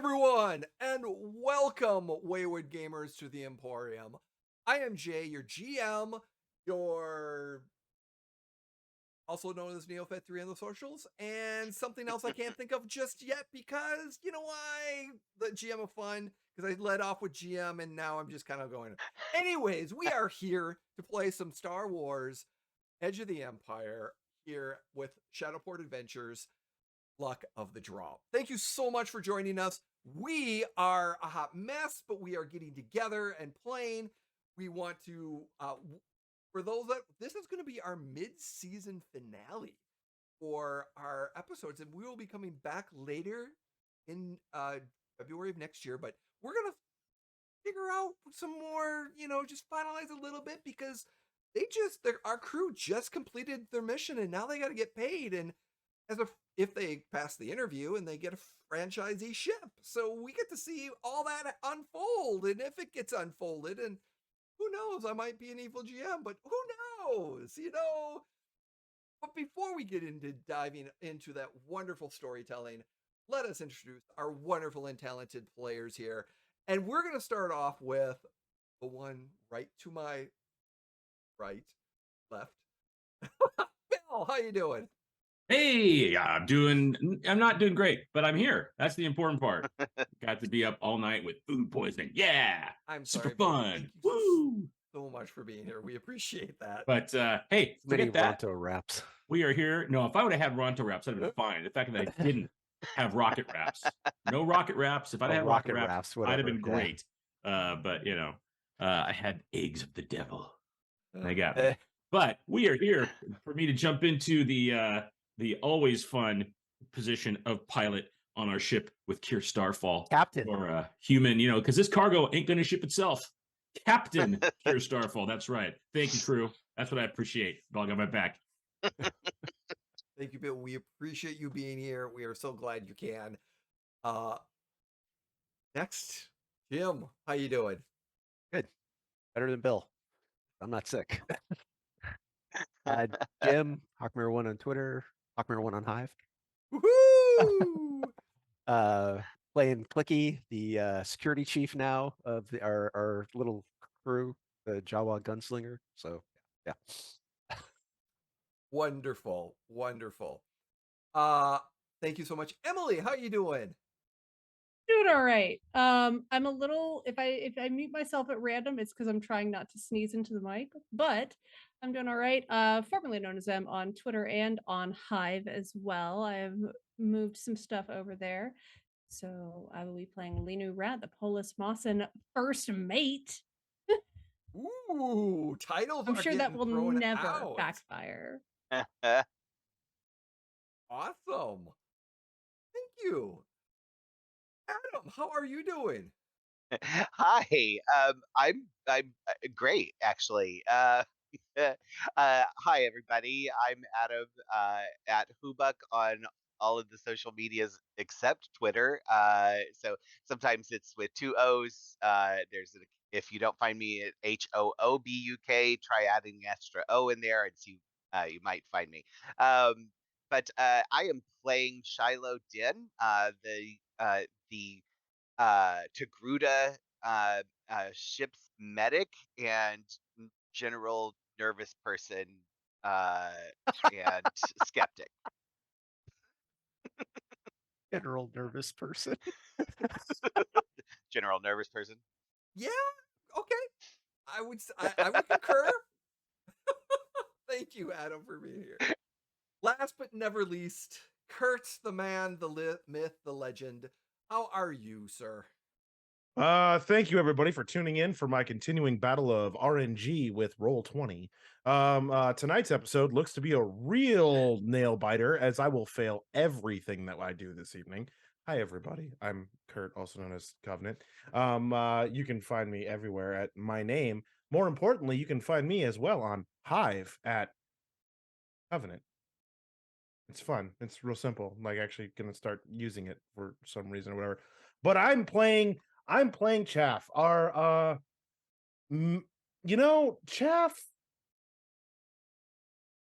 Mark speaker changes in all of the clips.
Speaker 1: everyone, and welcome, Wayward Gamers, to the Emporium. I am Jay, your GM, your also known as Neopet3 on the socials, and something else I can't think of just yet because, you know why? The GM of fun, because I led off with GM and now I'm just kind of going. Anyways, we are here to play some Star Wars Edge of the Empire here with Shadowport Adventures. Luck of the draw. Thank you so much for joining us. We are a hot mess, but we are getting together and playing. We want to, for those that, this is going to be our mid-season finale for our episodes, and we will be coming back later in February of next year, but we're going to figure out some more, just finalize a little bit because our crew just completed their mission and now they got to get paid. And if they pass the interview and they get a franchisee ship. So we get to see all that unfold. And if it gets unfolded, and who knows, I might be an evil GM, but who knows, But before we get into diving into that wonderful storytelling, let us introduce our wonderful and talented players here. And we're going to start off with the one right to my right, left. Bill, how you doing?
Speaker 2: Hey, I'm not doing great, but I'm here. That's the important part. Got to be up all night with food poisoning. Yeah.
Speaker 1: I'm
Speaker 2: super
Speaker 1: sorry,
Speaker 2: fun.
Speaker 1: Thank you
Speaker 2: Woo!
Speaker 1: so much for being here. We appreciate that.
Speaker 2: But hey, forget that.
Speaker 3: Ronto wraps.
Speaker 2: We are here. No, if I would have had Ronto wraps, I'd have been fine. The fact that I didn't have rocket wraps. No rocket wraps. If I'd had rocket wraps, I'd have been great. But I had eggs of the devil. I got me. But we are here for me to jump into the always fun position of pilot on our ship with Kier Starfall.
Speaker 3: Captain.
Speaker 2: Or a human, because this cargo ain't going to ship itself. Captain Kier Starfall. That's right. Thank you, crew. That's what I appreciate. Dog on my back.
Speaker 1: Thank you, Bill. We appreciate you being here. We are so glad you can. Next, Jim. How you doing?
Speaker 3: Good. Better than Bill. I'm not sick. Jim, Hawkmere1 on Twitter, Hawkmere1 on Hive.
Speaker 1: Woohoo!
Speaker 3: Playing Clicky, the security chief now of our little crew, the Jawa gunslinger. So yeah.
Speaker 1: Wonderful. Thank you so much. Emily, how you doing?
Speaker 4: Doing all right. I'm a little, if I mute myself at random, it's because I'm trying not to sneeze into the mic, but I'm doing all right. Formerly known as M on Twitter and on Hive as well. I have moved some stuff over there. So I will be playing Linu Rat, the Polis Mawson first mate.
Speaker 1: Ooh, titles.
Speaker 4: I'm sure that will never backfire.
Speaker 1: Awesome. Thank you. Adam, how are you doing?
Speaker 5: Hi, I'm great actually. Hi everybody. I'm Adam at Hubuck on all of the social medias except Twitter. So sometimes it's with two O's. If you don't find me at HOOBUK, try adding the extra O in there and see you might find me. But I am playing Shiloh Din, the Togruta ship's medic and general nervous person and skeptic.
Speaker 3: General nervous person.
Speaker 5: General nervous person.
Speaker 1: Yeah. Okay. I would concur. Thank you, Adam, for being here. Last but never least, Kurt, the man, the myth, the legend. How are you, sir?
Speaker 6: Thank you everybody for tuning in for my continuing battle of RNG with Roll20. Tonight's episode looks to be a real nail biter as I will fail everything that I do this evening. Hi everybody, I'm Kurt, also known as Covenant. You can find me everywhere at my name. More importantly, you can find me as well on Hive at Covenant. It's fun. It's real simple. I'm actually gonna start using it for some reason or whatever. But I'm playing Chaff. Our Chaff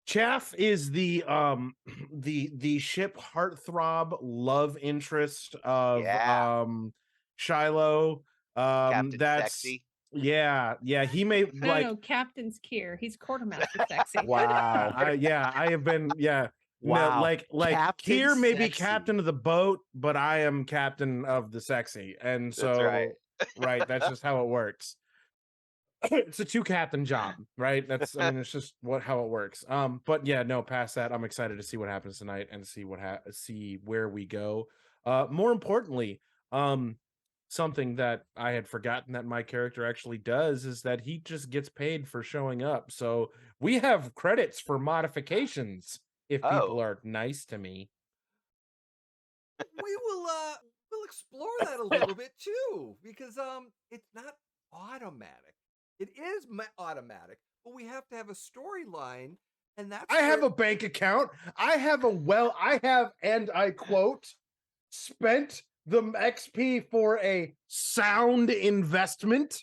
Speaker 6: Chaff is the ship heartthrob love interest of
Speaker 5: Yeah.
Speaker 6: Shiloh.
Speaker 5: Captain
Speaker 6: That's
Speaker 5: Sexy.
Speaker 6: yeah. He may
Speaker 4: I don't know. Captain's Kier. He's quartermaster sexy.
Speaker 3: Wow.
Speaker 6: I have been no,
Speaker 3: Wow.
Speaker 6: like
Speaker 3: Captain
Speaker 6: Kier may be
Speaker 3: Sexy.
Speaker 6: captain of the boat, but I am captain of the sexy, and
Speaker 5: That's right.
Speaker 6: right, that's just how it works. It's a 2-captain job, right? That's I mean, it's just how it works. But yeah, no, past that, I'm excited to see what happens tonight and see see where we go. More importantly, something that I had forgotten that my character actually does is that he just gets paid for showing up. So we have credits for modifications if people
Speaker 5: Oh.
Speaker 6: are nice to me.
Speaker 1: We will we'll explore that a little bit too, because it's not automatic. It is automatic, but we have to have a storyline, and that's
Speaker 6: I have a bank account. I have and I quote, spent the XP for a sound investment.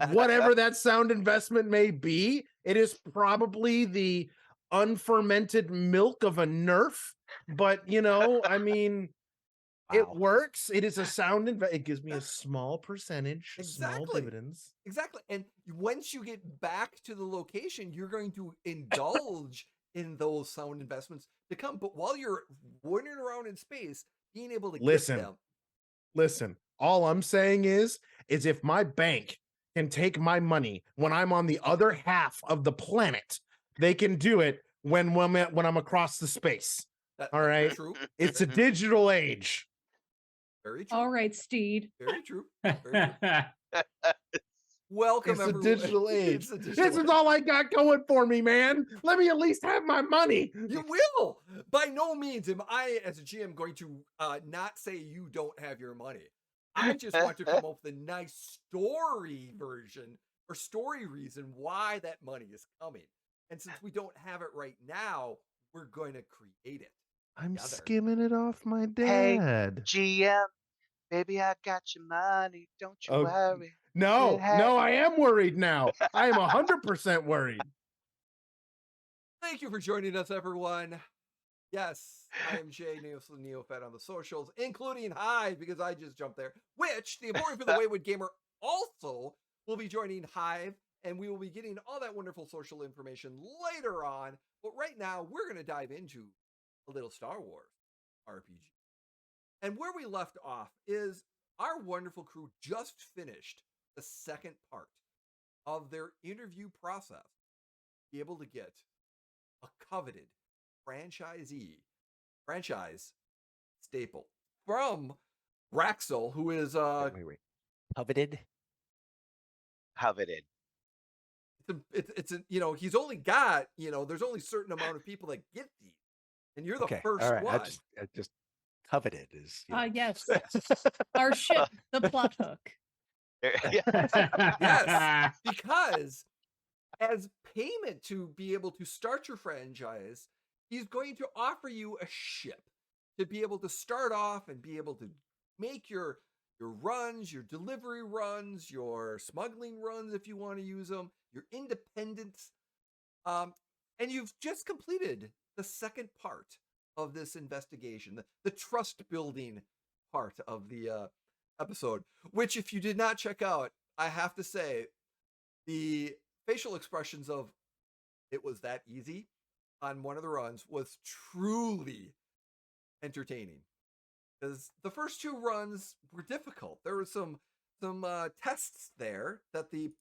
Speaker 6: Whatever that sound investment may be, it is probably the unfermented milk of a Nerf. But I mean, it
Speaker 3: Wow.
Speaker 6: works. It is a sound it gives me a small percentage, small
Speaker 1: Exactly.
Speaker 6: dividends.
Speaker 1: Exactly. And once you get back to the location, you're going to indulge in those sound investments to come. But while you're wandering around in space, being able to get them.
Speaker 6: Listen, all I'm saying is if my bank can take my money when I'm on the other half of the planet, they can do it when I'm across the space. All right.
Speaker 1: True.
Speaker 6: It's a digital age.
Speaker 1: Very true.
Speaker 4: All right, Steed.
Speaker 1: Very true. Very true. Welcome,
Speaker 6: it's
Speaker 1: everyone.
Speaker 6: A digital age.
Speaker 1: It's a digital
Speaker 6: This
Speaker 1: age.
Speaker 6: is all I got going for me, man. Let me at least have my money.
Speaker 1: You will. By no means am I, as a GM, going to not say you don't have your money. I just want to come up with a nice story version or story reason why that money is coming. And since we don't have it right now, we're going to create it.
Speaker 6: I'm
Speaker 1: together.
Speaker 6: skimming it off my dad.
Speaker 5: Hey, GM, baby, I got your money. Don't you worry.
Speaker 6: No, I am worried now. I am 100% worried.
Speaker 1: Thank you for joining us, everyone. Yes, I am Jay Neofed on the socials, including Hive, because I just jumped there, which the Emporium for the Wayward Gamer also will be joining Hive, and we will be getting all that wonderful social information later on. But right now, we're going to dive into a little Star Wars RPG. And where we left off is our wonderful crew just finished the second part of their interview process to be able to get a coveted franchise staple from Raxel, who is
Speaker 3: wait. Coveted.
Speaker 1: It's he's only got, there's only a certain amount of people that get these, and you're the first
Speaker 3: all right.
Speaker 1: one.
Speaker 3: I just coveted is
Speaker 4: yes. Our ship, the plot hook.
Speaker 1: Yes, because as payment to be able to start your franchise, he's going to offer you a ship to be able to start off and be able to make your runs, your delivery runs, your smuggling runs if you want to use them, your independence. And you've just completed the second part of this investigation, the trust building part of the episode, which if you did not check out, I have to say the facial expressions of it was that easy on one of the runs was truly entertaining, because the first two runs were difficult. There were some tests there that the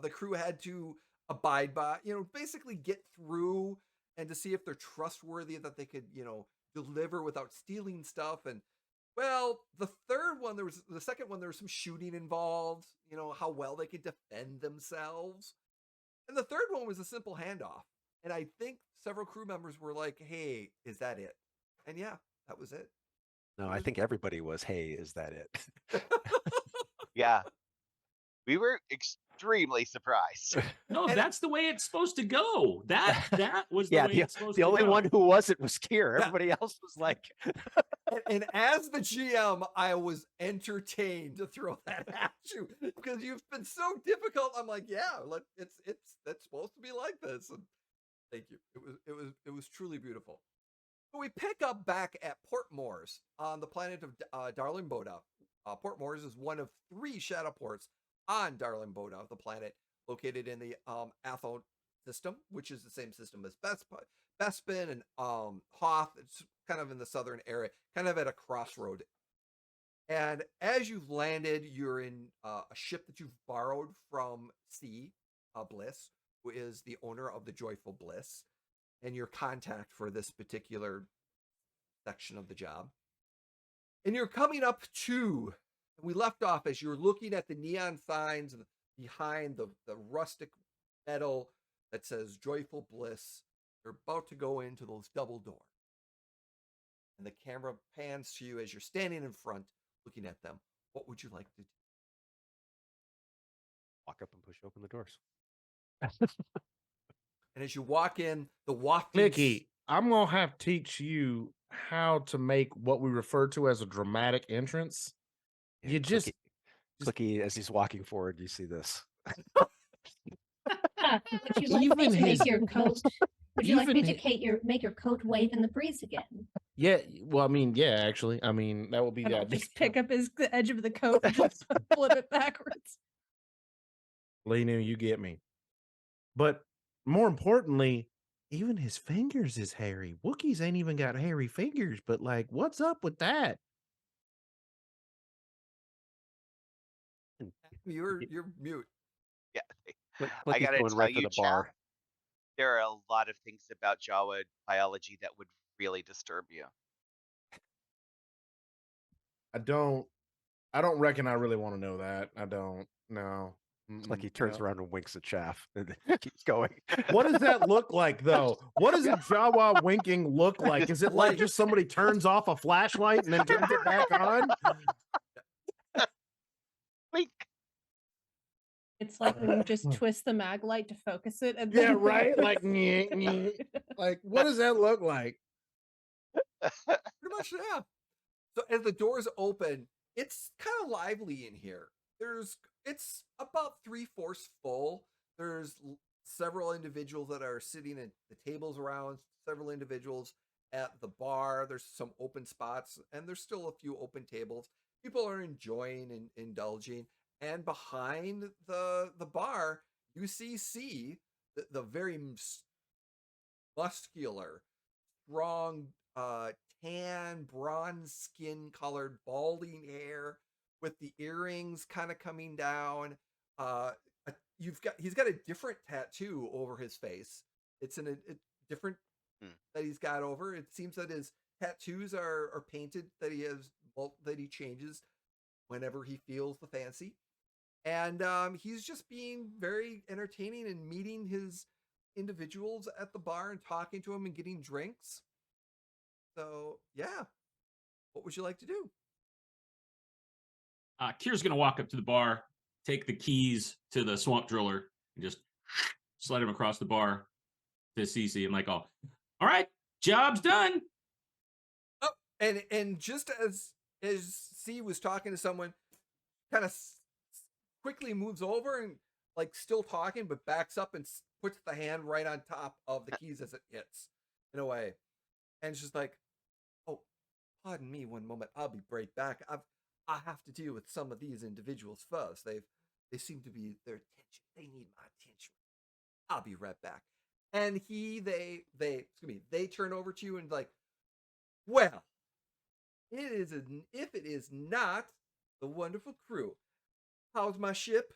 Speaker 1: crew had to abide by, basically get through, and to see if they're trustworthy, that they could, deliver without stealing stuff. And well, the second one, there was some shooting involved, how well they could defend themselves. And the third one was a simple handoff. And I think several crew members were like, hey, is that it? And yeah, that was it.
Speaker 3: No, I think everybody was, hey, is that it?
Speaker 5: Yeah. We were extremely surprised.
Speaker 2: No, that's the way it's supposed to go. That was the way it's supposed to
Speaker 3: go. The only one who wasn't was Kier.
Speaker 1: Yeah.
Speaker 3: Everybody else was like...
Speaker 1: and as the GM, I was entertained to throw that at you, because you've been so difficult. I'm like, yeah, that's supposed to be like this. And Thank you. It was truly beautiful. So we pick up back at Port Moors on the planet of Darling Boda. Port Moors is one of 3 Shadowports on Darling Boda, the planet located in the Athon system, which is the same system as Bespin and Hoth. It's kind of in the southern area, kind of at a crossroad. And as you've landed, you're in a ship that you've borrowed from Bliss, who is the owner of the Joyful Bliss, and your contact for this particular section of the job. And you're coming up to, we left off as you're looking at the neon signs behind the rustic metal that says Joyful Bliss. You're about to go into those double doors. And the camera pans to you as you're standing in front looking at them. What would you like to do?
Speaker 3: Walk up and push open the doors.
Speaker 1: And as you walk in, the wafting...
Speaker 6: Mickey, I'm going to have to teach you how to make what we refer to as a dramatic entrance.
Speaker 3: Yeah,
Speaker 6: You just...
Speaker 3: Clicky, as he's walking forward, you see this.
Speaker 7: Would you like me to make your coat? Would you like me to make your coat wave in the breeze again?
Speaker 6: Yeah, well, I mean, yeah, actually, I mean, that would be the idea.
Speaker 4: Just pick up the edge of the coat and just flip it backwards.
Speaker 6: Lena, you get me. But more importantly, even his fingers is hairy. Wookiees ain't even got hairy fingers, but like, what's up with that?
Speaker 1: You're mute.
Speaker 5: Yeah.
Speaker 3: I gotta
Speaker 5: tell
Speaker 3: right
Speaker 5: you,
Speaker 3: for the bar.
Speaker 5: Chat, there are a lot of things about Jawa biology that would really disturb you.
Speaker 6: I don't reckon I really want to know that. I don't. No.
Speaker 3: It's like he turns around and winks at Chaff and keeps going.
Speaker 6: What does that look like, though? What does a Jawa winking look like? Is it like just somebody turns off a flashlight and then turns it back on?
Speaker 5: Wink.
Speaker 4: It's like when you just twist the mag light to focus it. And
Speaker 6: Yeah,
Speaker 4: then...
Speaker 6: right? Like, like, what does that look like?
Speaker 1: Pretty much, yeah. So as the doors open, it's kind of lively in here. It's about 3/4 full. There's several individuals that are sitting at the tables around, several individuals at the bar. There's some open spots, and there's still a few open tables. People are enjoying and indulging. And behind the bar, you see the very muscular, strong, tan, bronze skin colored, balding hair with the earrings kind of coming down. He's got a different tattoo over his face. It's a different that he's got over. It seems that his tattoos are painted, that he changes whenever he feels the fancy. And he's just being very entertaining and meeting his individuals at the bar and talking to them and getting drinks. So, yeah. What would you like to do?
Speaker 2: Kier's going to walk up to the bar, take the keys to the swamp driller, and just slide him across the bar to Cece. And like, all right, job's done.
Speaker 1: Oh, and just as C was talking to someone, kind of quickly moves over and like still talking, but backs up and puts the hand right on top of the keys as it hits in a way. And it's just like, oh, pardon me one moment. I'll be right back. I have to deal with some of these individuals first. They seem to be their attention. They need my attention. I'll be right back. And they turn over to you and like, well, if it is not the wonderful crew. How's my ship?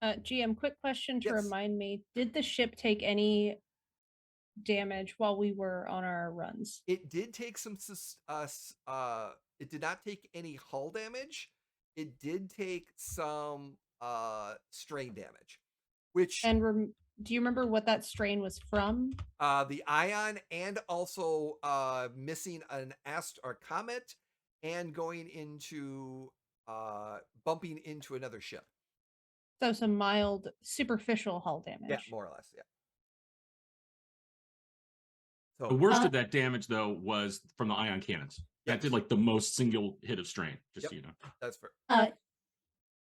Speaker 4: GM, quick question to
Speaker 1: Yes.
Speaker 4: remind me. Did the ship take any damage while we were on our runs?
Speaker 1: It did take some it did not take any hull damage. It did take some strain damage, which
Speaker 4: and do you remember what that strain was from?
Speaker 1: The ion, and also missing an comet and going into bumping into another ship.
Speaker 4: So some mild superficial hull damage.
Speaker 1: Yeah, more or less. Yeah. So
Speaker 2: the worst of that damage, though, was from the ion cannons. That did like the most single hit of strain. Just so you know.
Speaker 1: That's fair.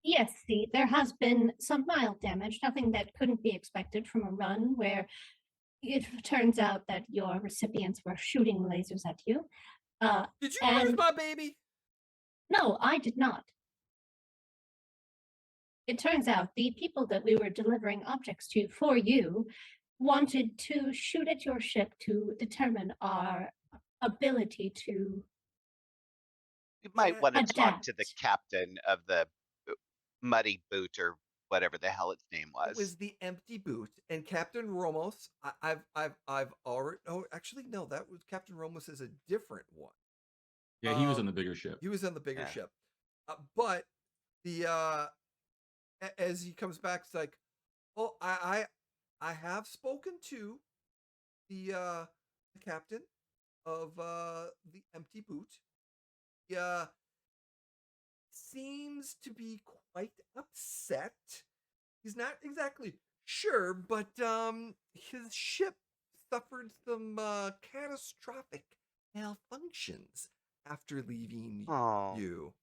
Speaker 7: Yes, see, there has been some mild damage, nothing that couldn't be expected from a run where it turns out that your recipients were shooting lasers at you.
Speaker 1: Did you lose my baby?
Speaker 7: No, I did not. It turns out the people that we were delivering objects to for you wanted to shoot at your ship to determine our ability to
Speaker 5: You might want to talk to the
Speaker 7: adapt.
Speaker 5: captain of the Muddy Boot or whatever the hell its name
Speaker 1: It was the Empty Boot, and Captain Ramos. I've already. Oh, actually, no. That was Captain Ramos is a different one.
Speaker 2: Yeah, he was on the bigger ship.
Speaker 1: He was on the bigger ship, but the as he comes back, it's like, oh, I have spoken to the captain of the Empty Boot. He seems to be quite upset. He's not exactly sure, but his ship suffered some catastrophic malfunctions after leaving you.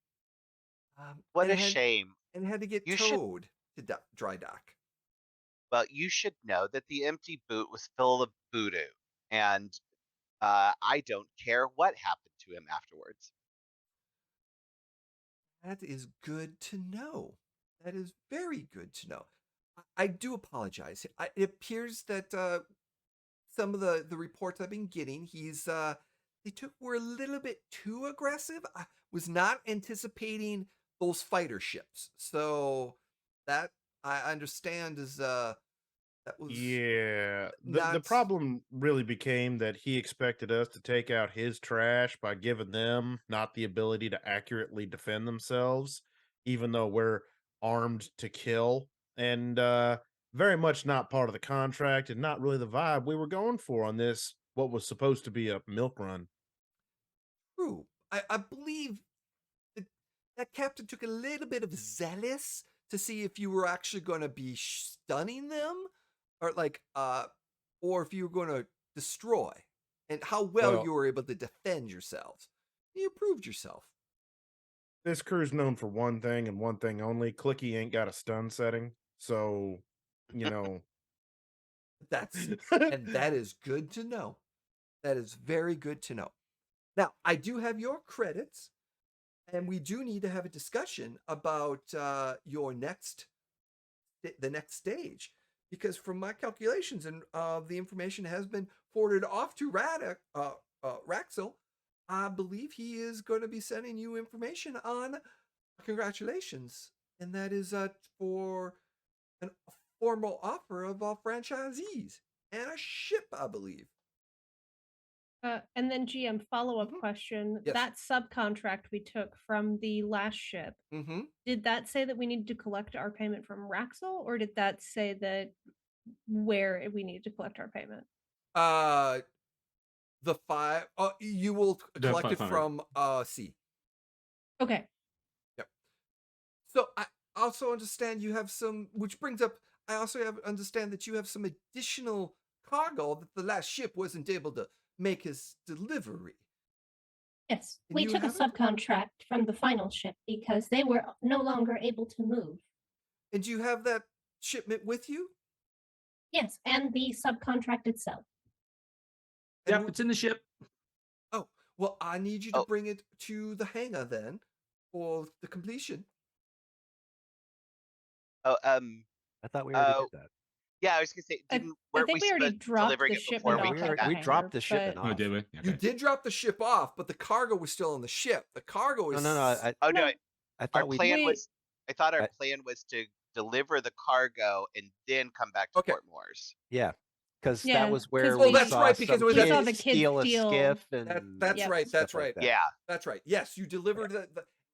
Speaker 5: What a shame.
Speaker 1: And had to get towed to dry dock.
Speaker 5: Well, you should know that the Empty Boot was full of voodoo, and I don't care what happened to him afterwards.
Speaker 1: That is good to know. That is very good to know. I do apologize. It appears that some of the reports I've been getting, were a little bit too aggressive. I was not anticipating those fighter ships, so that I understand is that was
Speaker 6: the problem really became that he expected us to take out his trash by giving them not the ability to accurately defend themselves, even though we're armed to kill, and very much not part of the contract and not really the vibe we were going for on this, what was supposed to be a milk run.
Speaker 1: True. I believe that captain took a little bit of zealous to see if you were actually going to be stunning them, or or if you were going to destroy, and how well you were able to defend yourselves. You proved yourself.
Speaker 6: This crew's known for one thing and one thing only. Clicky ain't got a stun setting, so
Speaker 1: and that is good to know. That is very good to know. Now, I do have your credits, and we do need to have a discussion about the next stage, because from my calculations and the information has been forwarded off to Raxel. I believe he is going to be sending you information on congratulations, and that is for a formal offer of franchisees and a ship, I believe.
Speaker 4: And then GM follow-up question.
Speaker 1: Yes.
Speaker 4: That subcontract we took from the last ship, did that say that we needed to collect our payment from Raxel, or did that say that where we need to collect our payment?
Speaker 1: The 5. You will collect it from C.
Speaker 4: Okay.
Speaker 1: Yep. So I also understand you have some, which brings up. I also understand that you have some additional cargo that the last ship wasn't able to make his delivery.
Speaker 7: Yes, we took a subcontract from the final ship because they were no longer able to move.
Speaker 1: And do you have that shipment with you?
Speaker 7: Yes, and the subcontract itself.
Speaker 2: Yep, it's in the ship.
Speaker 1: Oh, well, I need you to bring it to the hangar then for the completion.
Speaker 5: I
Speaker 3: thought we already did that.
Speaker 5: Yeah, I was gonna say,
Speaker 4: I think we already dropped the shipment off.
Speaker 3: We dropped the shipment off.
Speaker 2: Oh, did we? Okay.
Speaker 1: You did drop the ship off, but the cargo was still on the ship. The cargo is
Speaker 3: No.
Speaker 5: I thought our plan was to deliver the cargo and then come back to Fort Moores.
Speaker 3: Yeah, because that was where we
Speaker 1: that's
Speaker 3: saw
Speaker 1: right, because
Speaker 3: some
Speaker 1: it was
Speaker 3: kids
Speaker 4: the kids
Speaker 3: steal a
Speaker 4: steal.
Speaker 3: skiff, and
Speaker 1: that's right. That's
Speaker 3: like
Speaker 1: right.
Speaker 3: that.
Speaker 5: Yeah,
Speaker 1: that's right. Yes, you delivered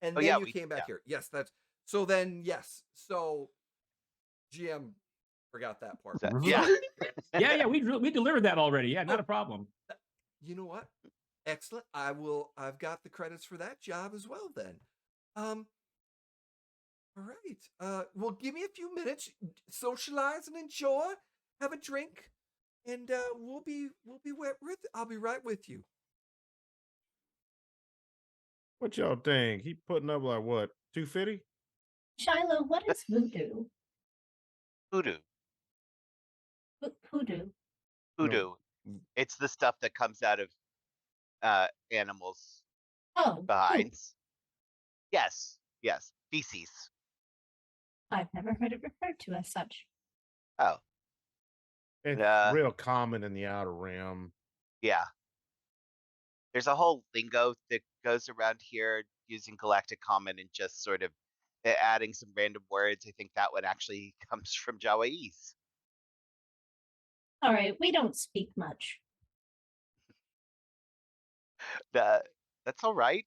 Speaker 1: and then you came back here. Yes, that's so. Then yes, so GM forgot that part.
Speaker 5: Yeah.
Speaker 2: yeah. We delivered that already. Yeah, not a problem.
Speaker 1: You know what? Excellent. I've got the credits for that job as well. Then, all right. Well, give me a few minutes, socialize and enjoy, have a drink, and we'll be I'll be right with you.
Speaker 6: What y'all think? He putting up like what, 250?
Speaker 7: Shiloh, what is voodoo?
Speaker 5: Voodoo.
Speaker 7: Voodoo.
Speaker 5: Hoodoo.
Speaker 3: No.
Speaker 5: It's the stuff that comes out of animals'
Speaker 7: Oh,
Speaker 5: behinds. Yes, feces.
Speaker 7: I've never heard it referred to as such.
Speaker 5: Oh,
Speaker 6: It's real common in the Outer Rim.
Speaker 5: yeah. There's a whole lingo that goes around here using Galactic Common and just sort of adding some random words. I think that one actually comes from Jawaiese.
Speaker 7: All right, we don't speak much.
Speaker 5: That's all right.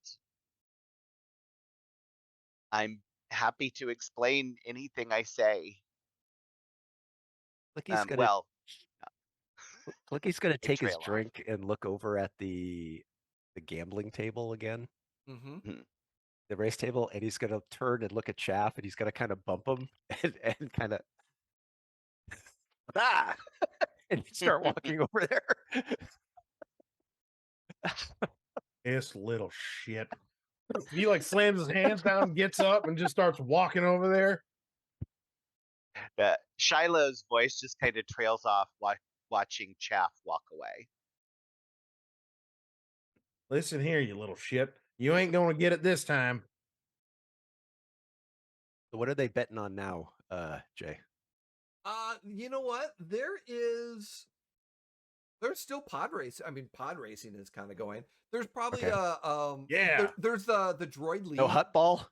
Speaker 5: I'm happy to explain anything I say.
Speaker 3: Clicky's gonna
Speaker 5: Well,
Speaker 3: Clicky's gonna take his
Speaker 5: trail off.
Speaker 3: drink and look over at the gambling table again,
Speaker 1: Mm-hmm.
Speaker 3: the race table, and he's gonna turn and look at Chaff, and he's gonna kind of bump him and kind of and start walking over there.
Speaker 6: This little shit. He like slams his hands down, gets up, and just starts walking over there.
Speaker 5: Shiloh's voice just kind of trails off watching Chaff walk away.
Speaker 6: Listen here, you little shit. You ain't gonna get it this time.
Speaker 3: So what are they betting on now, Jay?
Speaker 1: You know what? There's still pod race. I mean, pod racing is kind of going. There's probably
Speaker 6: yeah.
Speaker 1: There's the droid league.
Speaker 3: No hut ball.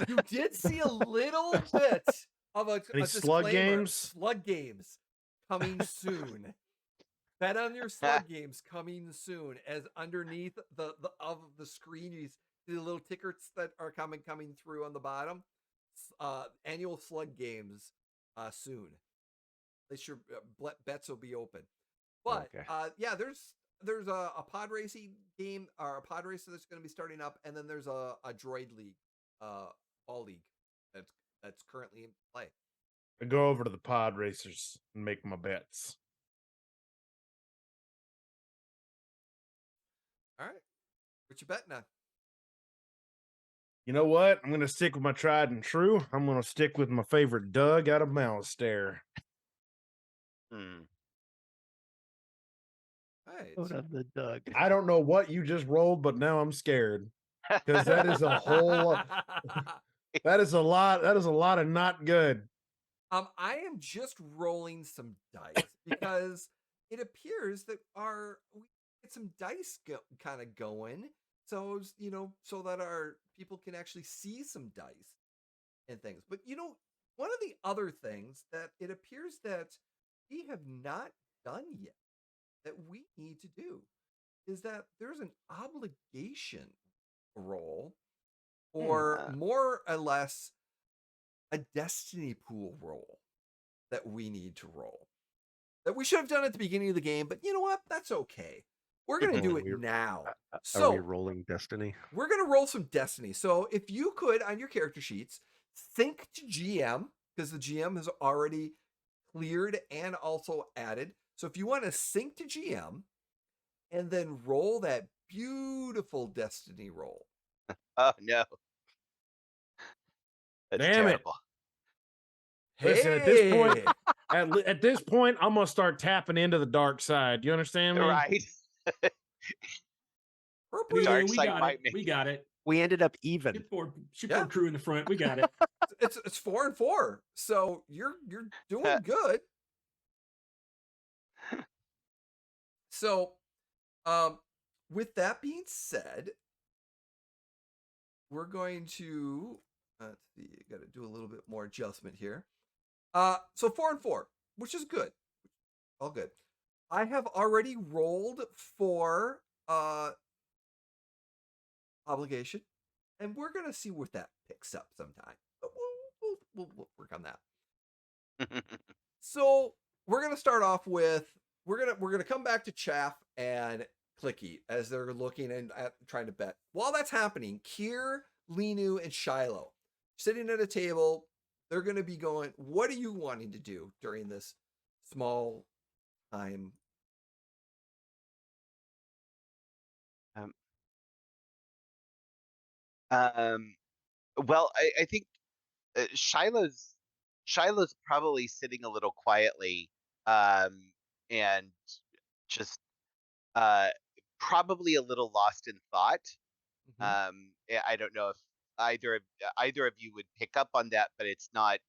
Speaker 1: You did see a little bit of a
Speaker 6: slug games.
Speaker 1: Slug games coming soon. Bet on your slug games coming soon. As underneath the of the screen, you see the little tickets that are coming through on the bottom. Annual slug games soon. At least your bets will be open. But yeah, there's a pod racing game or a pod racer that's going to be starting up, and then there's a droid league, ball league that's currently in play.
Speaker 6: I go over to the pod racers and make my bets.
Speaker 1: All right, what you betting on?
Speaker 6: You know what? I'm gonna stick with my tried and true. I'm gonna stick with my favorite Doug out of Malastare.
Speaker 1: Right.
Speaker 3: The Doug.
Speaker 6: I don't know what you just rolled, but now I'm scared because that is a whole. That is a lot. That is a lot of not good.
Speaker 1: I am just rolling some dice because it appears that we get some dice kind of going, so so that our people can actually see some dice and things. But one of the other things that it appears that we have not done yet that we need to do is that there's an obligation roll, or more or less a destiny pool roll that we need to roll, that we should have done at the beginning of the game, but you know what? That's okay. We're going to do it now.
Speaker 3: So, are we rolling destiny?
Speaker 1: We're going to roll some destiny. So if you could, on your character sheets, sync to GM, because the GM has already cleared and also added. So if you want to sync to GM and then roll that beautiful destiny roll.
Speaker 5: Oh, no. That's
Speaker 6: Damn
Speaker 5: terrible.
Speaker 6: Listen, at this point, at this point, I'm gonna start tapping into the dark side. You understand me?
Speaker 5: Right.
Speaker 2: Dark side we got it.
Speaker 3: We ended up even.
Speaker 2: Shipboard crew in the front. We got it.
Speaker 1: It's 4 and 4, so you're doing good. So, with that being said, we're going to let's see. Got to do a little bit more adjustment here. So 4 and 4, which is good. All good. I have already rolled for obligation, and we're gonna see what that picks up sometime. But we'll work on that. So we're gonna start off with we're gonna come back to Chaff and Clicky as they're looking and trying to bet. While that's happening, Kier, Linu, and Shiloh sitting at a table. They're going to be going, what are you wanting to do during this small time?
Speaker 5: Well, I think Shiloh's Shiloh's probably sitting a little quietly, and just probably a little lost in thought. I don't know if either of you would pick up on that, but it's not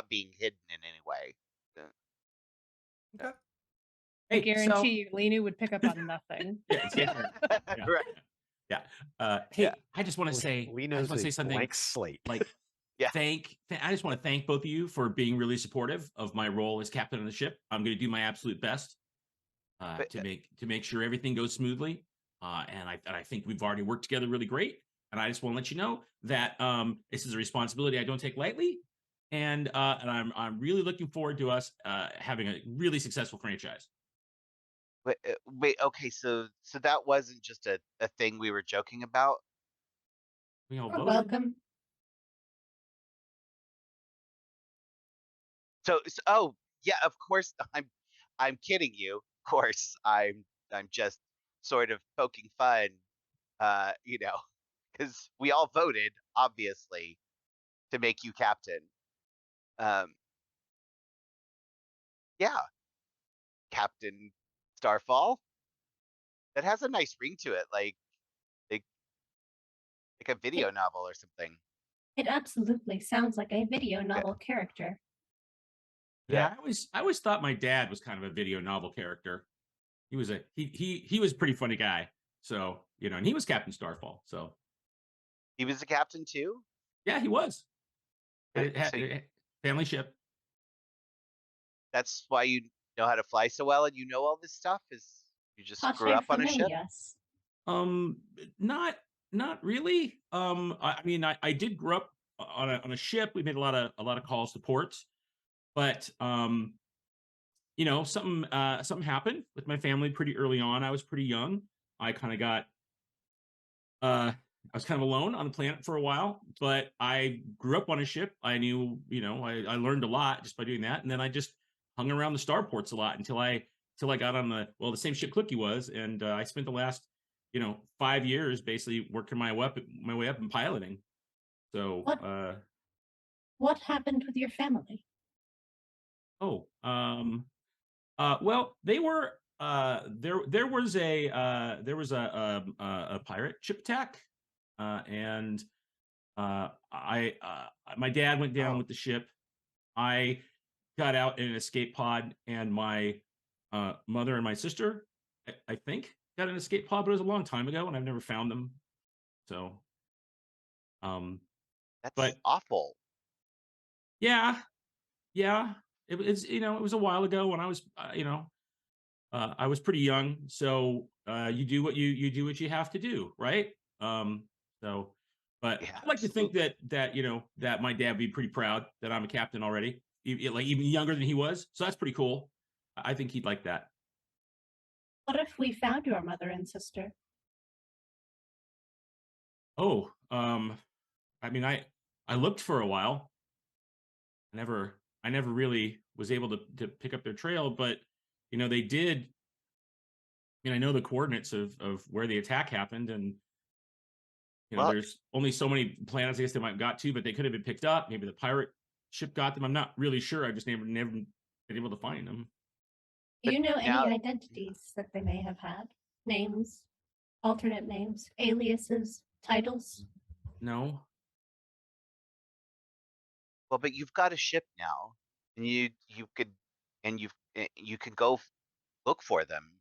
Speaker 5: being hidden in any way.
Speaker 1: Okay.
Speaker 4: I guarantee you, Lena would pick up on nothing.
Speaker 5: Right.
Speaker 2: Hey,
Speaker 5: Yeah.
Speaker 2: I just want to say, something.
Speaker 3: Blank slate.
Speaker 2: Like,
Speaker 5: Yeah.
Speaker 2: I just want to thank both of you for being really supportive of my role as captain on the ship. I'm going to do my absolute best to make sure everything goes smoothly. And I think we've already worked together really great. And I just want to let you know that this is a responsibility I don't take lightly. And I'm really looking forward to us having a really successful franchise.
Speaker 5: Wait, okay, so that wasn't just a thing we were joking about?
Speaker 2: We all
Speaker 7: You're
Speaker 2: voted.
Speaker 7: welcome.
Speaker 5: So oh yeah, of course I'm kidding you. Of course, I'm just sort of poking fun, because we all voted, obviously, to make you captain. Yeah, Captain Starfall. That has a nice ring to it, like a video novel or something.
Speaker 7: It absolutely sounds like a video novel character.
Speaker 2: Yeah, I always thought my dad was kind of a video novel character. He was he was a pretty funny guy. So, and he was Captain Starfall. So
Speaker 5: He was a captain too?
Speaker 2: yeah, he was.
Speaker 5: So
Speaker 2: Family ship.
Speaker 5: that's why you know how to fly so well and you know all this stuff? Is you just grew up on a ship?
Speaker 2: Not really. I mean, I did grow up on a ship. We made a lot of calls to ports, but something happened with my family pretty early on. I was pretty young. I kind of got I was kind of alone on the planet for a while, but I grew up on a ship. I knew, I learned a lot just by doing that, and then I just hung around the starports a lot until I got on the same ship Cookie was, and I spent the last 5 years basically working my way up and piloting. So
Speaker 7: what happened with your family?
Speaker 2: Well, they were there was a pirate ship attack, and my dad went down with the ship. I got out in an escape pod, and my mother and my sister, I think, got an escape pod, but it was a long time ago, and I've never found them. So,
Speaker 5: that's awful.
Speaker 2: Yeah. It was a while ago when I was, I was pretty young. So you do what you have to do, right? But
Speaker 5: Yeah,
Speaker 2: I'd like to think that my dad would be pretty proud that I'm a captain already, even younger than he was. So that's pretty cool. I think he'd like that.
Speaker 7: What if we found your mother and sister?
Speaker 2: Oh, I mean, I looked for a while. I never really was able to pick up their trail, but they did. I know the coordinates of where the attack happened, and there's only so many planets I guess they might have got to, but they could have been picked up. Maybe the pirate ship got them. I'm not really sure. I just never been able to find them.
Speaker 7: Do you know any identities that they may have had? Names, alternate names, aliases, titles?
Speaker 2: No.
Speaker 5: Well, but you've got a ship now, and you can go look for them.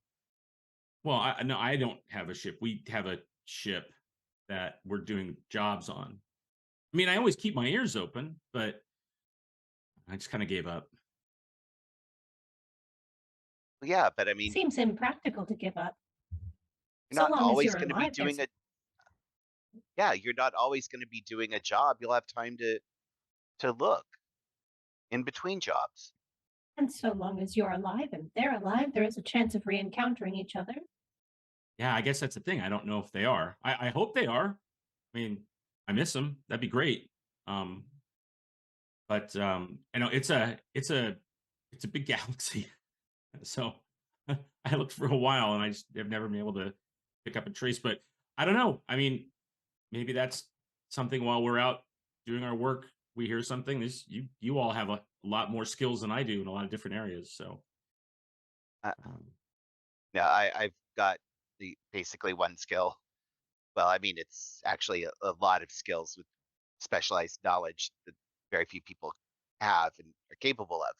Speaker 2: Well, I don't have a ship. We have a ship that we're doing jobs on. I mean, I always keep my ears open, but I just kind of gave up.
Speaker 5: Yeah, but I mean,
Speaker 7: seems impractical to give up.
Speaker 5: You're not always going to be doing you're not always going to be doing a job. You'll have time to look in between jobs.
Speaker 7: And so long as you're alive and they're alive, there is a chance of re-encountering each other.
Speaker 2: Yeah, I guess that's the thing. I don't know if they are. I hope they are. I mean, I miss them. That'd be great. But it's a big galaxy. So I looked for a while and I just have never been able to pick up a trace. But I don't know. I mean, maybe that's something while we're out doing our work we hear something. You all have a lot more skills than I do in a lot of different areas. So,
Speaker 5: yeah, I've got basically one skill. Well, I mean, it's actually a lot of skills with specialized knowledge that very few people have and are capable of.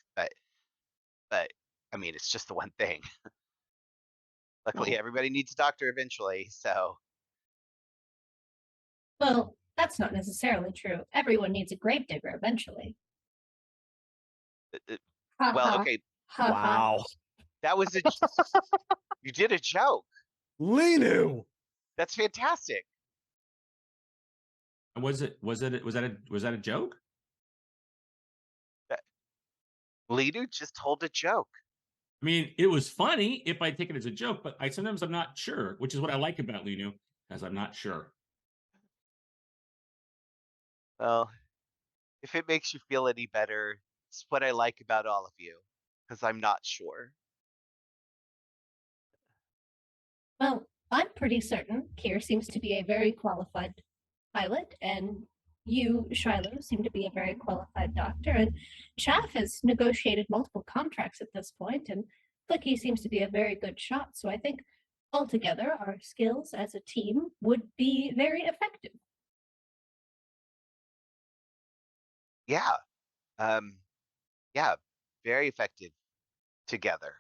Speaker 5: But I mean, it's just the one thing. Luckily, everybody needs a doctor eventually. So,
Speaker 7: Well, that's not necessarily true. Everyone needs a gravedigger eventually. Ha
Speaker 5: well,
Speaker 7: ha.
Speaker 5: okay,
Speaker 7: Ha ha.
Speaker 3: Wow.
Speaker 5: that was you did a joke.
Speaker 6: Linu.
Speaker 5: That's fantastic.
Speaker 2: was that a joke?
Speaker 5: Lidu just told a joke.
Speaker 2: I mean, it was funny if I take it as a joke, but sometimes I'm not sure, which is what I like about Linu, as I'm not sure.
Speaker 5: Well, if it makes you feel any better, it's what I like about all of you, because I'm not sure.
Speaker 7: Well, I'm pretty certain Kier seems to be a very qualified pilot, and you, Shiloh, seem to be a very qualified doctor, and Chaff has negotiated multiple contracts at this point, and Clicky seems to be a very good shot. So I think altogether our skills as a team would be very effective.
Speaker 5: Yeah. Yeah, very effective together.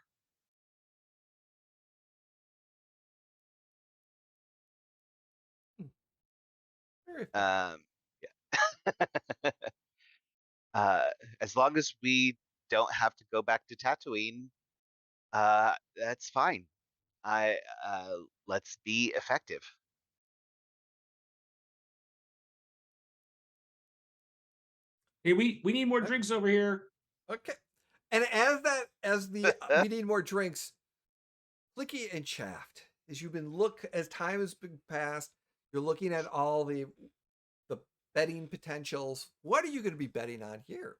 Speaker 1: Very effective.
Speaker 5: Yeah. As long as we don't have to go back to Tatooine, that's fine. Let's be effective.
Speaker 2: Hey, we need more drinks over here.
Speaker 1: Okay. And as we need more drinks, Clicky and Shaft, as time has been passed, you're looking at all the betting potentials. What are you going to be betting on here?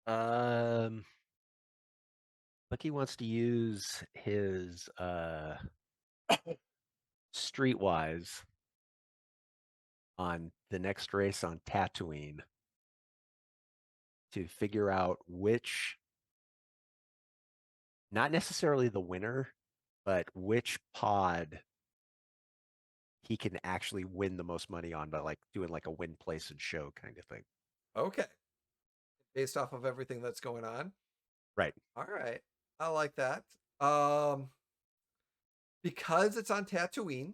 Speaker 3: Clicky wants to use his Streetwise on the next race on Tatooine to figure out which, not necessarily the winner, but which pod he can actually win the most money on by like doing like a win, place, and show kind of thing.
Speaker 1: Okay. Based off of everything that's going on.
Speaker 3: Right.
Speaker 1: All right. I like that. Because it's on Tatooine,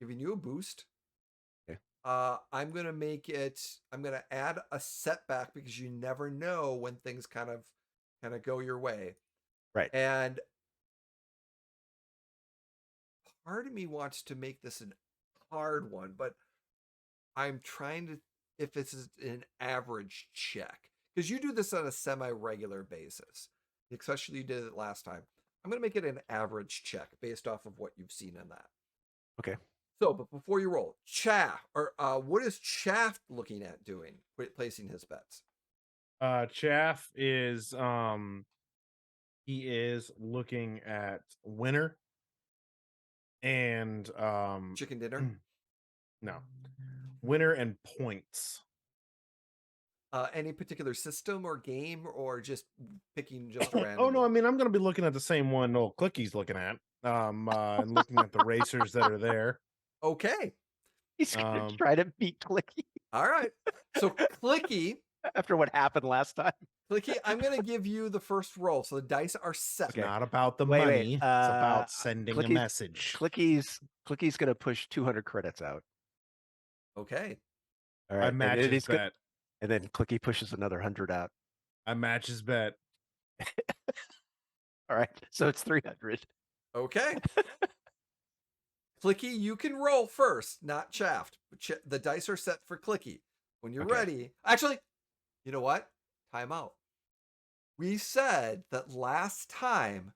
Speaker 1: giving you a boost.
Speaker 3: Okay.
Speaker 1: I'm gonna add a setback because you never know when things kind of go your way.
Speaker 3: Right.
Speaker 1: And part of me wants to make this an hard one, but I'm trying to, if this is an average check, because you do this on a semi-regular basis, especially you did it last time. I'm going to make it an average check based off of what you've seen in that.
Speaker 3: Okay.
Speaker 1: So, but before you roll, what is Chaff looking at doing, placing his bets?
Speaker 6: Chaff is he is looking at winner and
Speaker 1: Chicken dinner?
Speaker 6: No. Winner and points.
Speaker 1: Any particular system or game, or just picking just random?
Speaker 6: Oh no, I mean I'm gonna be looking at the same one old Clicky's looking at. And looking at the racers that are there.
Speaker 1: Okay.
Speaker 3: He's gonna try to beat Clicky.
Speaker 1: All right. So Clicky,
Speaker 3: after what happened last time.
Speaker 1: Clicky, I'm gonna give you the first roll. So the dice are set.
Speaker 6: It's not about the money. It's about sending a message.
Speaker 3: Clicky's gonna push 200 credits out.
Speaker 1: Okay.
Speaker 3: All right.
Speaker 6: I match his bet.
Speaker 3: And then Clicky pushes another 100 out.
Speaker 6: I match his bet.
Speaker 3: All right. So it's 300.
Speaker 1: Okay. Clicky, you can roll first, not Chaffed. The dice are set for Clicky. When you're ready. Actually, you know what? Time out. We said that last time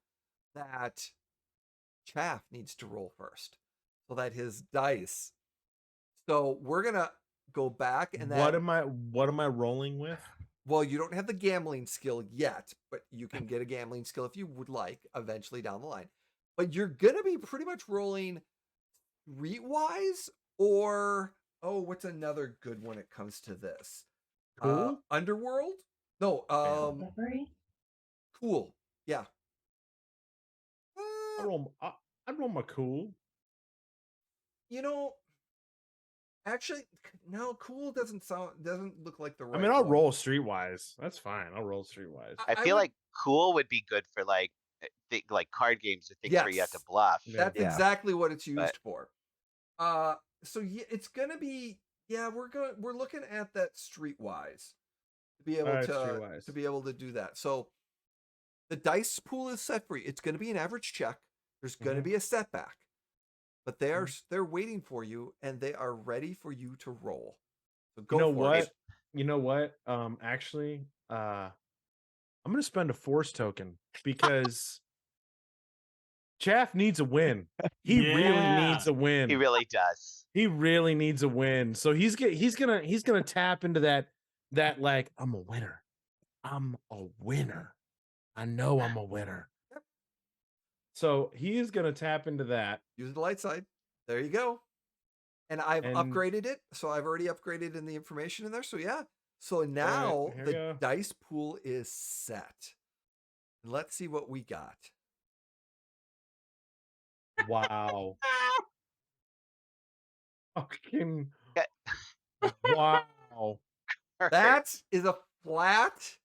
Speaker 1: that Chaff needs to roll first so that his dice. So we're going to go back and then.
Speaker 6: What am I rolling with?
Speaker 1: Well, you don't have the gambling skill yet, but you can get a gambling skill if you would like eventually down the line. But you're going to be pretty much rolling streetwise or Oh, what's another good when it comes to this?
Speaker 6: Cool.
Speaker 1: Underworld? No,
Speaker 7: Delivery?
Speaker 1: Cool. Yeah.
Speaker 6: I roll my cool.
Speaker 1: You know, actually, no, cool doesn't look like the right
Speaker 6: I mean, I'll
Speaker 1: one.
Speaker 6: roll streetwise. That's fine. I'll roll streetwise.
Speaker 5: I feel like cool would be good for like card games or things where you have to
Speaker 1: Yes.
Speaker 5: bluff.
Speaker 1: That's
Speaker 3: Yeah.
Speaker 1: exactly what it's used
Speaker 5: But-
Speaker 1: for. So yeah, it's gonna be we're looking at that streetwise to be able
Speaker 6: Alright,
Speaker 1: to
Speaker 6: streetwise.
Speaker 1: be able to do that. So the dice pool is set free. It's gonna be an average check. There's gonna
Speaker 6: Mhm.
Speaker 1: be a setback, but they're waiting for you and they are ready for you to roll. So go
Speaker 6: You know
Speaker 1: for
Speaker 6: what?
Speaker 1: it.
Speaker 6: You know what? Actually, I'm gonna spend a force token because Chaff needs a win. He really
Speaker 2: Yeah.
Speaker 6: needs a win.
Speaker 5: He really does.
Speaker 6: He really needs a win. So he's gonna tap into that like, I'm a winner. I'm a winner. I know I'm a winner.
Speaker 1: Yep.
Speaker 6: So he is gonna tap into that.
Speaker 1: Use the light side. There you go. And I've
Speaker 6: And-
Speaker 1: upgraded it. So I've already upgraded in the information in there. So yeah. So now
Speaker 6: here we
Speaker 1: the
Speaker 6: go.
Speaker 1: dice pool is set. Let's see what we got.
Speaker 6: Wow. Fucking
Speaker 5: Okay.
Speaker 6: wow.
Speaker 1: That is a flat.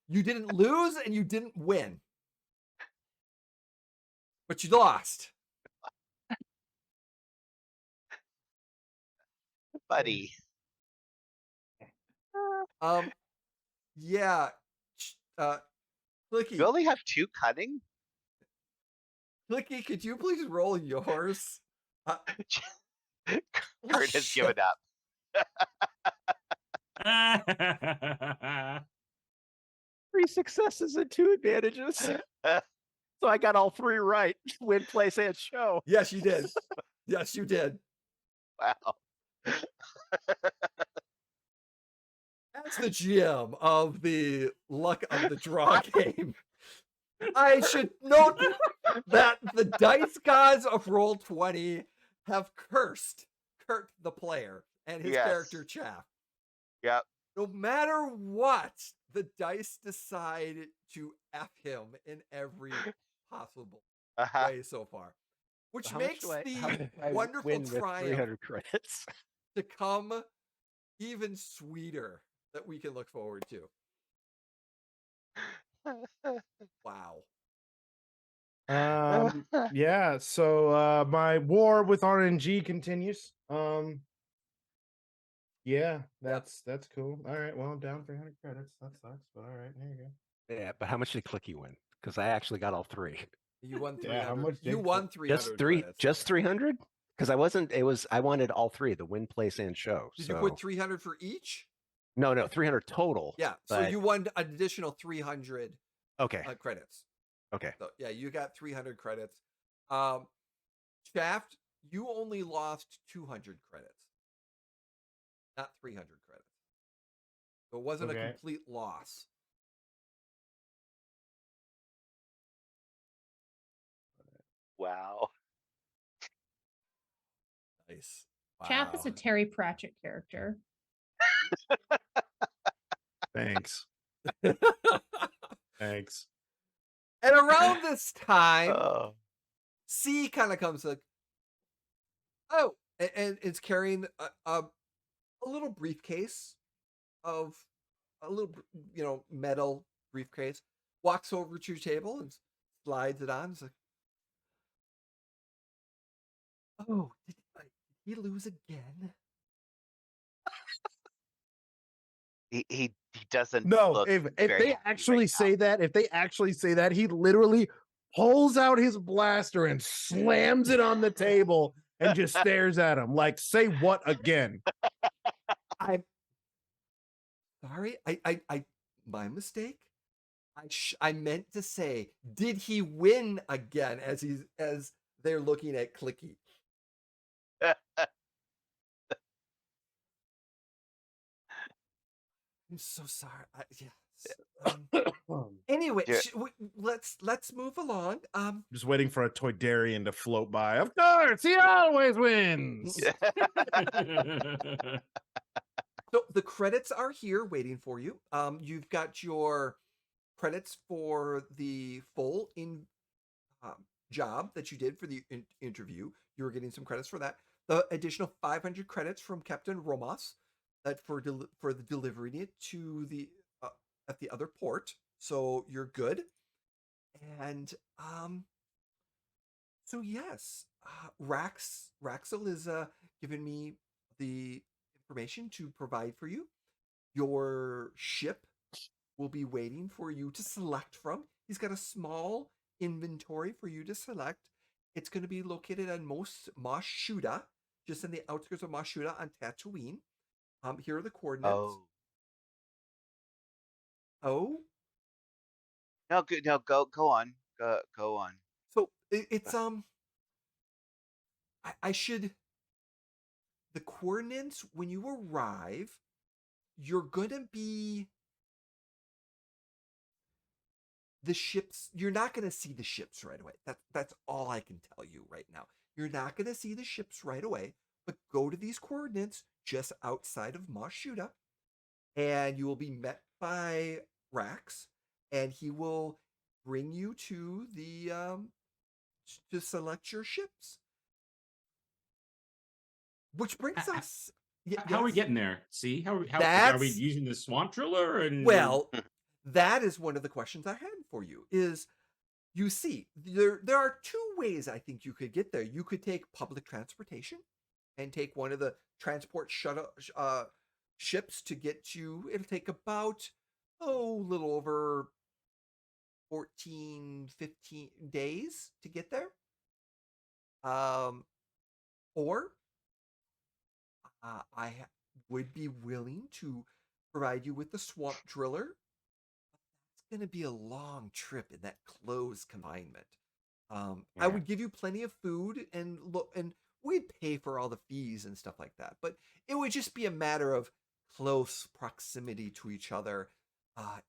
Speaker 1: You didn't lose and you didn't win. But you lost.
Speaker 5: Buddy.
Speaker 1: Yeah. Clicky.
Speaker 5: You only have 2 cunning?
Speaker 1: Clicky, could you please roll yours?
Speaker 5: Kurt has given up.
Speaker 3: 3 successes and 2 advantages. So I got all 3 right. Win, place, and show.
Speaker 1: Yes, you did. Yes, you did.
Speaker 5: Wow.
Speaker 1: As the GM of the Luck of the Draw game, I should note that the dice gods of Roll20 have cursed Kurt the player and his
Speaker 5: Yes.
Speaker 1: character Chaff.
Speaker 5: Yep.
Speaker 1: No matter what, the dice decide to F him in every possible
Speaker 5: Uh-huh.
Speaker 1: way so far. Which
Speaker 3: How much
Speaker 1: makes
Speaker 3: do I
Speaker 1: the
Speaker 3: win
Speaker 1: wonderful
Speaker 3: with
Speaker 1: triumph
Speaker 3: 300 credits?
Speaker 1: to come even sweeter that we can look forward to. Wow.
Speaker 6: Yeah, so my war with RNG continues. Yeah, that's cool. All right, well, I'm down 300 credits. That sucks, but all right, there you go.
Speaker 3: Yeah, but how much did Clicky win? Because I actually got all 3.
Speaker 1: You won 300.
Speaker 6: Yeah, how much
Speaker 1: you
Speaker 6: did
Speaker 1: won 300 credits.
Speaker 3: Just 300? Because I wanted all 3, the win, place, and show.
Speaker 1: Did
Speaker 3: so...
Speaker 1: you put 300 for each?
Speaker 3: No, 300 total.
Speaker 1: Yeah, so
Speaker 3: but...
Speaker 1: you won an additional 300
Speaker 3: okay.
Speaker 1: Credits.
Speaker 3: Okay.
Speaker 1: So yeah, you got 300 credits. Shaft, you only lost 200 credits. Not 300 credits. So it wasn't a complete loss.
Speaker 5: Wow.
Speaker 1: Nice.
Speaker 4: Chaff is a Terry Pratchett character.
Speaker 6: Thanks. Thanks.
Speaker 1: And around this time,
Speaker 5: Oh.
Speaker 1: C kind of comes like, oh, and it's carrying a little briefcase of a little, metal briefcase. Walks over to your table and slides it on. It's like, oh, did he lose again?
Speaker 5: He doesn't.
Speaker 6: No,
Speaker 5: look
Speaker 6: if
Speaker 5: very
Speaker 6: they
Speaker 5: happy
Speaker 6: actually
Speaker 5: right
Speaker 6: say that, he literally pulls out his blaster and slams it on the table and just stares at him like, say what again?
Speaker 1: I'm sorry. I my mistake. I meant to say, did he win again? As they're looking at Clicky. I'm so sorry. Anyway,
Speaker 5: Yeah.
Speaker 1: let's move along.
Speaker 6: Just waiting for a Toydarian to float by. Of course, he always wins.
Speaker 1: So the credits are here waiting for you. You've got your credits for the full job that you did for the interview. You were getting some credits for that. The additional 500 credits from Captain Romos that for the delivering it to the at the other port. So you're good. And so yes, Raxel is giving me the information to provide for you. Your ship will be waiting for you to select from. He's got a small inventory for you to select. It's going to be located on Mos Shuda, just in the outskirts of Mos Shuda on Tatooine. Here are the coordinates. Oh.
Speaker 5: No, good. No, go on. Go on.
Speaker 1: So it's I should. The coordinates when you arrive, you're gonna be the ships. You're not gonna see the ships right away. That's all I can tell you right now. You're not gonna see the ships right away, but go to these coordinates just outside of Mos Shuda, and you will be met by Rax, and he will bring you to the to select your ships. Which brings us.
Speaker 2: How are we getting there? See how are we
Speaker 1: That's-
Speaker 2: using the swamp driller? And
Speaker 1: Well, that is one of the questions I had for you. Is you see there are two ways I think you could get there. You could take public transportation and take one of the transport shuttle ships to get you. It'll take about a little over 14, 15 days to get there. Or I would be willing to provide you with the swamp driller. It's going to be a long trip in that closed confinement. I would give you plenty of food and we'd pay for all the fees and stuff like that. But it would just be a matter of close proximity to each other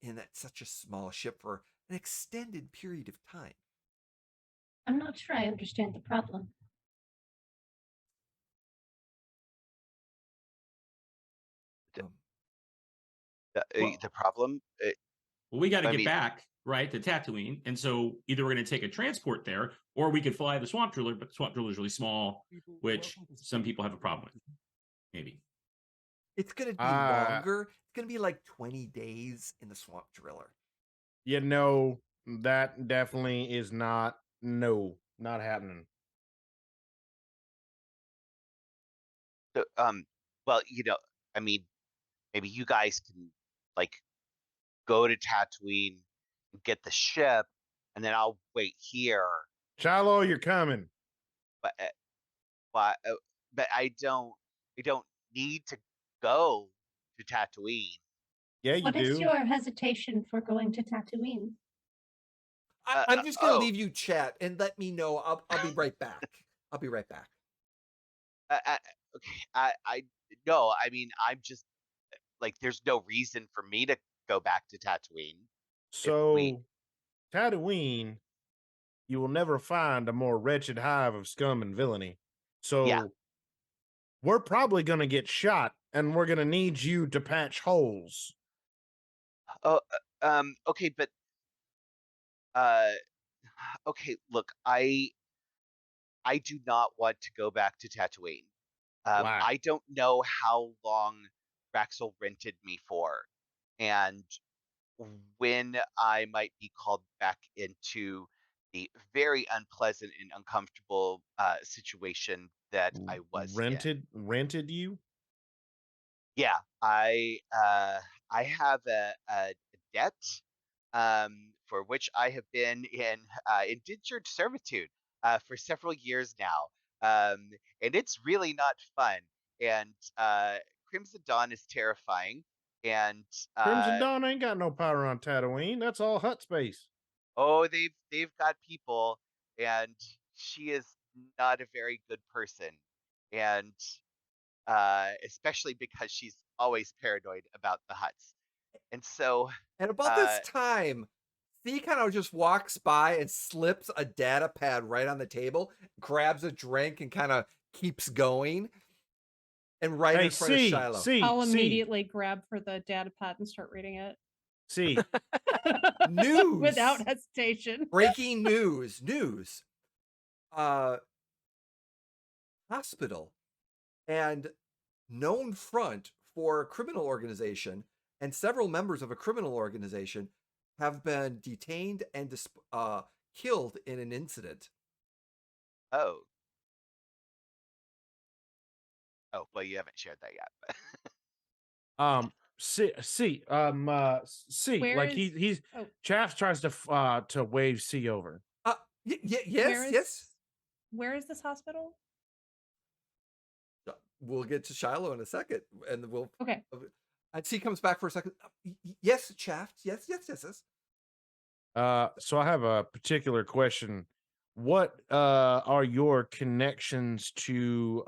Speaker 1: in such a small ship for an extended period of time.
Speaker 7: I'm not sure I understand the problem.
Speaker 5: The problem.
Speaker 2: Well, we got to
Speaker 5: I
Speaker 2: get
Speaker 5: mean-
Speaker 2: back right to Tatooine, and so either we're going to take a transport there, or we could fly the swamp driller. But the swamp driller is really small, which some people have a problem with. Maybe
Speaker 1: it's going to be longer. It's going to be like 20 days in the swamp driller.
Speaker 6: You know, that definitely is not happening.
Speaker 5: So, well, I mean, maybe you guys can like go to Tatooine and get the ship, and then I'll wait here.
Speaker 6: Shiloh, you're coming.
Speaker 5: But but I don't need to go to Tatooine.
Speaker 6: Yeah, you
Speaker 7: What
Speaker 6: do.
Speaker 7: is your hesitation for going to Tatooine?
Speaker 1: I'm just gonna leave you chat and let me know. I'll be right back. I'll be right back.
Speaker 5: Okay, no. I mean, I'm just like, there's no reason for me to go back to Tatooine.
Speaker 6: So, Tatooine, you will never find a more wretched hive of scum and villainy. So,
Speaker 5: Yeah.
Speaker 6: we're probably going to get shot, and we're going to need you to patch holes.
Speaker 5: Oh, okay, but okay. Look, I do not want to go back to Tatooine.
Speaker 6: Why?
Speaker 5: I don't know how long Raxel rented me for, and when I might be called back into the very unpleasant and uncomfortable situation that I was in.
Speaker 6: Rented you?
Speaker 5: Yeah, I have a debt for which I have been in indentured servitude for several years now, and it's really not fun. And Crimson Dawn is terrifying. And
Speaker 6: Crimson Dawn ain't got no power on Tatooine. That's all hut space.
Speaker 5: oh, they've got people, and she is not a very good person, and especially because she's always paranoid about the Hutts. And so,
Speaker 1: And about this time, C kind of just walks by and slips a data pad right on the table, grabs a drink, and kind of keeps going. And right in front of Shiloh.
Speaker 4: I'll immediately grab for the data pad and start reading it.
Speaker 1: News.
Speaker 4: Without hesitation.
Speaker 1: Breaking news. Hospital and known front for a criminal organization and several members of a criminal organization have been detained and killed in an incident.
Speaker 5: Oh, well, you haven't shared that yet.
Speaker 6: Like he's Chaff tries to wave C over.
Speaker 1: Yes.
Speaker 4: Where is this hospital?
Speaker 1: We'll get to Shiloh in a second, and we'll
Speaker 4: okay.
Speaker 1: And C comes back for a second. Yes, Chaff. Yes.
Speaker 6: So I have a particular question. What are your connections to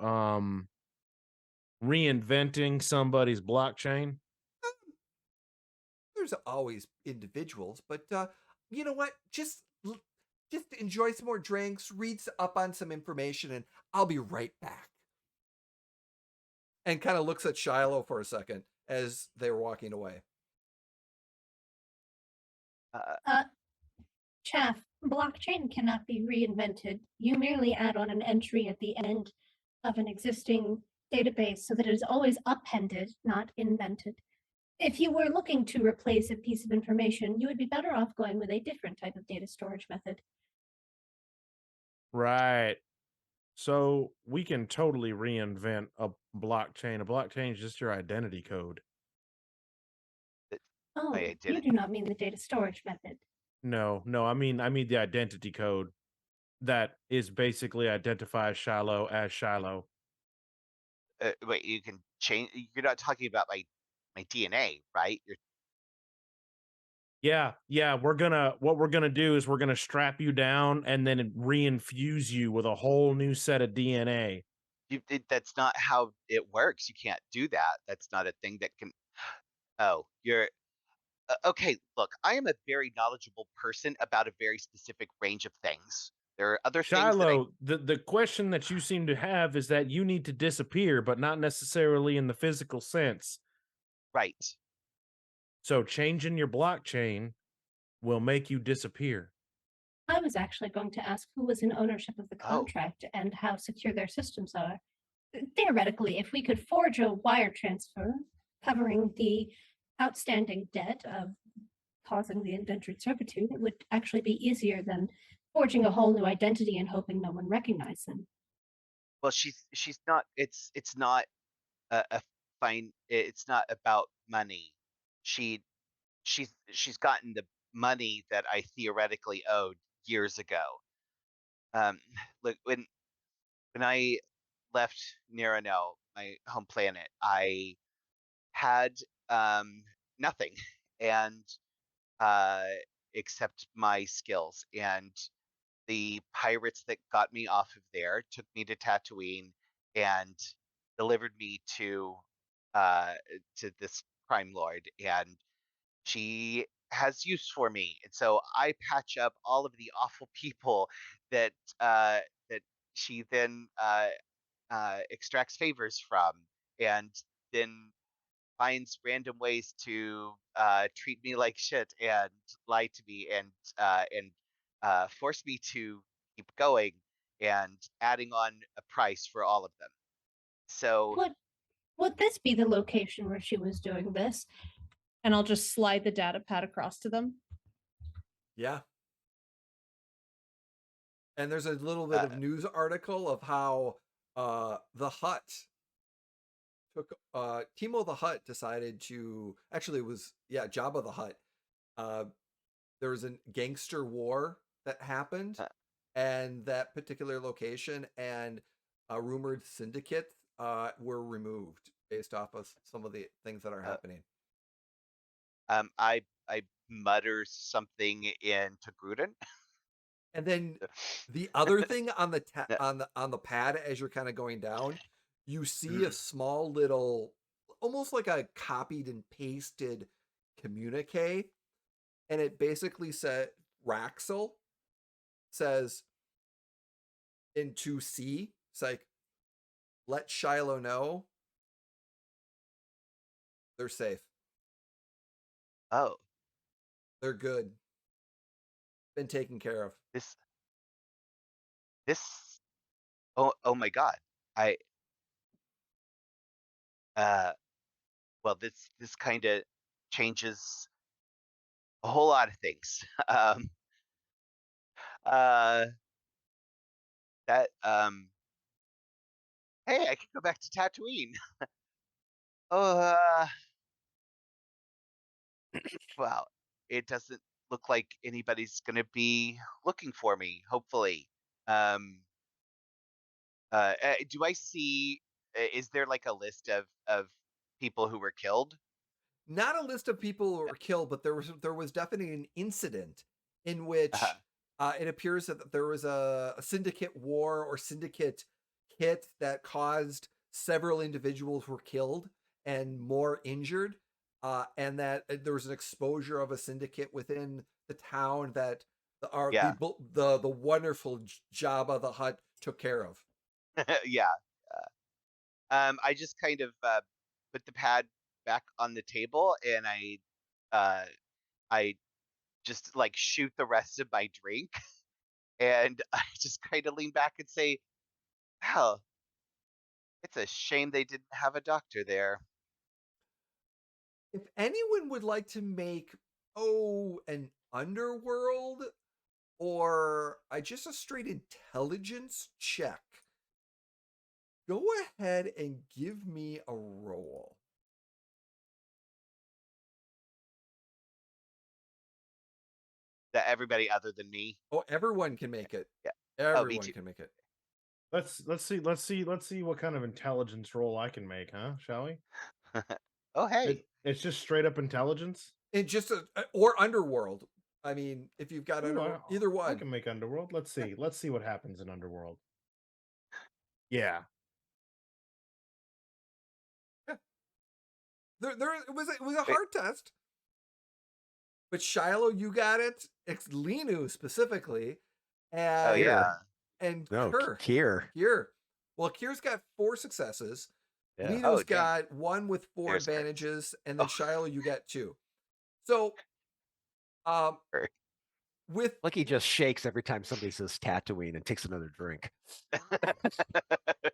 Speaker 6: reinventing somebody's blockchain?
Speaker 1: There's always individuals, but you know what? Just enjoy some more drinks, read up on some information, and I'll be right back. And kind of looks at Shiloh for a second as they were walking away.
Speaker 7: Chaff, blockchain cannot be reinvented. You merely add on an entry at the end of an existing database so that it is always appended, not invented. If you were looking to replace a piece of information, you would be better off going with a different type of data storage method.
Speaker 6: Right. So we can totally reinvent a blockchain. A blockchain is just your identity code.
Speaker 7: Oh, you do not mean the data storage method.
Speaker 6: No, I mean the identity code that is basically identifies Shiloh as Shiloh.
Speaker 5: Wait, you can change. You're not talking about my DNA, right?
Speaker 6: Yeah. What we're gonna do is we're gonna strap you down and then reinfuse you with a whole new set of DNA.
Speaker 5: That's not how it works. You can't do that. That's not a thing that can. Oh, you're okay. Look, I am a very knowledgeable person about a very specific range of things. There are other
Speaker 6: Shiloh, things the question that you seem to have is that you need to disappear, but not necessarily in the physical sense.
Speaker 5: Right.
Speaker 6: So changing your blockchain will make you disappear.
Speaker 7: I was actually going to ask who was in ownership of the contract and how secure their systems are. Theoretically, if we could forge a wire transfer covering the outstanding debt of causing the indentured servitude, it would actually be easier than forging a whole new identity and hoping no one recognized them.
Speaker 5: Well, she's not. It's not a fine. It's not about money. She's gotten the money that I theoretically owed years ago. Look, when I left Nerano, my home planet, I had nothing, and except my skills. And the pirates that got me off of there took me to Tatooine and delivered me to this crime lord, and she has use for me. And so I patch up all of the awful people that that she then extracts favors from, and then finds random ways to treat me like shit and lie to me and force me to keep going and adding on a price for all of them. So
Speaker 7: would this be the location where she was doing this?
Speaker 4: And I'll just slide the data pad across to them.
Speaker 1: Yeah. And there's a little bit of news article of how the Hutt took Timo the Hutt decided to actually it was Jabba the Hutt. There was a gangster war that happened, and that particular location and a rumored syndicate were removed based off of some of the things that are happening.
Speaker 5: I mutter something in Gruden.
Speaker 1: And then the other thing on the on the pad as you're kind of going down, you see a small little, almost like a copied and pasted communique, and it basically said Raxel says in 2C, it's like, let Shiloh know they're safe.
Speaker 5: Oh,
Speaker 1: they're good. Been taken care of.
Speaker 5: This. Oh my God. Well, this kind of changes a whole lot of things. Hey, I can go back to Tatooine. Oh, well, it doesn't look like anybody's gonna be looking for me, hopefully. Do I see, is there like a list of people who were killed?
Speaker 1: Not a list of people who were killed, but there was definitely an incident in which it appears that there was a syndicate war or syndicate hit that caused several individuals who were killed and more injured, and that there was an exposure of a syndicate within the town that the wonderful Jabba the Hutt took care of.
Speaker 5: Yeah. I just kind of put the pad back on the table, and I just like shoot the rest of my drink, and I just kind of lean back and say, "Well, it's a shame they didn't have a doctor there."
Speaker 1: If anyone would like to make an underworld or just a straight intelligence check, go ahead and give me a roll.
Speaker 5: That everybody other than me.
Speaker 1: Oh, everyone can make it.
Speaker 5: Yeah.
Speaker 1: Everyone can make it.
Speaker 6: Let's see what kind of intelligence roll I can make, huh? Shall we?
Speaker 5: Oh, hey.
Speaker 6: It's just straight up intelligence.
Speaker 1: It's just or underworld. I mean, if you've got either one,
Speaker 6: I can make underworld. Let's see. Let's see what happens in underworld. Yeah.
Speaker 1: There it was a hard test. But Shiloh, you got it. It's Linu specifically. And,
Speaker 5: oh yeah.
Speaker 1: And
Speaker 3: Kier.
Speaker 1: Well, Kier's got 4 successes.
Speaker 3: Yeah.
Speaker 1: Linu's got 1 with 4 advantages, and then Shiloh, you got 2. So, with
Speaker 3: he just shakes every time somebody says Tatooine and takes another drink.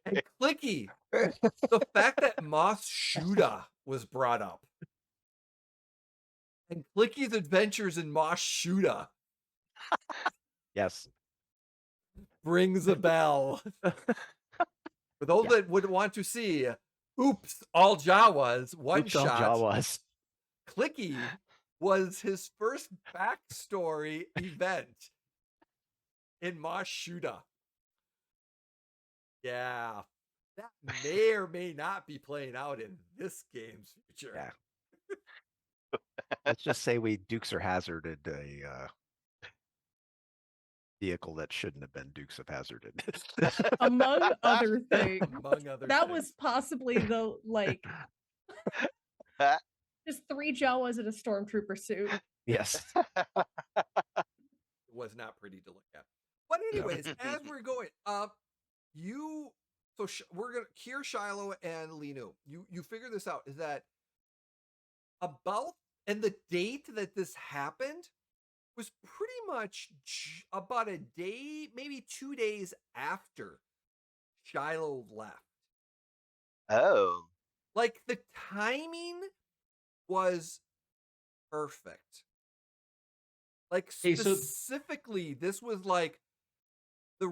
Speaker 1: And Clicky, the fact that Mos Shuda was brought up, and Clicky's adventures in Mos Shuda,
Speaker 3: yes,
Speaker 1: brings a bell. For those that would want to see, oops, all Jawas, one shot.
Speaker 3: All Jawas.
Speaker 1: Clicky was his first backstory event in Mos Shuda. Yeah, that may or may not be playing out in this game's future.
Speaker 3: Yeah. Let's just say we Dukes or Hazarded a vehicle that shouldn't have been Dukes of Hazzarded.
Speaker 4: Among other things.
Speaker 1: That
Speaker 4: was possibly the just 3 Jawas in a stormtrooper suit.
Speaker 3: Yes.
Speaker 1: It was not pretty to look at. But anyways, as we're going, we're gonna Kier, Shiloh, and Linu. You figure this out, is that and the date that this happened was pretty much about a day, maybe 2 days after Shiloh left.
Speaker 5: Oh.
Speaker 1: Like, the timing was perfect. Like, specifically, this was like the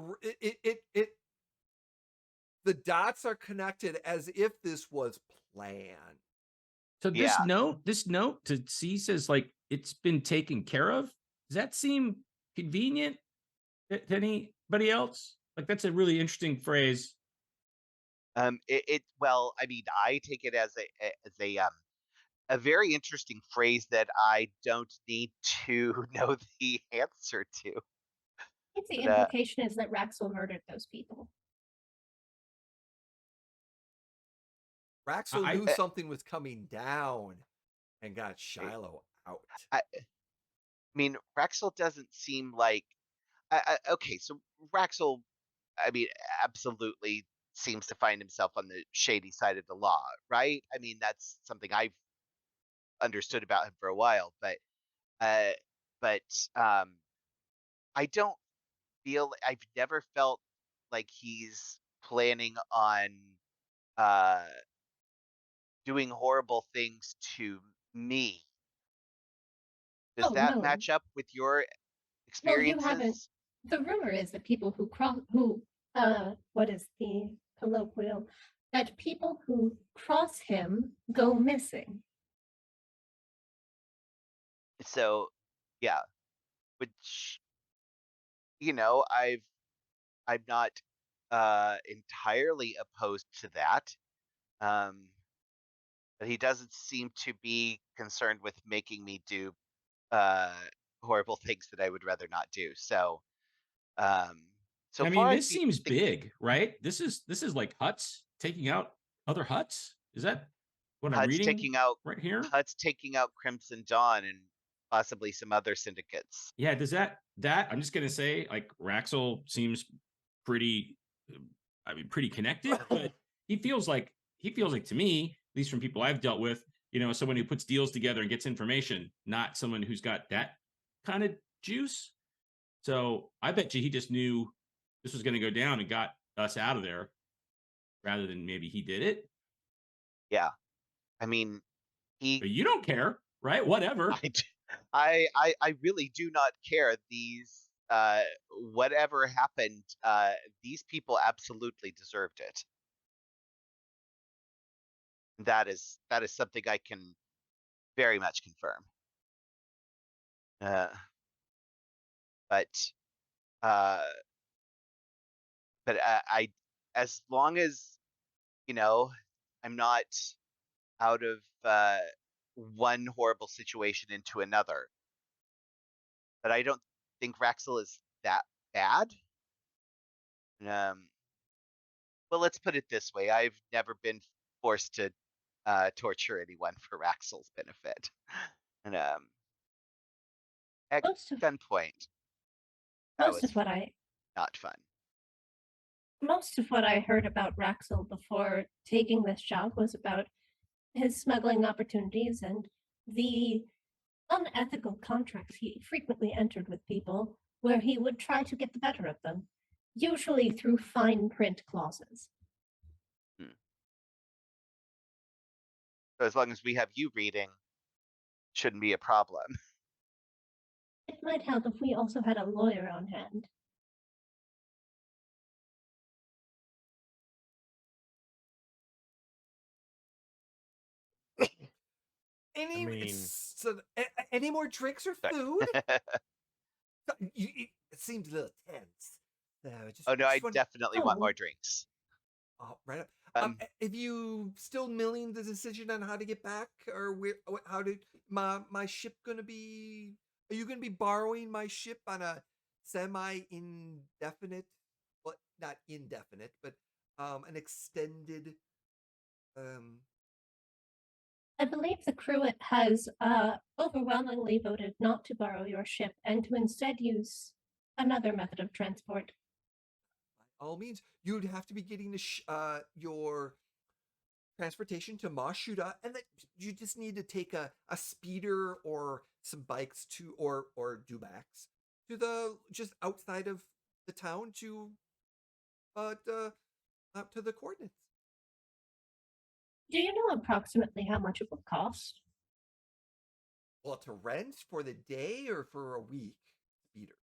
Speaker 1: dots are connected as if this was planned.
Speaker 2: So this note to C says like it's been taken care of. Does that seem convenient to anybody else? Like, that's a really interesting phrase.
Speaker 5: Well, I mean, I take it as a very interesting phrase that I don't need to know the answer to.
Speaker 7: I think the implication is that Raxel murdered those people.
Speaker 1: Raxel knew something was coming down. and got Shiloh out.
Speaker 5: I mean, Raxel doesn't seem like. Okay, so Raxel, I mean, absolutely seems to find himself on the shady side of the law, right? I mean, that's something I've understood about him for a while, uh, but I don't I've never felt like he's planning on uh doing horrible things to me. Does
Speaker 7: Oh
Speaker 5: that
Speaker 7: no.
Speaker 5: match up with your
Speaker 7: Well, you haven't.
Speaker 5: experiences?
Speaker 7: The rumor is that people who what is the colloquial? That people who cross him go missing.
Speaker 5: So, yeah, which I'm not entirely opposed to that. Um, but he doesn't seem to be concerned with making me do uh horrible things that I would rather not do. So, um, so
Speaker 2: I
Speaker 5: far
Speaker 2: mean,
Speaker 5: I
Speaker 2: this seems
Speaker 5: think
Speaker 2: big, right? This is like huts taking out other huts. Is that what I'm
Speaker 5: Hut's
Speaker 2: reading
Speaker 5: taking out
Speaker 2: right here?
Speaker 5: Hut's taking out Crimson Dawn and possibly some other syndicates.
Speaker 2: Yeah, does that I'm just gonna say, like, Raxel seems pretty pretty connected, but he feels like to me, at least from people I've dealt with, someone who puts deals together and gets information, not someone who's got that kind of juice. So I bet you he just knew this was gonna go down and got us out of there rather than maybe he did it.
Speaker 5: Yeah, I mean, he,
Speaker 2: But you don't care, right? Whatever.
Speaker 5: I really do not care. These, whatever happened, these people absolutely deserved it. That is something I can very much confirm. Uh, but, uh, I, as long as I'm not out of one horrible situation into another. But I don't think Raxel is that bad. Um, well, let's put it this way: I've never been forced to torture anyone for Raxel's benefit, and at
Speaker 7: Most of
Speaker 5: gunpoint. That
Speaker 7: most
Speaker 5: was
Speaker 7: of what I
Speaker 5: not fun.
Speaker 7: most of what I heard about Raxel before taking this job was about his smuggling opportunities and the unethical contracts he frequently entered with people where he would try to get the better of them, usually through fine print clauses.
Speaker 5: Hmm. So as long as we have you reading, shouldn't be a problem.
Speaker 7: It might help if we also had a lawyer on hand.
Speaker 1: Any more drinks or food? It seems a little tense.
Speaker 5: Oh no, I
Speaker 1: just
Speaker 5: definitely want more drinks.
Speaker 1: right up. Have you still milling the decision on how to get back, or how did my ship gonna be? Are you gonna be borrowing my ship on a semi-indefinite, well, not indefinite, but an extended
Speaker 7: I believe the crew has overwhelmingly voted not to borrow your ship and to instead use another method of transport.
Speaker 1: by all means, you'd have to be getting your transportation to Mashuda, and that you just need to take a speeder or some bikes to or Dumax to the just outside of the town to up to the coordinates.
Speaker 7: Do you know approximately how much it will cost?
Speaker 1: Well, to rent for the day or for a week, speeder.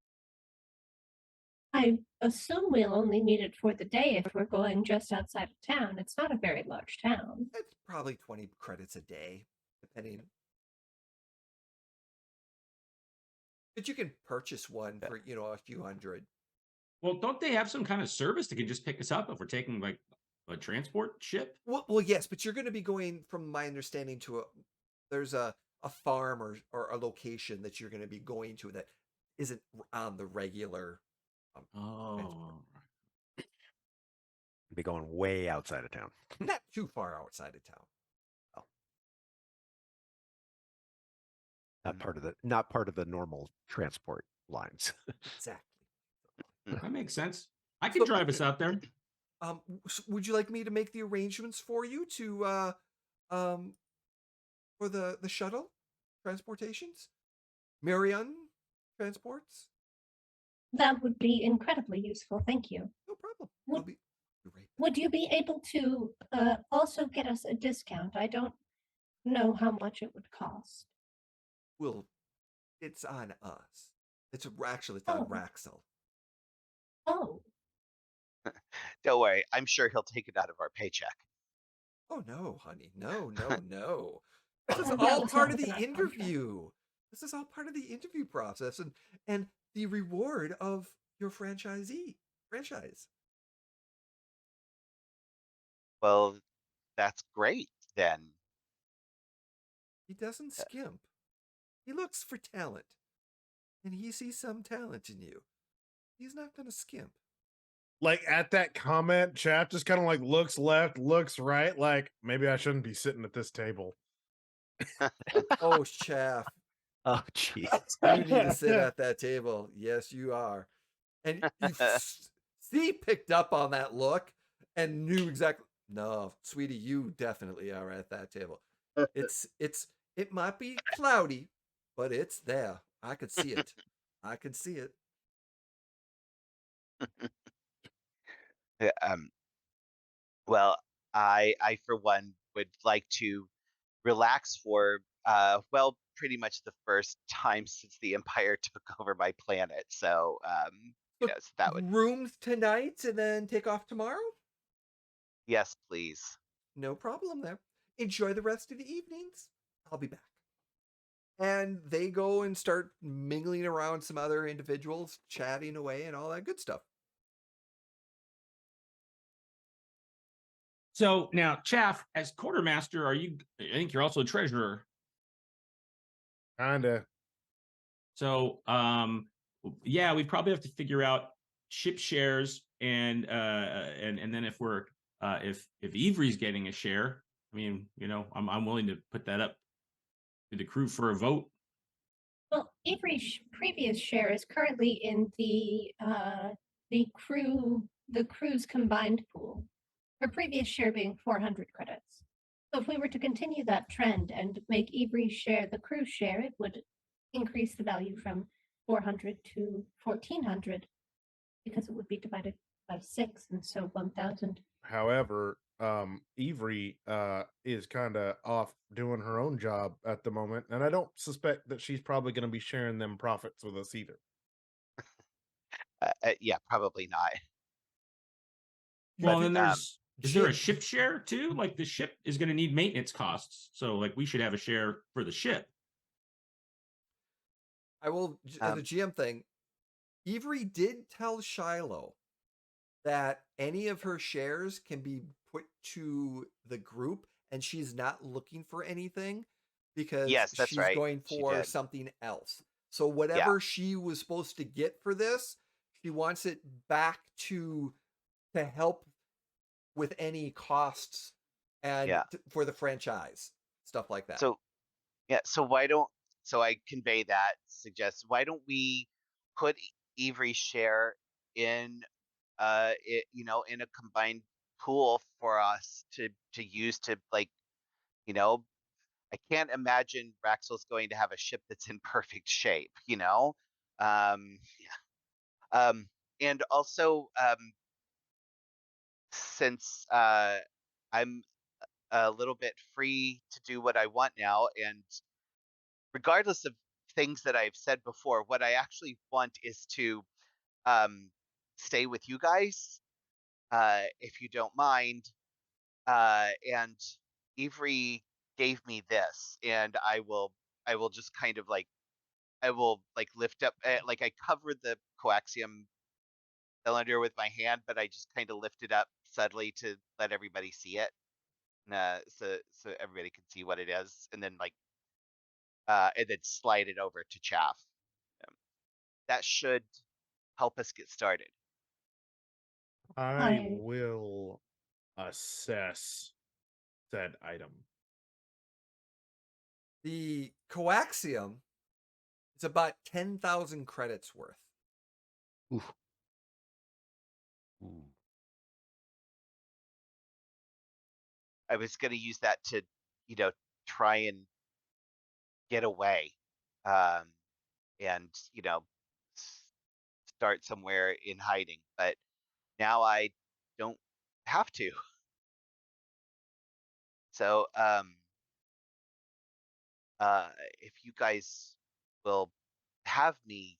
Speaker 7: I assume we'll only need it for the day if we're going just outside of town. It's not a very large town.
Speaker 1: It's probably 20 credits a day, depending. But you can purchase one for a few hundred.
Speaker 2: Well, don't they have some kind of service that can just pick us up if we're taking like a transport ship?
Speaker 1: Well, yes, but you're going to be going, from my understanding, there's a farm or a location that you're going to be going to that isn't on the regular transport.
Speaker 2: Oh,
Speaker 3: Be going way outside of town.
Speaker 1: Not too far outside of town.
Speaker 3: not part of the normal transport lines.
Speaker 1: Exactly.
Speaker 2: That makes sense. I can drive us out there.
Speaker 1: Would you like me to make the arrangements for you to for the shuttle transportations? Marion transports?
Speaker 7: That would be incredibly useful. Thank you.
Speaker 1: No problem.
Speaker 7: Would-
Speaker 1: I'll be right back.
Speaker 7: Would you be able to also get us a discount? I don't know how much it would cost.
Speaker 1: Well, it's on us. It's on
Speaker 7: Oh.
Speaker 1: Raxel.
Speaker 7: Oh,
Speaker 5: Don't worry, I'm sure he'll take it out of our paycheck.
Speaker 1: Oh no, honey. No, no, no. This is
Speaker 7: That
Speaker 1: all
Speaker 7: was
Speaker 1: part
Speaker 7: not
Speaker 1: of the
Speaker 7: within our contract.
Speaker 1: interview. This is all part of the interview process and the reward of your franchise.
Speaker 5: Well, that's great then.
Speaker 1: He doesn't skimp. He looks for talent. And he sees some talent in you. He's not going to skimp.
Speaker 6: Like at that comment, Chap just kind of like looks left, looks right, like maybe I shouldn't be sitting at this table.
Speaker 1: Oh, Chaff.
Speaker 3: Oh, jeez.
Speaker 1: You need to sit at that table. Yes, you are. And he picked up on that look and knew exactly. No, sweetie, you definitely are at that table. It might be cloudy, but it's there. I could see it. I could see it.
Speaker 5: Well, I for one would like to relax for pretty much the first time since the Empire took over my planet. So
Speaker 1: So
Speaker 5: so that would
Speaker 1: rooms tonight and then take off tomorrow?
Speaker 5: yes, please.
Speaker 1: No problem there. Enjoy the rest of the evenings. I'll be back. And they go and start mingling around some other individuals, chatting away and all that good stuff.
Speaker 2: So now, Chaff, as quartermaster, I think you're also a treasurer.
Speaker 6: Kinda.
Speaker 2: So, yeah, we probably have to figure out ship shares and then if Ivory's getting a share, I mean, I'm willing to put that up to the crew for a vote.
Speaker 7: well, Avery's previous share is currently in the crew's combined pool. Her previous share being 400 credits. So if we were to continue that trend and make Avery's share the crew's share, it would increase the value from 400 to 1400 because it would be divided by 6, and so 1000.
Speaker 6: However, Avery is kind of off doing her own job at the moment, and I don't suspect that she's probably going to be sharing them profits with us either.
Speaker 5: Yeah, probably not.
Speaker 2: Well,
Speaker 5: But,
Speaker 2: then is there a ship share too? Like the ship is going to need maintenance costs, so like we should have a share for the ship.
Speaker 1: I will, as a GM thing, Ivory did tell Shiloh that any of her shares can be put to the group and she's not looking for anything because
Speaker 5: Yes, that's
Speaker 1: she's
Speaker 5: right.
Speaker 1: going
Speaker 5: She
Speaker 1: for
Speaker 5: did.
Speaker 1: something else. So whatever she was supposed to get for this, she wants it back to help with any costs and for the franchise, stuff like that.
Speaker 5: So so I convey that, why don't we put Avery's share in in a combined pool for us to use to I can't imagine Raxel's going to have a ship that's in perfect shape, and also since I'm a little bit free to do what I want now, and regardless of things that I've said before, what I actually want is to stay with you guys, if you don't mind. And Avery gave me this, and I will just kind of I will lift up, like I covered the coaxium cylinder with my hand, but I just kind of lift it up subtly to let everybody see it, so everybody can see what it is, and then slide it over to Chaff. That should help us get started.
Speaker 6: I will assess said item.
Speaker 1: The coaxium It's about 10,000 credits worth.
Speaker 3: Oof. Ooh.
Speaker 5: I was going to use that to, try and get away, and start somewhere in hiding. But now I don't have to. So, if you guys will have me,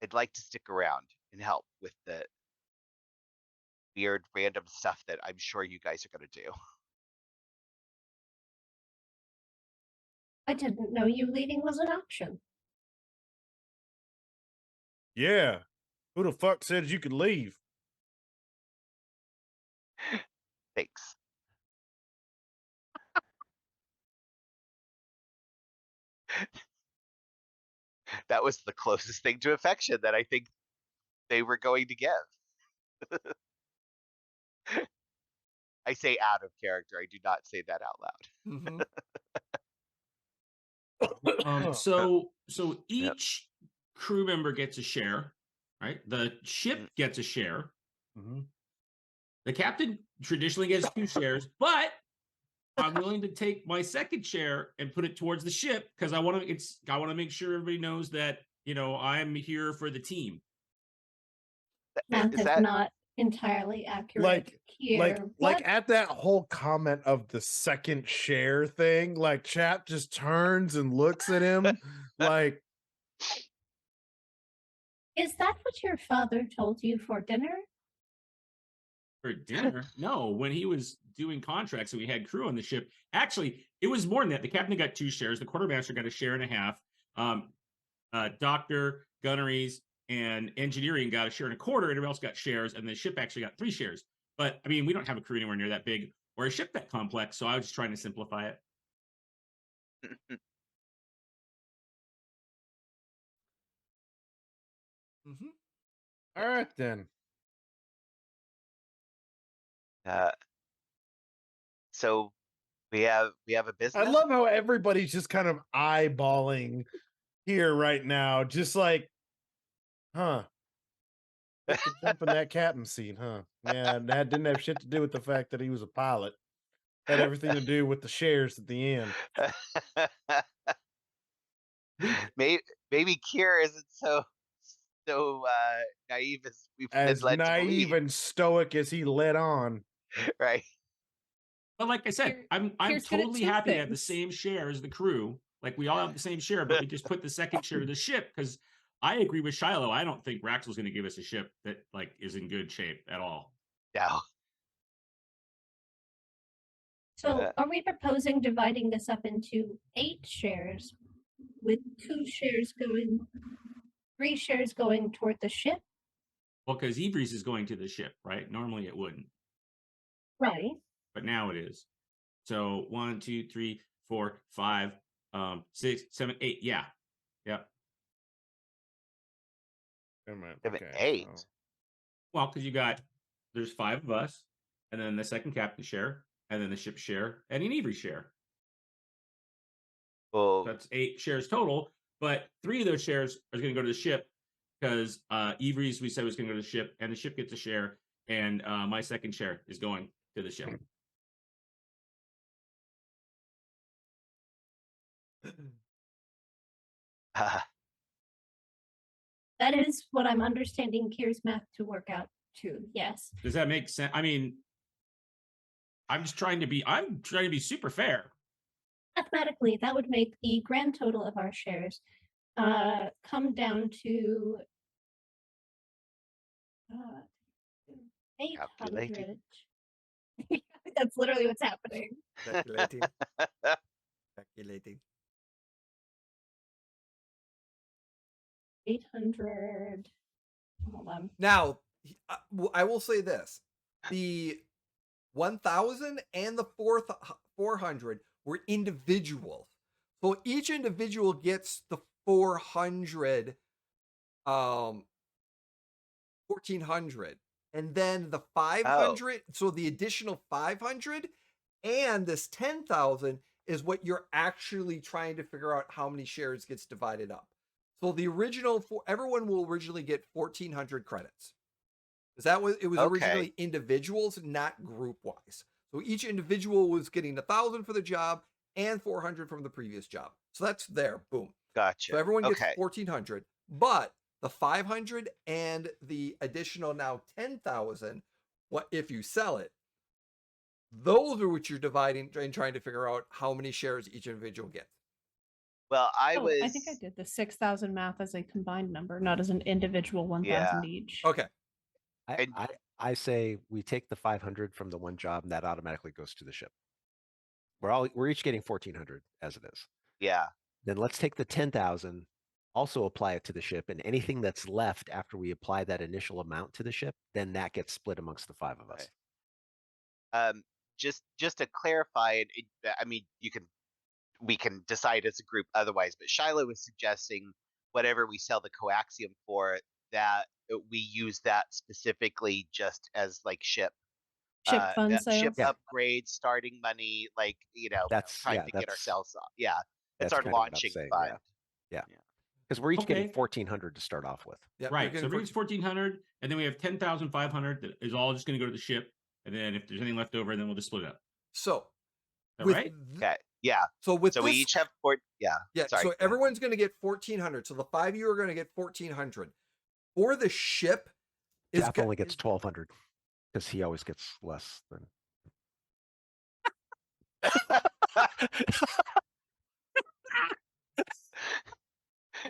Speaker 5: I'd like to stick around and help with the weird, random stuff that I'm sure you guys are going to do.
Speaker 7: I didn't know you leaving was an option.
Speaker 6: Yeah. Who the fuck said you could leave?
Speaker 5: Thanks. That was the closest thing to affection that I think they were going to give. I say out of character. I do not say that out loud.
Speaker 1: Mm-hmm.
Speaker 2: So each crew member gets a share, right? The ship gets a share.
Speaker 6: Mm-hmm.
Speaker 2: The captain traditionally gets 2 shares, but I'm willing to take my second share and put it towards the ship because I want to make sure everybody knows that I'm here for the team.
Speaker 7: Math is not entirely accurate here.
Speaker 6: Like at that whole comment of the second share thing, like chat just turns and looks at him like,
Speaker 7: is that what your father told you for dinner?
Speaker 2: For dinner? No, when he was doing contracts and we had crew on the ship, actually, it was more than that. The captain got 2 shares. The quartermaster got a share and a half. Doctor, gunneries, and engineering got a share and a quarter. Everybody else got shares, and the ship actually got 3 shares. But I mean, we don't have a crew anywhere near that big or a ship that complex, so I was just trying to simplify it.
Speaker 1: Mm-hmm.
Speaker 6: all right then.
Speaker 5: So we have a business.
Speaker 6: I love how everybody's just kind of eyeballing here right now, just like, huh? Jump in that captain seat, huh? Yeah, that didn't have shit to do with the fact that he was a pilot. Had everything to do with the shares at the end.
Speaker 5: Maybe Kier isn't so naive as we've been led to believe.
Speaker 6: Naive and stoic as he led on.
Speaker 5: Right.
Speaker 2: But like I said, I'm totally happy to have the same share as the crew. Like we all have the same share, but we just put the second share of the ship because I agree with Shiloh. I don't think Raxel's going to give us a ship that like is in good shape at all.
Speaker 5: No.
Speaker 7: So are we proposing dividing this up into 8 shares with 3 shares going toward the ship?
Speaker 2: Well, because Ivry's is going to the ship, right? Normally it wouldn't.
Speaker 7: Right.
Speaker 2: But now it is. So 1, 2, 3, 4, 5, 6, 7, 8. Yeah. Yep.
Speaker 5: 7, 8.
Speaker 6: So.
Speaker 2: Well, because there's 5 of us, and then the second captain share, and then the ship share, and an Ivry share.
Speaker 5: Well,
Speaker 2: that's 8 shares total, but 3 of those shares are going to go to the ship because Ivry's we said was going to go to the ship, and the ship gets a share, and my second share is going to the ship.
Speaker 7: That is what I'm understanding Kier's math to work out to. Yes.
Speaker 2: Does that make sense? I mean, I'm trying to be super fair.
Speaker 7: Mathematically, that would make the grand total of our shares come down to 800. That's literally what's happening.
Speaker 1: Speculating. Speculating.
Speaker 7: 800. Hold on.
Speaker 1: Now, I will say this: the 1,000 and the 400 were individuals, so each individual gets the 400, 1,400, and then the 500. So the additional 500 and this 10,000 is what you're actually trying to figure out how many shares gets divided up. So the original everyone will originally get 1,400 credits. Is that what it was originally? Individuals, not group wise. So each individual was getting 1,000 for the job and 400 from the previous job. So that's there. Boom.
Speaker 5: Gotcha.
Speaker 1: So everyone gets 1,400, but the 500 and the additional now 10,000, what if you sell it? Those are what you're dividing and trying to figure out how many shares each individual gets.
Speaker 5: Well, I
Speaker 4: think I did the 6,000 math as a combined number, not as an individual 1,000 each.
Speaker 1: Okay.
Speaker 3: I say we take the 500 from the one job and that automatically goes to the ship. We're each getting 1,400 as it is.
Speaker 5: Yeah.
Speaker 3: Then let's take the 10,000, also apply it to the ship, and anything that's left after we apply that initial amount to the ship, then that gets split amongst the 5 of us.
Speaker 5: Just to clarify, I mean, we can decide as a group otherwise, but Shiloh was suggesting whatever we sell the coaxium for, that we use that specifically just as like ship
Speaker 4: fund sales,
Speaker 5: ship upgrades, starting money, like
Speaker 3: that's
Speaker 5: trying to get ourselves off. Yeah, it's our launching fund.
Speaker 3: Yeah, because we're each getting 1,400 to start off with.
Speaker 2: Yep, right. So everybody's 1,400, and then we have 10,500 that is all just going to go to the ship. And then if there's anything left over, then we'll just split it up.
Speaker 1: So,
Speaker 2: right?
Speaker 5: Okay. Yeah.
Speaker 1: So we
Speaker 5: each have 4. Yeah.
Speaker 1: Sorry, so everyone's going to get 1,400. So the 5 of you are going to get 1,400. For the ship,
Speaker 3: Jack only gets 1,200 because he always gets less than.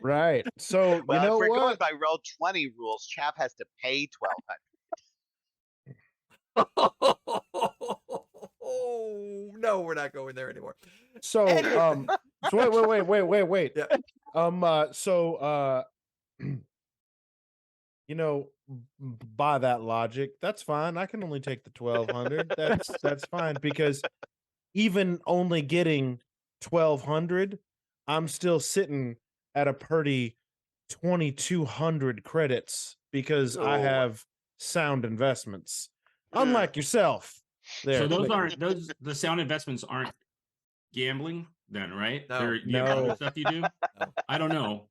Speaker 6: Right. So
Speaker 5: well,
Speaker 6: you know
Speaker 5: if we're
Speaker 6: what?
Speaker 5: going by Roll20 rules, Chav has to pay 1,200.
Speaker 1: Oh no, we're not going there anymore.
Speaker 6: So wait.
Speaker 1: Yeah.
Speaker 6: By that logic, that's fine. I can only take the 1,200. That's fine, because even only getting 1,200, I'm still sitting at a pretty 2,200 credits because I have sound investments, unlike yourself.
Speaker 2: There. So the sound investments aren't gambling then, right?
Speaker 1: No.
Speaker 2: Stuff you do. No. I don't know.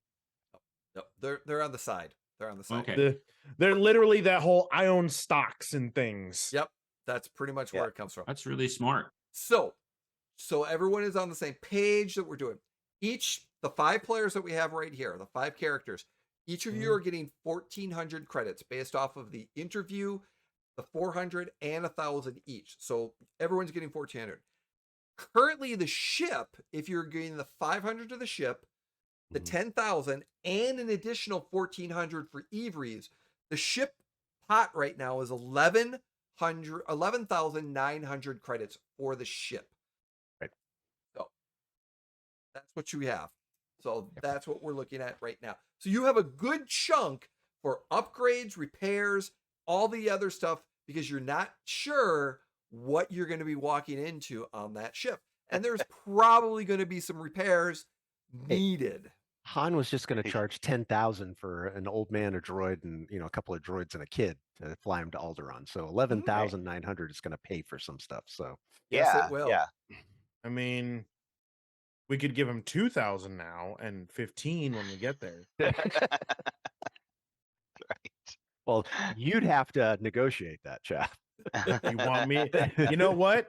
Speaker 1: No, they're on the side. They're on the side.
Speaker 2: Okay.
Speaker 6: They're literally that whole I own stocks and things.
Speaker 1: Yep. That's pretty much where it comes from.
Speaker 2: That's really smart.
Speaker 1: So everyone is on the same page that we're doing. The 5 players that we have right here, the 5 characters, each of you are getting 1,400 credits based off of the interview, the 400 and 1,000 each. So everyone's getting 1,400. Currently, the ship, if you're getting the 500 to the ship, the 10,000 and an additional 1,400 for Ivries, the ship pot right now is 11,900 credits for the ship.
Speaker 3: Right.
Speaker 1: So that's what you have. So that's what we're looking at right now. So you have a good chunk for upgrades, repairs, all the other stuff, because you're not sure what you're going to be walking into on that ship. And there's probably going to be some repairs needed.
Speaker 3: Han was just going to charge 10,000 for an old man, a droid, and a couple of droids and a kid to fly him to Alderaan. So 11,900 is going to pay for some stuff. So
Speaker 1: yes, it will.
Speaker 5: Yeah.
Speaker 6: I mean, we could give him 2,000 now and 15 when we get there.
Speaker 5: Right.
Speaker 3: Well, you'd have to negotiate that, Chaff.
Speaker 6: You want me? You know what?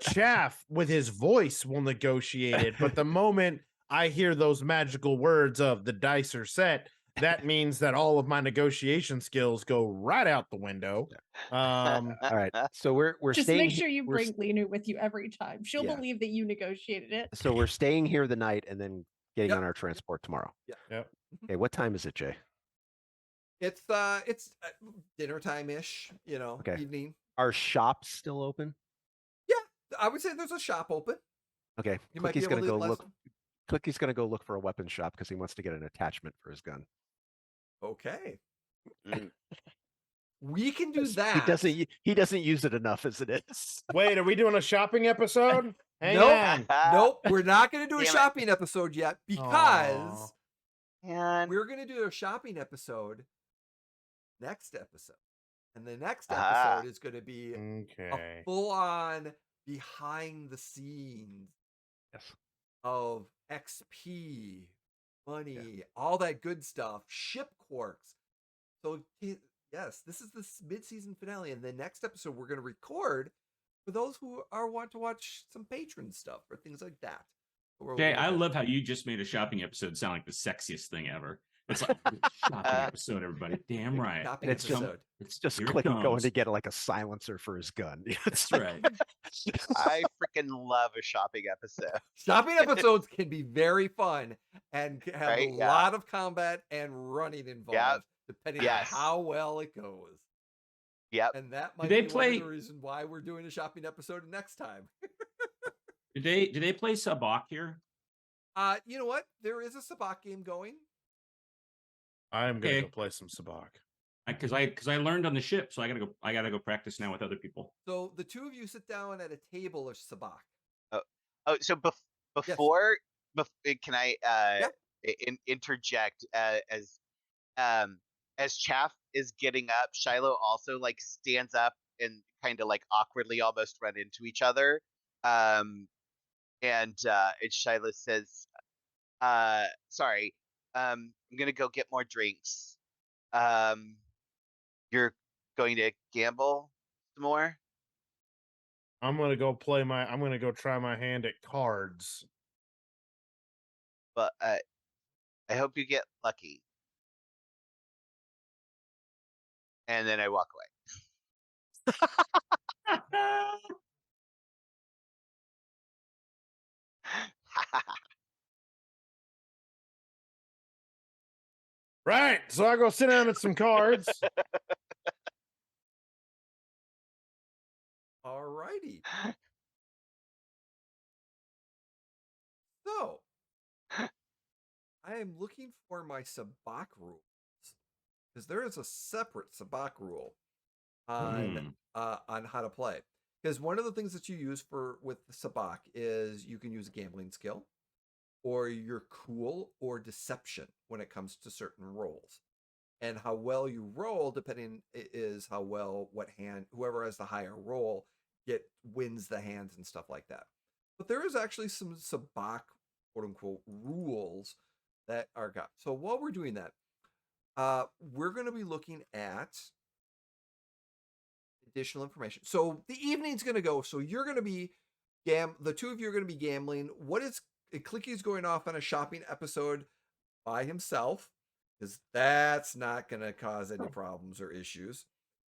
Speaker 6: Chaff with his voice will negotiate it, but the moment I hear those magical words of the dice are set, that means that all of my negotiation skills go right out the window.
Speaker 3: All right. So we're
Speaker 4: just
Speaker 3: staying.
Speaker 4: Make sure you bring Lena with you every time. She'll believe that you negotiated it.
Speaker 3: So we're staying here the night and then getting on our transport tomorrow.
Speaker 6: Yep.
Speaker 3: Okay. What time is it, Jay?
Speaker 1: It's dinner time ish. Evening.
Speaker 3: Are shops still open?
Speaker 1: Yeah, I would say there's a shop open.
Speaker 3: Okay. Clickie's gonna go look. Clickie's gonna go look for a weapons shop because he wants to get an attachment for his gun.
Speaker 1: Okay. We can do that.
Speaker 3: He doesn't use it enough as it is.
Speaker 6: Wait, are we doing a shopping episode? Hang on.
Speaker 1: Nope. We're not going to do a shopping episode yet because we're going to do a shopping episode next episode. And the next episode is going to be a full-on behind the scenes of XP money, all that good stuff, ship quarks. So yes, this is the mid-season finale, and the next episode we're going to record for those who want to watch some patron stuff or things like that.
Speaker 2: Jay, I love how you just made a shopping episode sound like the sexiest thing ever. It's like shopping episode, everybody. Damn right.
Speaker 1: Shopping episode.
Speaker 3: It's just Clicky going to get like a silencer for his gun.
Speaker 2: That's right.
Speaker 5: I freaking love a shopping episode.
Speaker 1: Shopping episodes can be very fun and have a lot of combat and running involved, depending on how well it goes.
Speaker 5: Yep.
Speaker 1: And that might be one of the reason why we're doing a shopping episode next time.
Speaker 2: Do they play Sabak here?
Speaker 1: You know what? There is a Sabak game going.
Speaker 6: I'm gonna go play some Sabak.
Speaker 2: Because I learned on the ship, so I gotta go practice now with other people.
Speaker 1: So the two of you sit down at a table of Sabak.
Speaker 5: So before can I interject as Chaff is getting up, Shiloh also like stands up and kind of like awkwardly almost run into each other. And Shiloh says, sorry, I'm gonna go get more drinks. You're going to gamble some more?
Speaker 6: I'm gonna go try my hand at cards.
Speaker 5: But I hope you get lucky. And then I walk away.
Speaker 6: Right, so I go sit down at some cards.
Speaker 1: All righty. So, I am looking for my Sabak rules because there is a separate Sabak rule on how to play. Because one of the things that you use with the Sabak is you can use a gambling skill, or your cool or deception when it comes to certain rolls. And how well you roll, depending, is how well whoever has the higher roll wins the hands and stuff like that. But there is actually some Sabak, quote unquote, rules that are got. So while we're doing that, we're going to be looking at additional information. So the evening's going to go. So you're going to be the two of you are going to be gambling. Clicky's going off on a shopping episode by himself because that's not going to cause any problems or issues.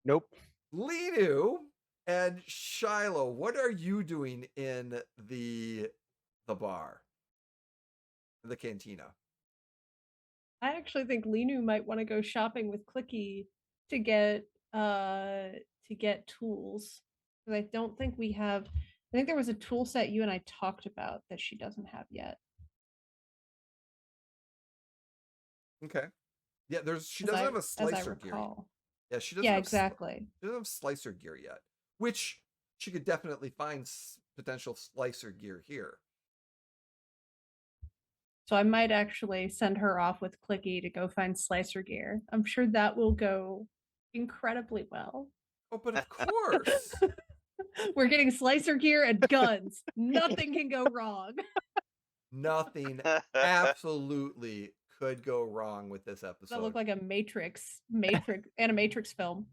Speaker 3: Nope.
Speaker 1: Linu and Shiloh, what are you doing in the bar, the cantina?
Speaker 4: I actually think Linu might want to go shopping with Clicky to get tools. Because I don't think we have. I think there was a tool set you and I talked about that she doesn't have yet.
Speaker 1: Okay. Yeah, she doesn't have a slicer gear. Yeah, she doesn't.
Speaker 4: Yeah, exactly.
Speaker 1: She doesn't have slicer gear yet, which she could definitely find potential slicer gear here.
Speaker 4: So I might actually send her off with Clicky to go find slicer gear. I'm sure that will go incredibly well.
Speaker 1: Oh, but of course.
Speaker 4: We're getting slicer gear and guns. Nothing can go wrong.
Speaker 1: Nothing absolutely could go wrong with this episode.
Speaker 4: That looked like a Animatrix film.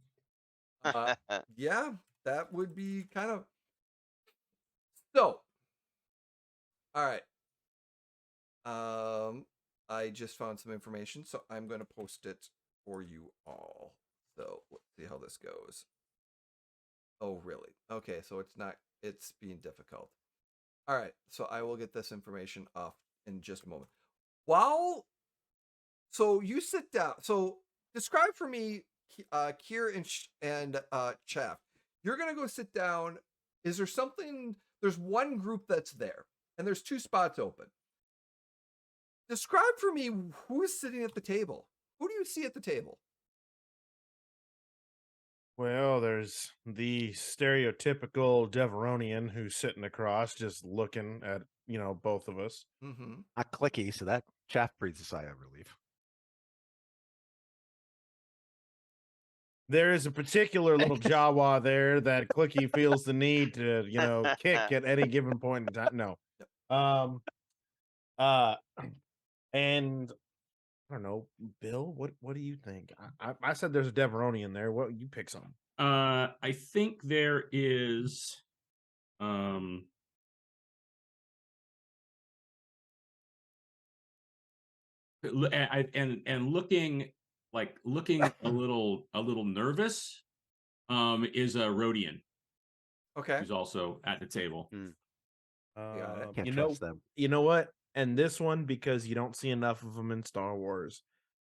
Speaker 1: Yeah, that would be kind of. So, all right. I just found some information, so I'm going to post it for you all. So let's see how this goes. Oh, really? Okay, so it's being difficult. All right, so I will get this information off in just a moment. So you sit down. So describe for me, Kier and Chaff. You're going to go sit down. Is there something? There's one group that's there, and there's 2 spots open. Describe for me who is sitting at the table. Who do you see at the table?
Speaker 6: Well, there's the stereotypical Deveronian who's sitting across, just looking at, both of us.
Speaker 1: Mm-hmm.
Speaker 3: Not Clicky, so that Chaff breathes a sigh of relief.
Speaker 6: There is a particular little Jawa there that Clicky feels the need to, kick at any given point in time. No. And I don't know, Bill. What do you think? I said there's a Deveroni in there. What you pick some?
Speaker 2: I think there is. And looking a little nervous. Is a Rhodian.
Speaker 1: Okay.
Speaker 2: Who's also at the table.
Speaker 3: Can't trust them.
Speaker 6: You know what? And this one, because you don't see enough of them in Star Wars,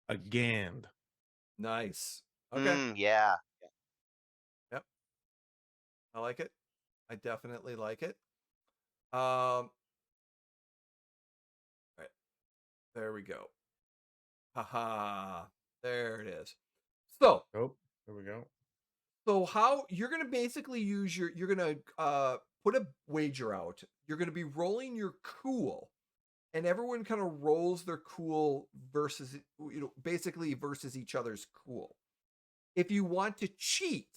Speaker 6: a Gand.
Speaker 1: Nice. Okay.
Speaker 5: Yeah.
Speaker 1: Yep. I like it. I definitely like it. Right. There we go. Haha. There it is. So.
Speaker 6: Oh, there we go.
Speaker 1: So how you're gonna basically use you're gonna put a wager out. You're gonna be rolling your cool, and everyone kind of rolls their cool versus basically versus each other's cool. If you want to cheat,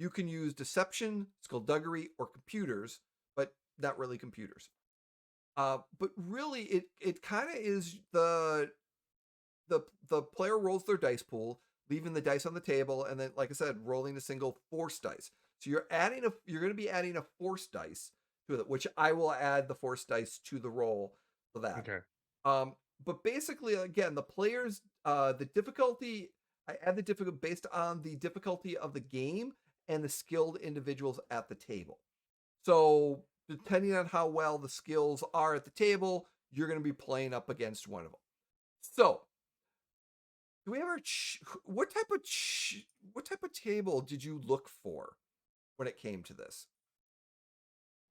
Speaker 1: you can use deception, skullduggery, or computers, but not really computers. But really, it kind of is the player rolls their dice pool, leaving the dice on the table, and then, like I said, rolling a single force dice. So you're going to be adding a force dice to it, which I will add the force dice to the roll for that.
Speaker 6: Okay.
Speaker 1: But basically, again, the players, the difficulty, I add the difficulty based on the difficulty of the game and the skilled individuals at the table. So depending on how well the skills are at the table, you're going to be playing up against one of them. So, do we ever? What type of table did you look for when it came to this?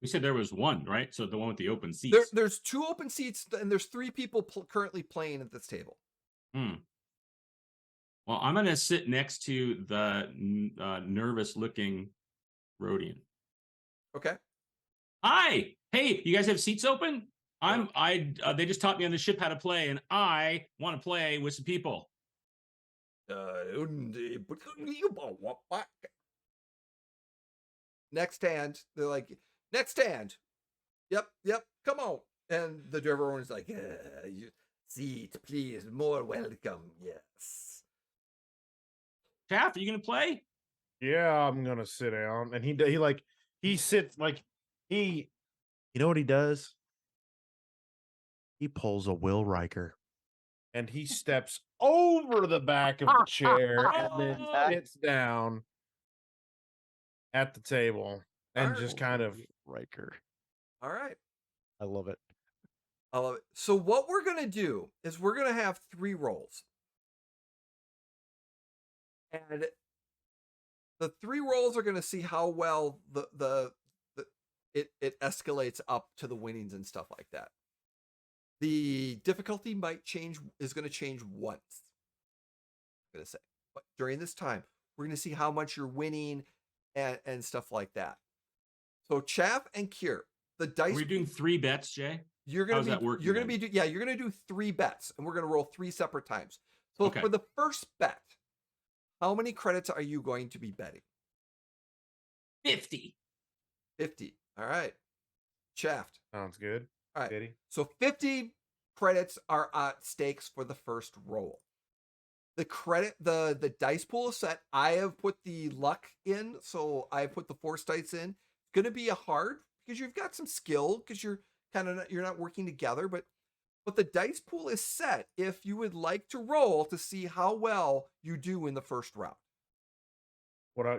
Speaker 2: We said there was one, right? So the one with the open seats.
Speaker 1: There's 2 open seats, and there's 3 people currently playing at this table.
Speaker 2: Well, I'm going to sit next to the nervous-looking Rhodian.
Speaker 1: Okay.
Speaker 2: Hi. Hey, you guys have seats open? They just taught me on the ship how to play, and I want to play with some people.
Speaker 1: Next hand. They're like, next hand. Yep. Come on. And the driver is like, seat, please. More welcome. Yes.
Speaker 2: Chaff, are you gonna play?
Speaker 6: Yeah, I'm gonna sit down. And he sits like you know what he does? He pulls a Will Riker. And he steps over the back of the chair and then sits down at the table and just kind of
Speaker 3: Riker.
Speaker 1: All right.
Speaker 3: I love it.
Speaker 1: So what we're going to do is we're going to have 3 rolls. And the 3 rolls are going to see how well it escalates up to the winnings and stuff like that. The difficulty is going to change once. I'm going to say, but during this time, we're going to see how much you're winning and stuff like that. So Chaff and Kier, the dice.
Speaker 2: Are we doing 3 bets, Jay?
Speaker 1: You're going to be. You're going to be. Yeah, you're going to do 3 bets, and we're going to roll 3 separate times. So for the first bet, how many credits are you going to be betting?
Speaker 2: 50.
Speaker 1: 50. All right. Shaft.
Speaker 6: Sounds good.
Speaker 1: All right.
Speaker 6: Kitty.
Speaker 1: So 50 credits are at stakes for the first roll. The dice pool is set. I have put the luck in, so I put the force dice in. It's going to be a hard because you've got some skill because you're not working together, but the dice pool is set if you would like to roll to see how well you do in the first round.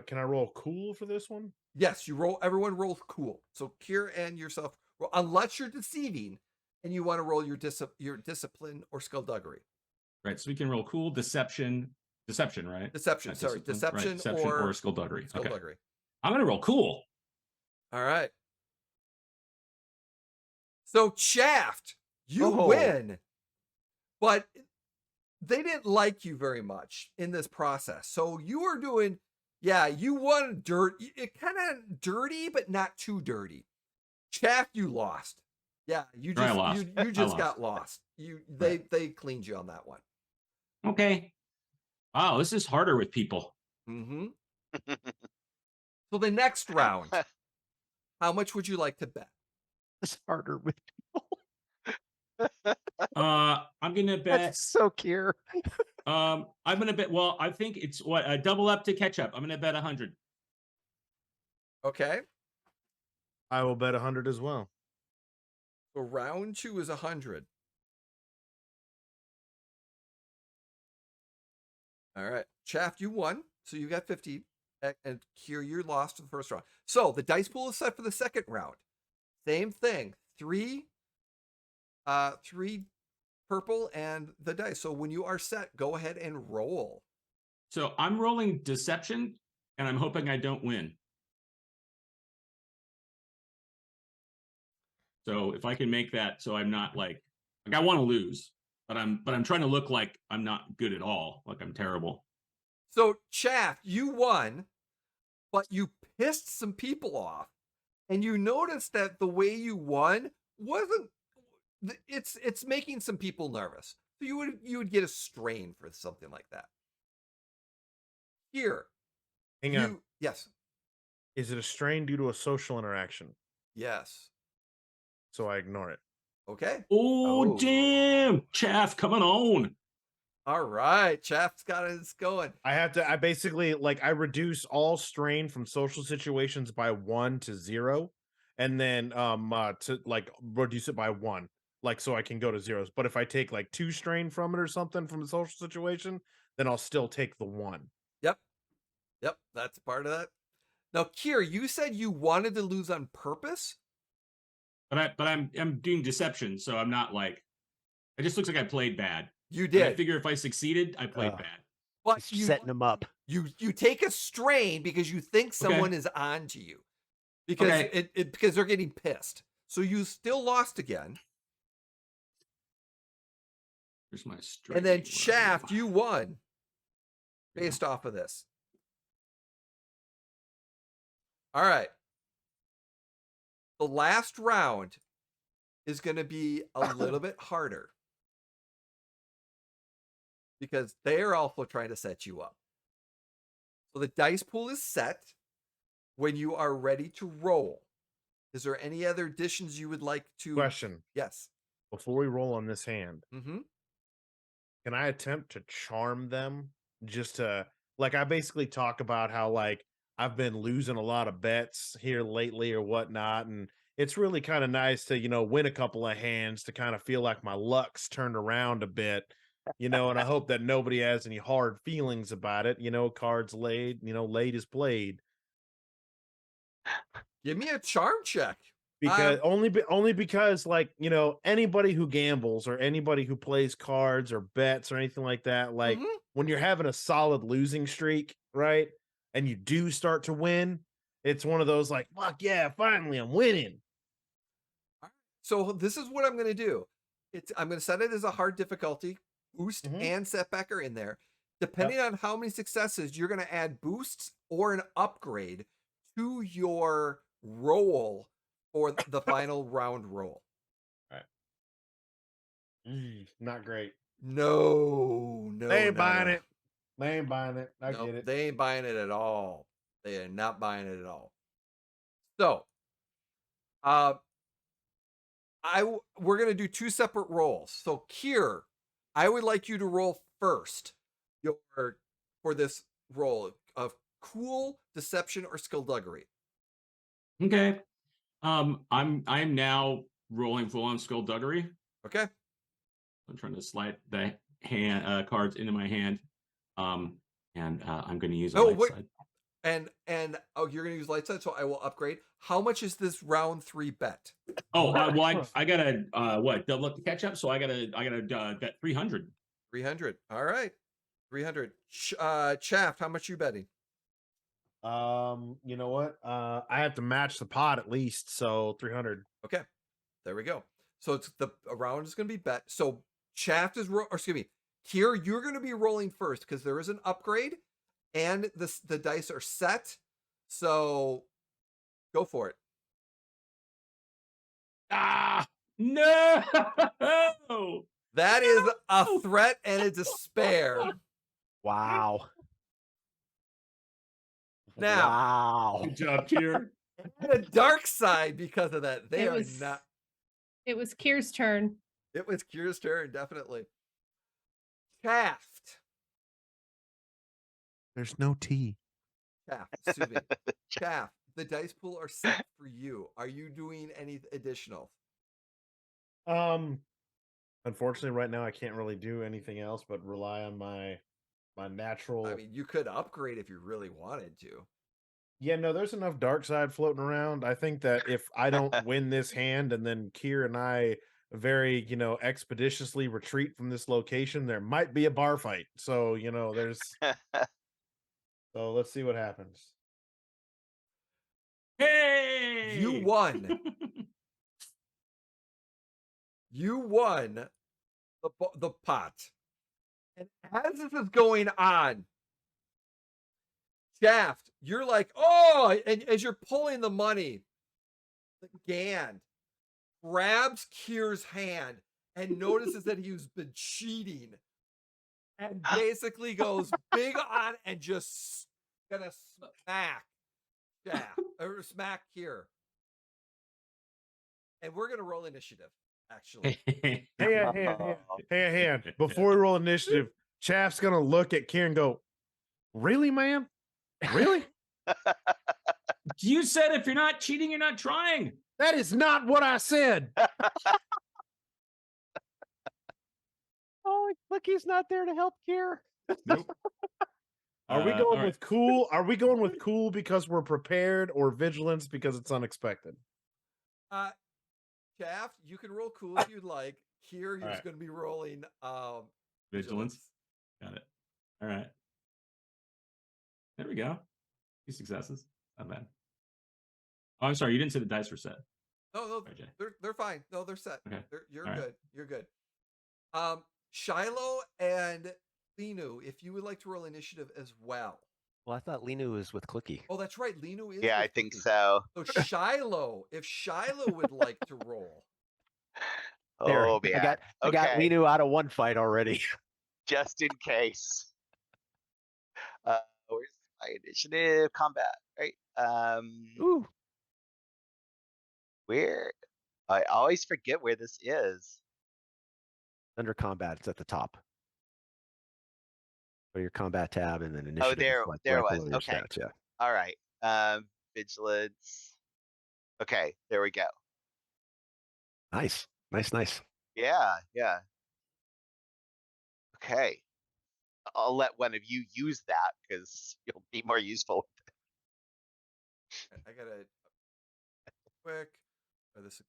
Speaker 6: Can I roll cool for this one?
Speaker 1: Yes, you roll. Everyone rolls cool. So Kier and yourself, unless you're deceiving and you want to roll your discipline or skullduggery.
Speaker 2: Right. So we can roll cool, deception, right?
Speaker 1: Deception. Sorry, deception,
Speaker 2: right. Deception or skullduggery.
Speaker 1: Skullduggery.
Speaker 2: Okay. I'm gonna roll cool.
Speaker 1: All right. So Shaft, you win, but they didn't like you very much in this process. So you were doing. Yeah, you won it kind of dirty, but not too dirty. Chaff, you lost. Yeah, you just got lost. They cleaned you on that one.
Speaker 2: Okay. Wow, this is harder with people.
Speaker 1: Mm-hmm. So the next round, how much would you like to bet?
Speaker 3: It's harder with people.
Speaker 2: I'm I'm gonna bet.
Speaker 3: That's so cute.
Speaker 2: I'm gonna bet. Well, I think it's what a double up to catch up. I'm gonna bet 100.
Speaker 1: Okay.
Speaker 6: I will bet 100 as well.
Speaker 1: So round 2 is 100. All right. Shaft, you won. So you got 50. And here you lost in the first round. So the dice pool is set for the second round. Same thing. 3 purple and the dice. So when you are set, go ahead and roll.
Speaker 2: So I'm rolling deception, and I'm hoping I don't win. So if I can make that, so I'm not like I want to lose, but I'm trying to look like I'm not good at all, like I'm terrible.
Speaker 1: So Shaft, you won, but you pissed some people off, and you noticed that the way you won wasn't. It's making some people nervous. So you would get a strain for something like that. Here,
Speaker 6: Hang on.
Speaker 1: Yes.
Speaker 6: Is it a strain due to a social interaction?
Speaker 1: Yes.
Speaker 6: So I ignore it.
Speaker 1: Okay.
Speaker 2: Oh, damn. Chaff coming on.
Speaker 1: All right. Chaff's got it going.
Speaker 6: I basically I reduce all strain from social situations by 1 to 0. And then to reduce it by 1. So I can go to zeros. But if I take 2 strain from it or something from the social situation, then I'll still take the 1.
Speaker 1: Yep. That's part of that. Now, Kier, you said you wanted to lose on purpose?
Speaker 2: But I'm doing deception, so I'm not it just looks like I played bad.
Speaker 1: You did.
Speaker 2: And I figure if I succeeded, I played bad.
Speaker 1: But
Speaker 3: you setting them up.
Speaker 1: You take a strain because you think someone is on to you. Because because they're getting pissed. So you still lost again.
Speaker 2: Here's my strain.
Speaker 1: And then Shaft, you won. Based off of this. All right. The last round is going to be a little bit harder because they're also trying to set you up. So the dice pool is set when you are ready to roll. Is there any other additions you would like to?
Speaker 6: Question.
Speaker 1: Yes.
Speaker 6: Before we roll on this hand,
Speaker 1: mm-hmm.
Speaker 6: Can I attempt to charm them? Just to I basically talk about how I've been losing a lot of bets here lately or whatnot, and it's really kind of nice to win a couple of hands to kind of feel like my luck's turned around a bit, and I hope that nobody has any hard feelings about it. Cards laid, laid is played.
Speaker 1: Give me a charm check.
Speaker 6: Because only because anybody who gambles or anybody who plays cards or bets or anything like that, when you're having a solid losing streak, right, and you do start to win, it's one of those fuck yeah, finally I'm winning.
Speaker 1: So this is what I'm going to do. I'm going to set it as a hard difficulty. Boost and setback are in there. Depending on how many successes, you're going to add boosts or an upgrade to your roll for the final round roll.
Speaker 6: All right. Not great.
Speaker 1: No.
Speaker 6: They ain't buying it. They ain't buying it. I get it.
Speaker 1: They ain't buying it at all. They are not buying it at all. So, we're going to do 2 separate rolls. So, Kier, I would like you to roll first for this roll of cool, deception, or skullduggery.
Speaker 2: Okay. I'm now rolling full on skullduggery.
Speaker 1: Okay.
Speaker 2: I'm trying to slide the hand cards into my hand. And I'm going to use a light side.
Speaker 1: And you're going to use light side, so I will upgrade. How much is this round 3 bet?
Speaker 2: Oh, well, I gotta double up the catch up, so I gotta bet 300.
Speaker 1: 300. All right, 300. Shaft, how much you betting?
Speaker 6: You know what? I have to match the pot at least, so 300.
Speaker 1: Okay, there we go. So it's the round is going to be bet. So Shaft is Kier, you're going to be rolling first because there is an upgrade, and the dice are set. So go for it.
Speaker 2: Ah, no!
Speaker 1: That is a threat and a despair.
Speaker 3: Wow.
Speaker 1: Now,
Speaker 3: wow.
Speaker 2: Good job, Kier.
Speaker 1: The dark side because of that. It was Kier's turn. It was Kier's turn, definitely. Shaft.
Speaker 3: There's no T.
Speaker 1: Shaft, excuse me. Shaft, the dice pool are set for you. Are you doing any additional?
Speaker 6: Unfortunately, right now I can't really do anything else but rely on my natural.
Speaker 1: I mean, you could upgrade if you really wanted to.
Speaker 6: Yeah, no, there's enough dark side floating around. I think that if I don't win this hand and then Kier and I very, expeditiously retreat from this location, there might be a bar fight. So, there's so let's see what happens.
Speaker 2: Hey!
Speaker 1: You won. You won the pot. And as this is going on, Shaft, you're like, oh, and as you're pulling the money, the Gand grabs Kier's hand and notices that he's been cheating and basically goes big on and just gonna smack Shaft or smack Kier. And we're gonna roll initiative, actually.
Speaker 6: Hey, before we roll initiative, Chaff's gonna look at Kier and go, "Really, man? Really?
Speaker 2: You said if you're not cheating, you're not trying."
Speaker 6: That is not what I said."
Speaker 3: Oh, look, he's not there to help Kier.
Speaker 2: Nope.
Speaker 6: Are we going
Speaker 2: all
Speaker 6: with cool? Are we going with cool because we're prepared, or vigilance because it's unexpected?
Speaker 1: Shaft, you can roll cool if you'd like. Here, he's
Speaker 6: right.
Speaker 1: going to be rolling
Speaker 2: Vigilance. Got it. All right. There we go. 2 successes. Not bad. Oh, I'm sorry. You didn't say the dice were set.
Speaker 1: No,
Speaker 2: Right, Jay.
Speaker 1: they're fine. No, they're set.
Speaker 2: Okay.
Speaker 1: You're
Speaker 2: All
Speaker 1: good.
Speaker 2: right.
Speaker 1: You're good. Shiloh and Linu, if you would like to roll initiative as well.
Speaker 3: Well, I thought Linu was with Clicky.
Speaker 1: Oh, that's right. Linu is.
Speaker 5: Yeah, I think so.
Speaker 1: So Shiloh, if Shiloh would like to roll.
Speaker 3: There,
Speaker 5: Oh, man.
Speaker 3: I got
Speaker 5: Okay.
Speaker 3: Linu out of one fight already.
Speaker 5: Just in case. Where's my initiative? Combat, right?
Speaker 3: Ooh.
Speaker 5: Where? I always forget where this is.
Speaker 3: Under combat, it's at the top. Go to your combat tab and then initiative.
Speaker 5: Oh, there
Speaker 3: right
Speaker 5: was.
Speaker 3: below your
Speaker 5: Okay.
Speaker 3: stats, yeah.
Speaker 5: All right. Vigilance. Okay, there we go.
Speaker 3: Nice.
Speaker 5: Yeah. Okay. I'll let one of you use that because you'll be more useful.
Speaker 1: I gotta quick. This.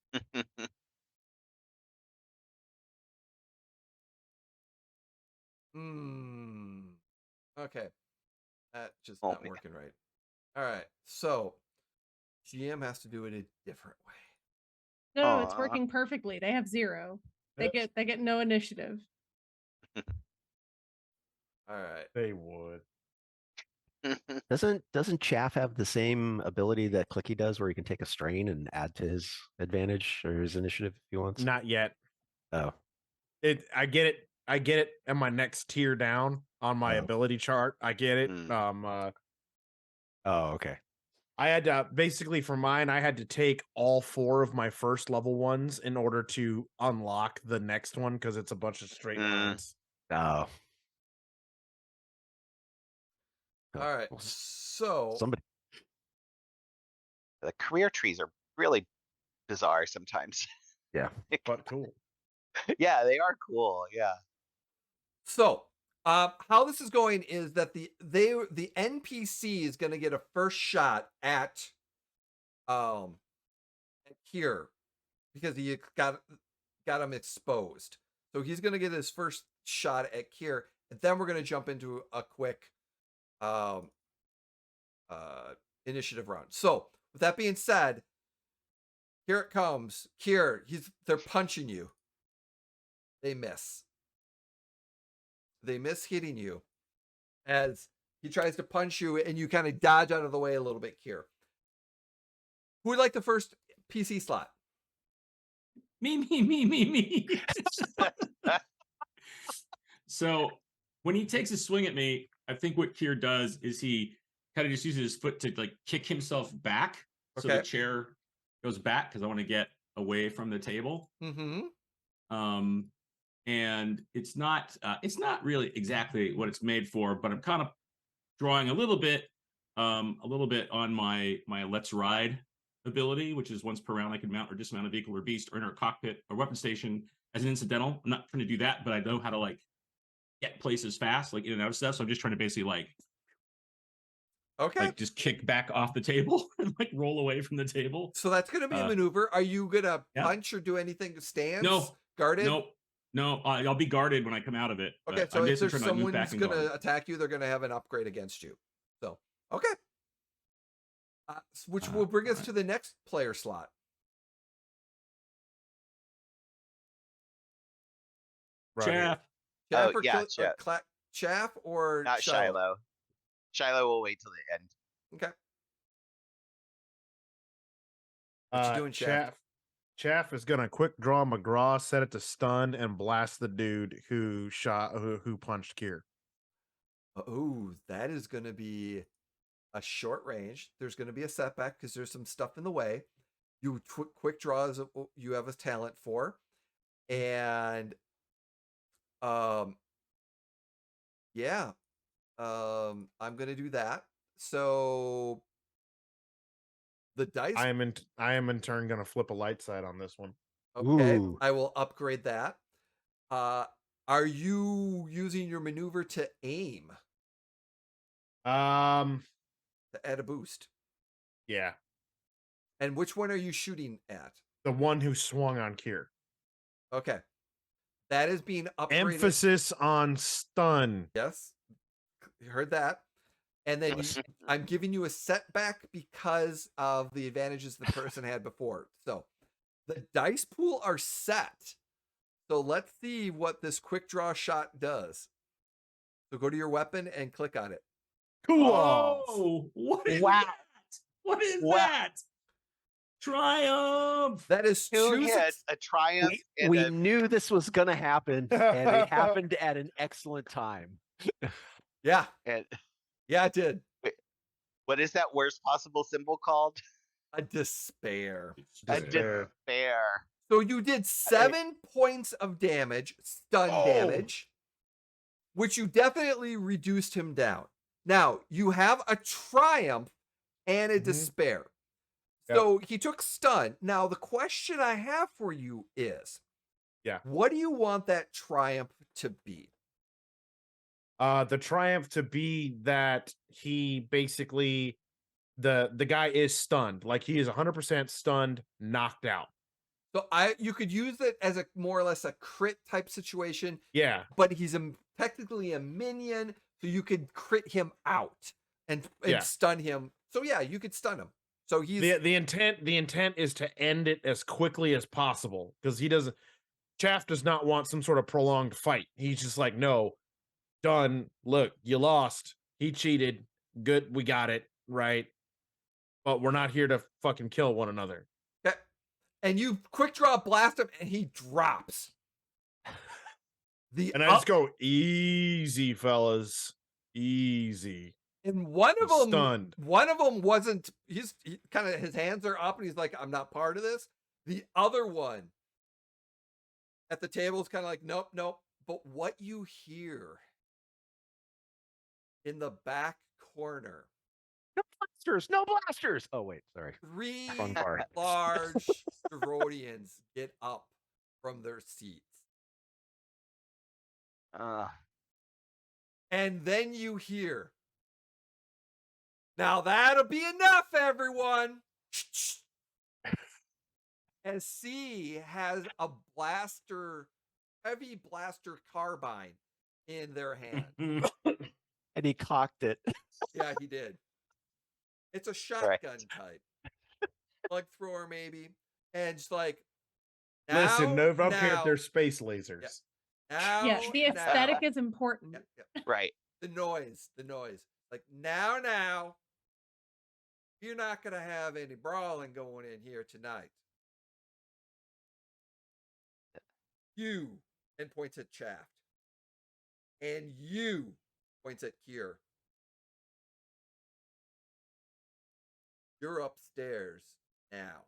Speaker 1: Okay. That just not working right. All right. So GM has to do it a different way.
Speaker 4: No, it's working perfectly. They have 0. They get no initiative.
Speaker 1: All right.
Speaker 6: They would.
Speaker 3: Doesn't Chaff have the same ability that Clicky does, where he can take a strain and add to his advantage or his initiative if he wants?
Speaker 6: Not yet.
Speaker 3: Oh,
Speaker 6: I get it. And my next tier down on my ability chart, I get it.
Speaker 3: oh, okay.
Speaker 6: I had to basically for mine, I had to take all 4 of my first level ones in order to unlock the next one because it's a bunch of straight lines.
Speaker 3: Oh.
Speaker 1: All right. So
Speaker 3: somebody.
Speaker 5: The career trees are really bizarre sometimes.
Speaker 3: Yeah.
Speaker 6: But cool.
Speaker 5: Yeah, they are cool. Yeah.
Speaker 1: So how this is going is that the NPC is going to get a first shot at Kier because he got him exposed. So he's going to get his first shot at Kier, and then we're going to jump into a quick initiative round. So with that being said, here it comes. Kier, they're punching you. They miss. They miss hitting you as he tries to punch you, and you kind of dodge out of the way a little bit, Kier. Who would like the first PC slot?
Speaker 2: Me. So when he takes a swing at me, I think what Kier does is he kind of just uses his foot to like kick himself back. So the chair goes back because I want to get away from the table.
Speaker 1: Mm-hmm.
Speaker 2: and it's not really exactly what it's made for, but I'm kind of drawing a little bit on my Let's Ride ability, which is once per round I can mount or dismount a vehicle or beast or enter a cockpit or weapon station as an incidental. I'm not trying to do that, but I know how to like get places fast, like in and out of stuff. So I'm just trying to basically like just kick back off the table and like roll away from the table.
Speaker 1: So that's going to be a maneuver. Are you going to punch or do anything to stance?
Speaker 2: No.
Speaker 1: Guarded?
Speaker 2: No, I'll be guarded when I come out of it.
Speaker 1: Okay, so if there's someone's going to attack you, they're going to have an upgrade against you. So, okay. Which will bring us to the next player slot.
Speaker 2: Chaff.
Speaker 1: Chaff
Speaker 5: or
Speaker 1: Chaff or
Speaker 5: not Shiloh. Shiloh will wait till the end.
Speaker 1: Okay. What you doing, Chaff?
Speaker 6: Chaff is gonna quick draw McGraw, set it to stun, and blast the dude who punched Kier.
Speaker 1: Oh, that is gonna be a short range. There's gonna be a setback because there's some stuff in the way. You quick draws you have a talent for, and yeah, I'm gonna do that. So the dice.
Speaker 6: I am in turn gonna flip a light side on this one.
Speaker 1: Okay, ooh. I will upgrade that. Are you using your maneuver to aim? To add a boost.
Speaker 6: Yeah.
Speaker 1: And which one are you shooting at?
Speaker 6: The one who swung on Kier.
Speaker 1: Okay. That is being upgraded.
Speaker 6: Emphasis on stun.
Speaker 1: Yes. You heard that. And then I'm giving you a setback because of the advantages the person had before. So the dice pool are set. So let's see what this quick draw shot does. So go to your weapon and click on it.
Speaker 6: Cool.
Speaker 2: Oh, what is that? What is that? Triumph.
Speaker 1: That is
Speaker 5: two hits, a triumph.
Speaker 3: We knew this was going to happen, and it happened at an excellent time.
Speaker 1: Yeah.
Speaker 5: Yeah,
Speaker 1: it did.
Speaker 5: Wait, what is that worst possible symbol called?
Speaker 1: A despair.
Speaker 5: A despair.
Speaker 1: So you did 7 points of damage, stun damage, which you definitely reduced him down. Now, you have a triumph and a despair. So he took stun. Now, the question I have for you is, what do you want that triumph to be?
Speaker 6: The triumph to be that he basically, the guy is stunned. Like he is 100% stunned, knocked out.
Speaker 1: So you could use it as a more or less a crit type situation.
Speaker 6: Yeah.
Speaker 1: But he's technically a minion, so you could crit him out and stun him. So yeah, you could stun him. So he's
Speaker 6: the intent is to end it as quickly as possible because Chaff does not want some sort of prolonged fight. He's just like, no, done. Look, you lost. He cheated. Good, we got it right. But we're not here to fucking kill one another.
Speaker 1: Okay. And you quick draw blast him, and he drops.
Speaker 6: And I just go easy, fellas, easy.
Speaker 1: And one of them
Speaker 6: stunned.
Speaker 1: One of them wasn't. He kind of his hands are up, and he's like, "I'm not part of this." The other one at the table is kind of like, "Nope, nope." But what you hear in the back corner?
Speaker 3: No blasters. Oh wait, sorry.
Speaker 1: 3 large Herodians get up from their seats. And then you hear, "Now that'll be enough, everyone." As C has a heavy blaster carbine in their hand.
Speaker 3: And he cocked it.
Speaker 1: Yeah, he did. It's a shotgun type. Plug thrower, maybe. And just like,
Speaker 6: listen, no, I don't care if they're space lasers.
Speaker 4: The aesthetic is important.
Speaker 5: Right.
Speaker 1: The noise. Like, now, you're not going to have any brawling going in here tonight. You, and points at Shaft. And you, points at Kier. You're upstairs now.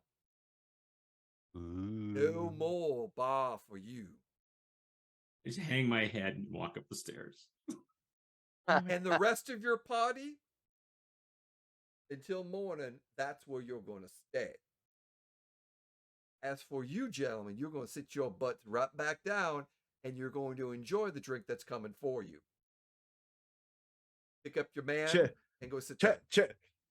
Speaker 3: Ooh.
Speaker 1: No more bar for you.
Speaker 2: Just hang my head and walk up the stairs.
Speaker 1: And the rest of your party, until morning, that's where you're going to stay. As for you, gentlemen, you're going to sit your butts right back down, and you're going to enjoy the drink that's coming for you. Pick up your man and go sit down.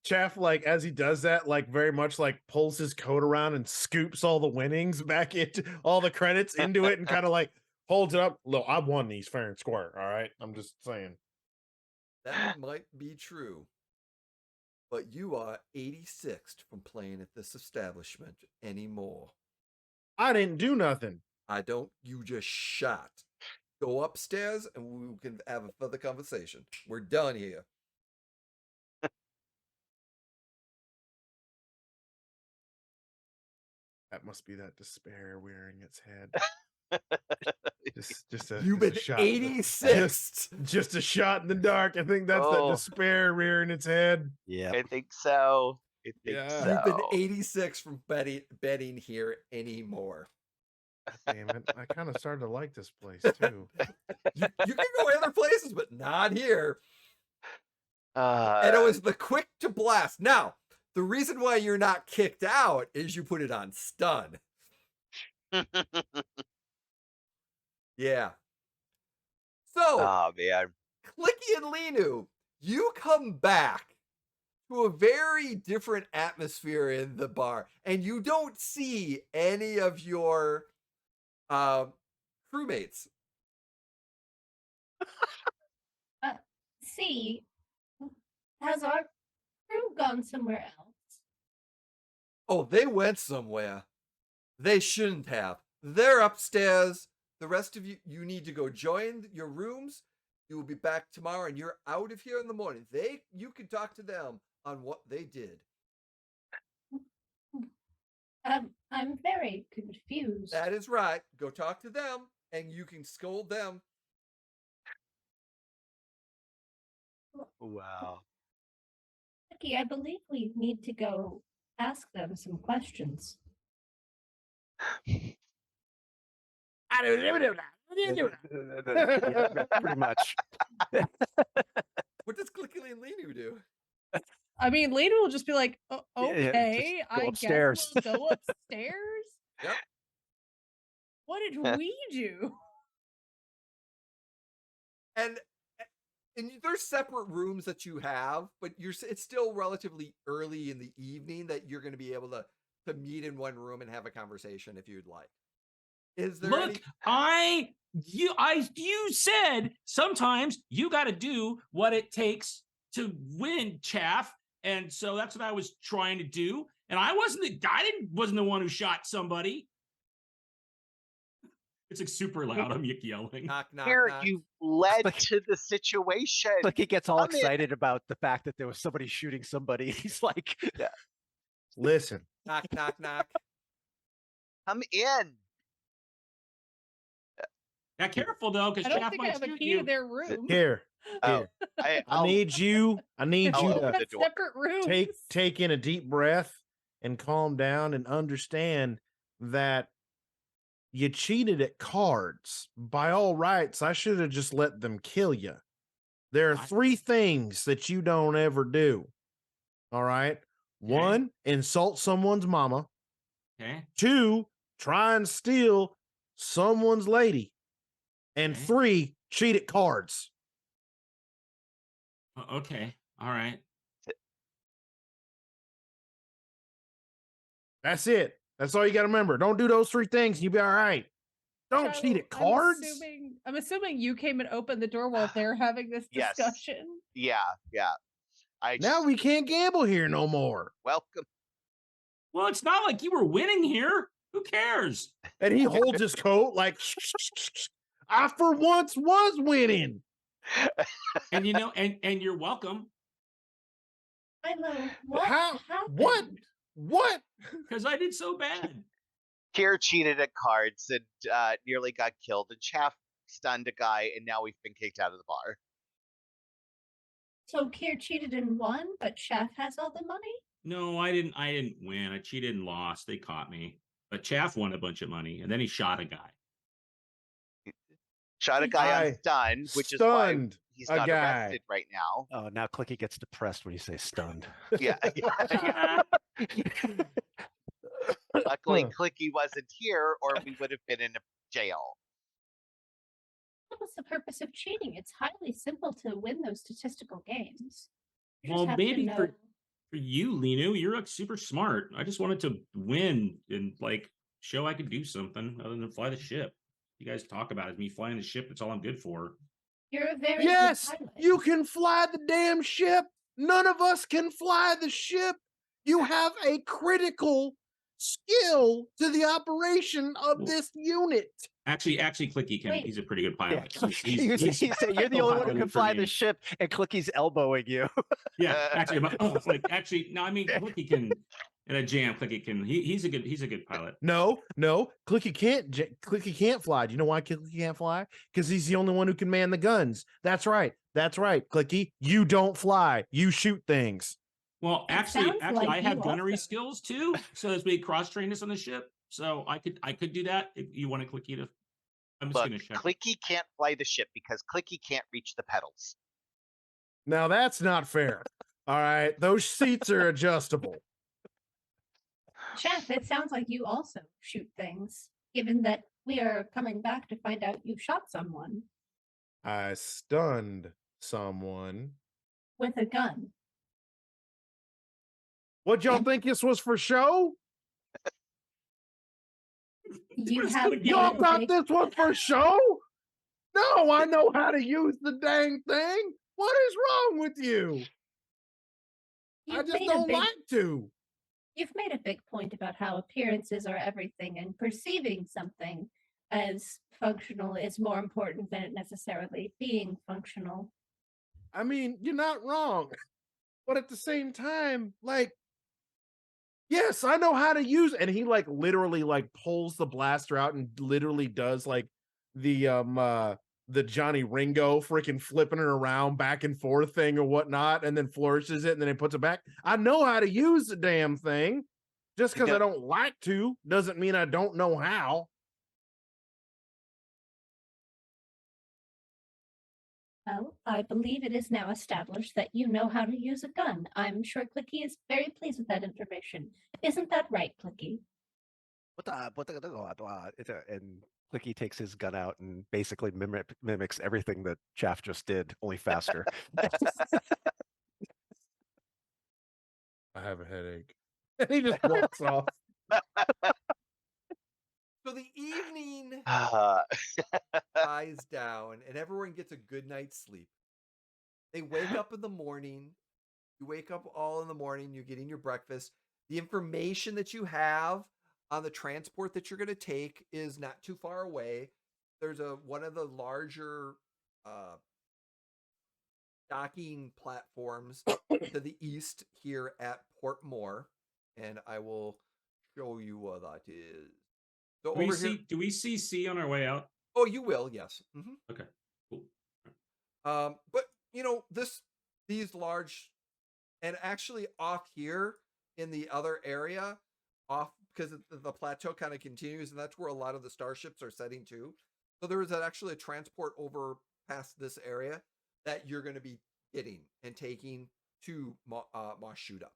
Speaker 6: Chaff, like, as he does that, like, very much like pulls his coat around and scoops all the winnings back into all the credits into it and kind of like holds it up. Look, I won these fair and square. All right. I'm just saying.
Speaker 1: That might be true. But you are 86th from playing at this establishment anymore.
Speaker 6: I didn't do nothing.
Speaker 1: You just shot. Go upstairs and we can have a further conversation. We're done here.
Speaker 6: That must be that despair rearing its head.
Speaker 1: You've been 86th.
Speaker 6: Just a shot in the dark. I think that's that despair rearing its head.
Speaker 5: Yeah, I think so.
Speaker 1: You've been 86 from betting here anymore.
Speaker 6: Damn it! I kind of started to like this place too.
Speaker 1: You can go other places, but not here. And it was the quick to blast. Now, the reason why you're not kicked out is you put it on stun. Yeah. So,
Speaker 5: oh man,
Speaker 1: Clicky and Linu, you come back to a very different atmosphere in the bar, and you don't see any of your crewmates.
Speaker 7: See, has our crew gone somewhere else?
Speaker 1: Oh, they went somewhere. They shouldn't have. They're upstairs. The rest of you need to go join your rooms. You will be back tomorrow, and you're out of here in the morning. You can talk to them on what they did.
Speaker 7: I'm very confused.
Speaker 1: That is right. Go talk to them, and you can scold them.
Speaker 5: Wow.
Speaker 7: Becky, I believe we need to go ask them some questions.
Speaker 3: Yeah, pretty much.
Speaker 1: What does Clickily and Linu do?
Speaker 4: I mean, Lena will just be like, okay,
Speaker 3: go
Speaker 4: I
Speaker 3: upstairs.
Speaker 4: guess we'll go upstairs.
Speaker 1: Yep.
Speaker 4: What did we do?
Speaker 1: And there's separate rooms that you have, but it's still relatively early in the evening that you're going to be able to meet in one room and have a conversation if you'd like. Is there
Speaker 2: you said sometimes you got to do what it takes to win, Chaff, and so that's what I was trying to do. And I wasn't the one who shot somebody. It's like super loud. I'm yelling.
Speaker 1: Knock, knock,
Speaker 5: Here,
Speaker 1: knock.
Speaker 5: you led to the situation.
Speaker 3: Like he gets all excited about the fact that there was somebody shooting somebody. He's like,
Speaker 6: listen.
Speaker 1: Knock, knock, knock.
Speaker 5: Come in.
Speaker 2: Now, careful though, because
Speaker 4: I don't
Speaker 2: Chaff
Speaker 4: think I
Speaker 2: might
Speaker 4: have a
Speaker 2: shoot
Speaker 4: key
Speaker 2: you.
Speaker 4: to their room.
Speaker 6: Here.
Speaker 5: Oh,
Speaker 6: I need you
Speaker 5: I'll
Speaker 6: to
Speaker 5: open the door.
Speaker 4: Separate rooms.
Speaker 6: take in a deep breath and calm down and understand that you cheated at cards. By all rights, I should have just let them kill you. There are 3 things that you don't ever do. All right. 1, insult someone's mama.
Speaker 2: Okay.
Speaker 6: 2, try and steal someone's lady. And 3, cheat at cards.
Speaker 2: Okay. All right.
Speaker 6: That's it. That's all you got to remember. Don't do those 3 things. You'll be all right. Don't cheat at cards.
Speaker 4: I'm assuming you came and opened the door while they're having this discussion.
Speaker 5: Yeah.
Speaker 6: Now we can't gamble here no more.
Speaker 5: Welcome.
Speaker 2: Well, it's not like you were winning here. Who cares?
Speaker 6: And he holds his coat like, I for once was winning.
Speaker 2: And you know, and you're welcome.
Speaker 7: I know. What
Speaker 6: How?
Speaker 7: happened?
Speaker 6: What?
Speaker 2: Because I did so bad.
Speaker 5: Kier cheated at cards and nearly got killed, and Chaff stunned a guy, and now we've been kicked out of the bar.
Speaker 7: So Kier cheated and won, but Chaff has all the money?
Speaker 2: No, I didn't win. I cheated and lost. They caught me. But Chaff won a bunch of money, and then he shot a guy.
Speaker 5: Shot a guy on stun, which is why he's not arrested right now.
Speaker 3: Oh, now Clicky gets depressed when you say stunned.
Speaker 5: Yeah. Luckily, Clicky wasn't here, or we would have been in a jail.
Speaker 7: What was the purpose of cheating? It's highly simple to win those statistical games.
Speaker 2: Well, maybe for you, Linu, you're like super smart. I just wanted to win and like show I could do something other than fly the ship. You guys talk about it, me flying the ship. That's all I'm good for.
Speaker 7: You're a very
Speaker 6: yes,
Speaker 7: good pilot.
Speaker 6: you can fly the damn ship. None of us can fly the ship. You have a critical skill to the operation of this unit.
Speaker 2: Actually, Clicky can. He's a pretty good pilot.
Speaker 3: Yeah, you're the only one who can fly the ship, and Clicky's elbowing you.
Speaker 2: Yeah, actually, no. I mean, Clicky can. In a jam, Clicky can. He's a good pilot.
Speaker 6: No, Clicky can't fly. Do you know why Clicky can't fly? Because he's the only one who can man the guns. That's right, Clicky. You don't fly. You shoot things.
Speaker 2: Well, actually, I have gunnery skills too. So as we cross train this on the ship, so I could do that if you want to Clicky to. I'm just gonna check.
Speaker 5: Clicky can't fly the ship because Clicky can't reach the pedals.
Speaker 6: Now that's not fair. All right, those seats are adjustable.
Speaker 7: Chef, it sounds like you also shoot things, given that we are coming back to find out you shot someone.
Speaker 6: I stunned someone.
Speaker 7: With a gun.
Speaker 6: What y'all think this was for show? Y'all thought this was for show? No, I know how to use the dang thing. What is wrong with you? I just don't like to.
Speaker 7: You've made a big point about how appearances are everything, and perceiving something as functional is more important than it necessarily being functional.
Speaker 6: I mean, you're not wrong. But at the same time, like, yes, I know how to use it. And he like literally like pulls the blaster out and literally does like the Johnny Ringo freaking flipping it around back and forth thing or whatnot, and then flourishes it and then he puts it back. I know how to use the damn thing. Just because I don't like to doesn't mean I don't know how.
Speaker 7: Well, I believe it is now established that you know how to use a gun. I'm sure Clicky is very pleased with that information. Isn't that right, Clicky?
Speaker 3: And Clicky takes his gun out and basically mimics everything that Chaff just did, only faster.
Speaker 6: I have a headache. And he just walks off.
Speaker 1: So the evening dies down and everyone gets a good night's sleep. They wake up in the morning. You wake up all in the morning. You're getting your breakfast. The information that you have on the transport that you're going to take is not too far away. There's one of the larger docking platforms to the east here at Port Moore, and I will show you what that is. So
Speaker 2: do we see C on our way out?
Speaker 1: Oh, you will, yes. Mm-hmm.
Speaker 2: Okay, cool.
Speaker 1: But you know, these large, and actually off here in the other area, off because the plateau kind of continues, and that's where a lot of the starships are setting to. So there is actually a transport over past this area that you're going to be getting and taking to Mashuda.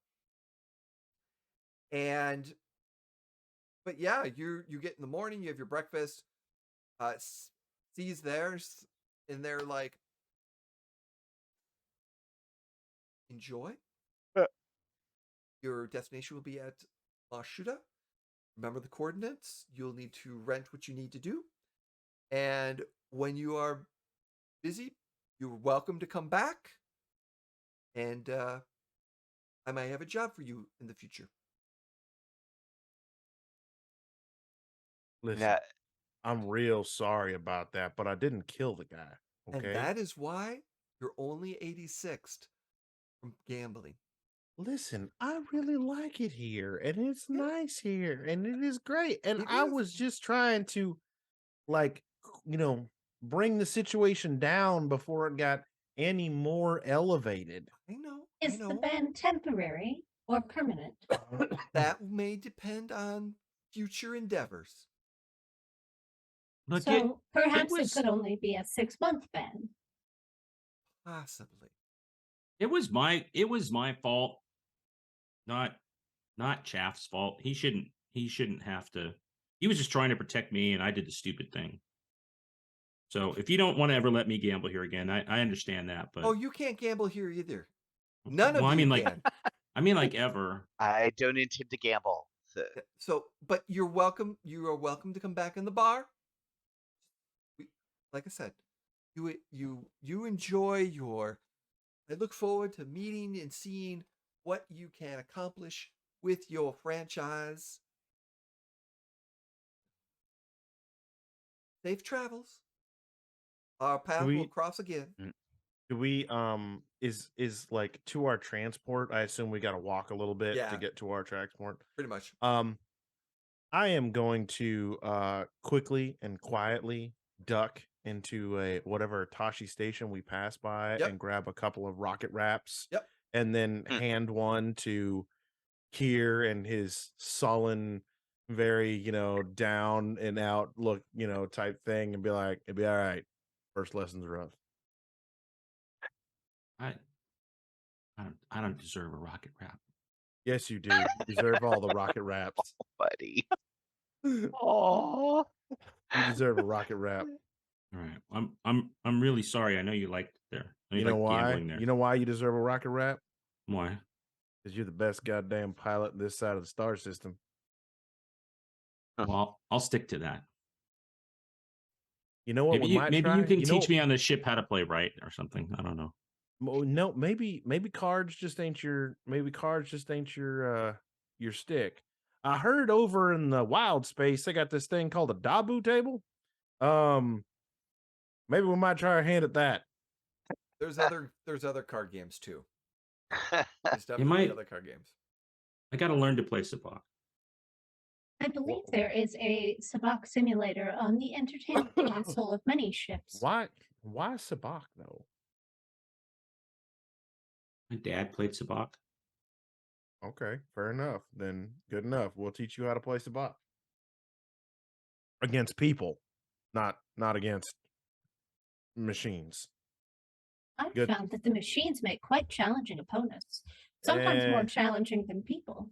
Speaker 1: But yeah, you get in the morning, you have your breakfast. C's there, and they're like, enjoy. Your destination will be at Mashuda. Remember the coordinates. You'll need to rent what you need to do. And when you are busy, you're welcome to come back. And I might have a job for you in the future.
Speaker 6: Listen, I'm real sorry about that, but I didn't kill the guy. Okay?
Speaker 1: And that is why you're only 86th from gambling.
Speaker 6: Listen, I really like it here, and it's nice here, and it is great. And I was just trying to, like, bring the situation down before it got any more elevated.
Speaker 1: I know.
Speaker 7: Is the ban temporary or permanent?
Speaker 1: That may depend on future endeavors.
Speaker 2: Look,
Speaker 7: So perhaps it
Speaker 2: was-
Speaker 7: could only be a 6-month ban.
Speaker 1: Possibly.
Speaker 2: it was my fault, not Chaff's fault. He shouldn't have to. He was just trying to protect me, and I did the stupid thing. So if you don't want to ever let me gamble here again, I understand that. But
Speaker 1: Oh, you can't gamble here either. None of
Speaker 2: well,
Speaker 1: you
Speaker 2: I mean,
Speaker 1: can.
Speaker 2: like ever.
Speaker 5: I don't intend to gamble.
Speaker 1: So, but you're welcome. You are welcome to come back in the bar. Like I said, you enjoy your. I look forward to meeting and seeing what you can accomplish with your franchise. Safe travels. Our path will cross again.
Speaker 6: Do we is like to our transport? I assume we got to walk a little bit to get to our transport.
Speaker 1: Pretty much.
Speaker 6: I am going to quickly and quietly duck into a whatever Tashi station we pass by and grab a couple of rocket wraps.
Speaker 1: Yep.
Speaker 6: And then hand one to Kier and his sullen, very, down and out look, type thing, and be like, it'd be all right. First lesson's rough.
Speaker 2: I don't deserve a rocket wrap.
Speaker 6: Yes, you do. You deserve all the rocket wraps.
Speaker 5: Buddy. Oh.
Speaker 6: You deserve a rocket wrap.
Speaker 2: All right. I'm really sorry. I know you liked it there.
Speaker 6: You know why?
Speaker 2: Gambling there.
Speaker 6: You know why you deserve a rocket wrap?
Speaker 2: Why?
Speaker 6: Because you're the best goddamn pilot this side of the star system.
Speaker 2: Well, I'll stick to that.
Speaker 6: You know what?
Speaker 2: Maybe you can teach me on the ship how to play right or something. I don't know.
Speaker 6: No, maybe cards just ain't your your stick. I heard over in the wild space they got this thing called a Dabu table. Maybe we might try our hand at that.
Speaker 1: There's other card games too. There's definitely other card games.
Speaker 2: I got to learn to play Sabak.
Speaker 7: I believe there is a Sabak simulator on the entertainment console of many ships.
Speaker 6: Why Sabak though?
Speaker 2: My dad played Sabak.
Speaker 6: Okay, fair enough. Then good enough. We'll teach you how to play Sabak. Against people, not against machines.
Speaker 7: I've found that the machines make quite challenging opponents. Sometimes more challenging than people.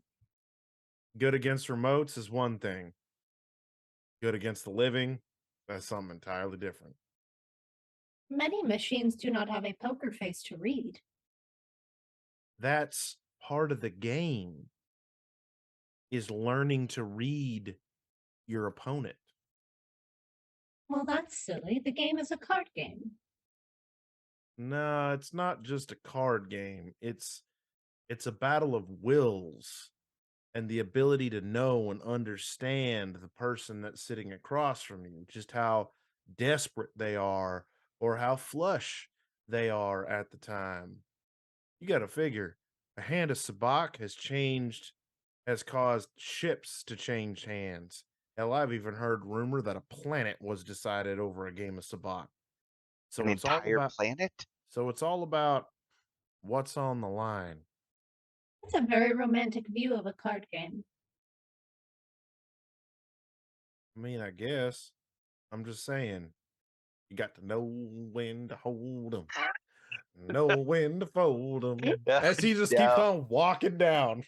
Speaker 6: Good against remotes is one thing. Good against the living, that's something entirely different.
Speaker 7: Many machines do not have a poker face to read.
Speaker 6: That's part of the game, is learning to read your opponent.
Speaker 7: Well, that's silly. The game is a card game.
Speaker 6: No, it's not just a card game. It's a battle of wills and the ability to know and understand the person that's sitting across from you, just how desperate they are or how flush they are at the time. You got to figure a hand of Sabak has caused ships to change hands. Hell, I've even heard rumor that a planet was decided over a game of Sabak. So
Speaker 5: An entire planet?
Speaker 6: So it's all about what's on the line.
Speaker 7: It's a very romantic view of a card game.
Speaker 6: I mean, I guess. I'm just saying, you got to know when to hold them, know when to fold them. As he just keeps on walking down.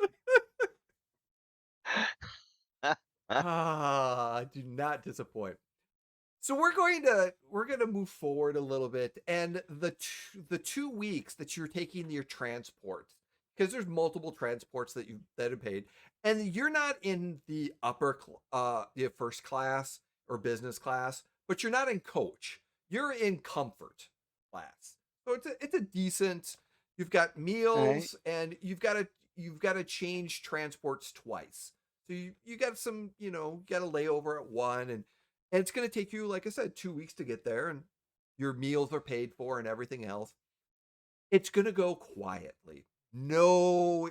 Speaker 1: Do not disappoint. So we're going to move forward a little bit, and the 2 weeks that you're taking your transport, because there's multiple transports that are paid, and you're not in the the first class or business class, but you're not in coach. You're in comfort class, so it's a decent. You've got meals, and you've got to change transports twice. So you got some, got a layover at one, and it's going to take you, like I said, 2 weeks to get there, and your meals are paid for and everything else. It's going to go quietly. No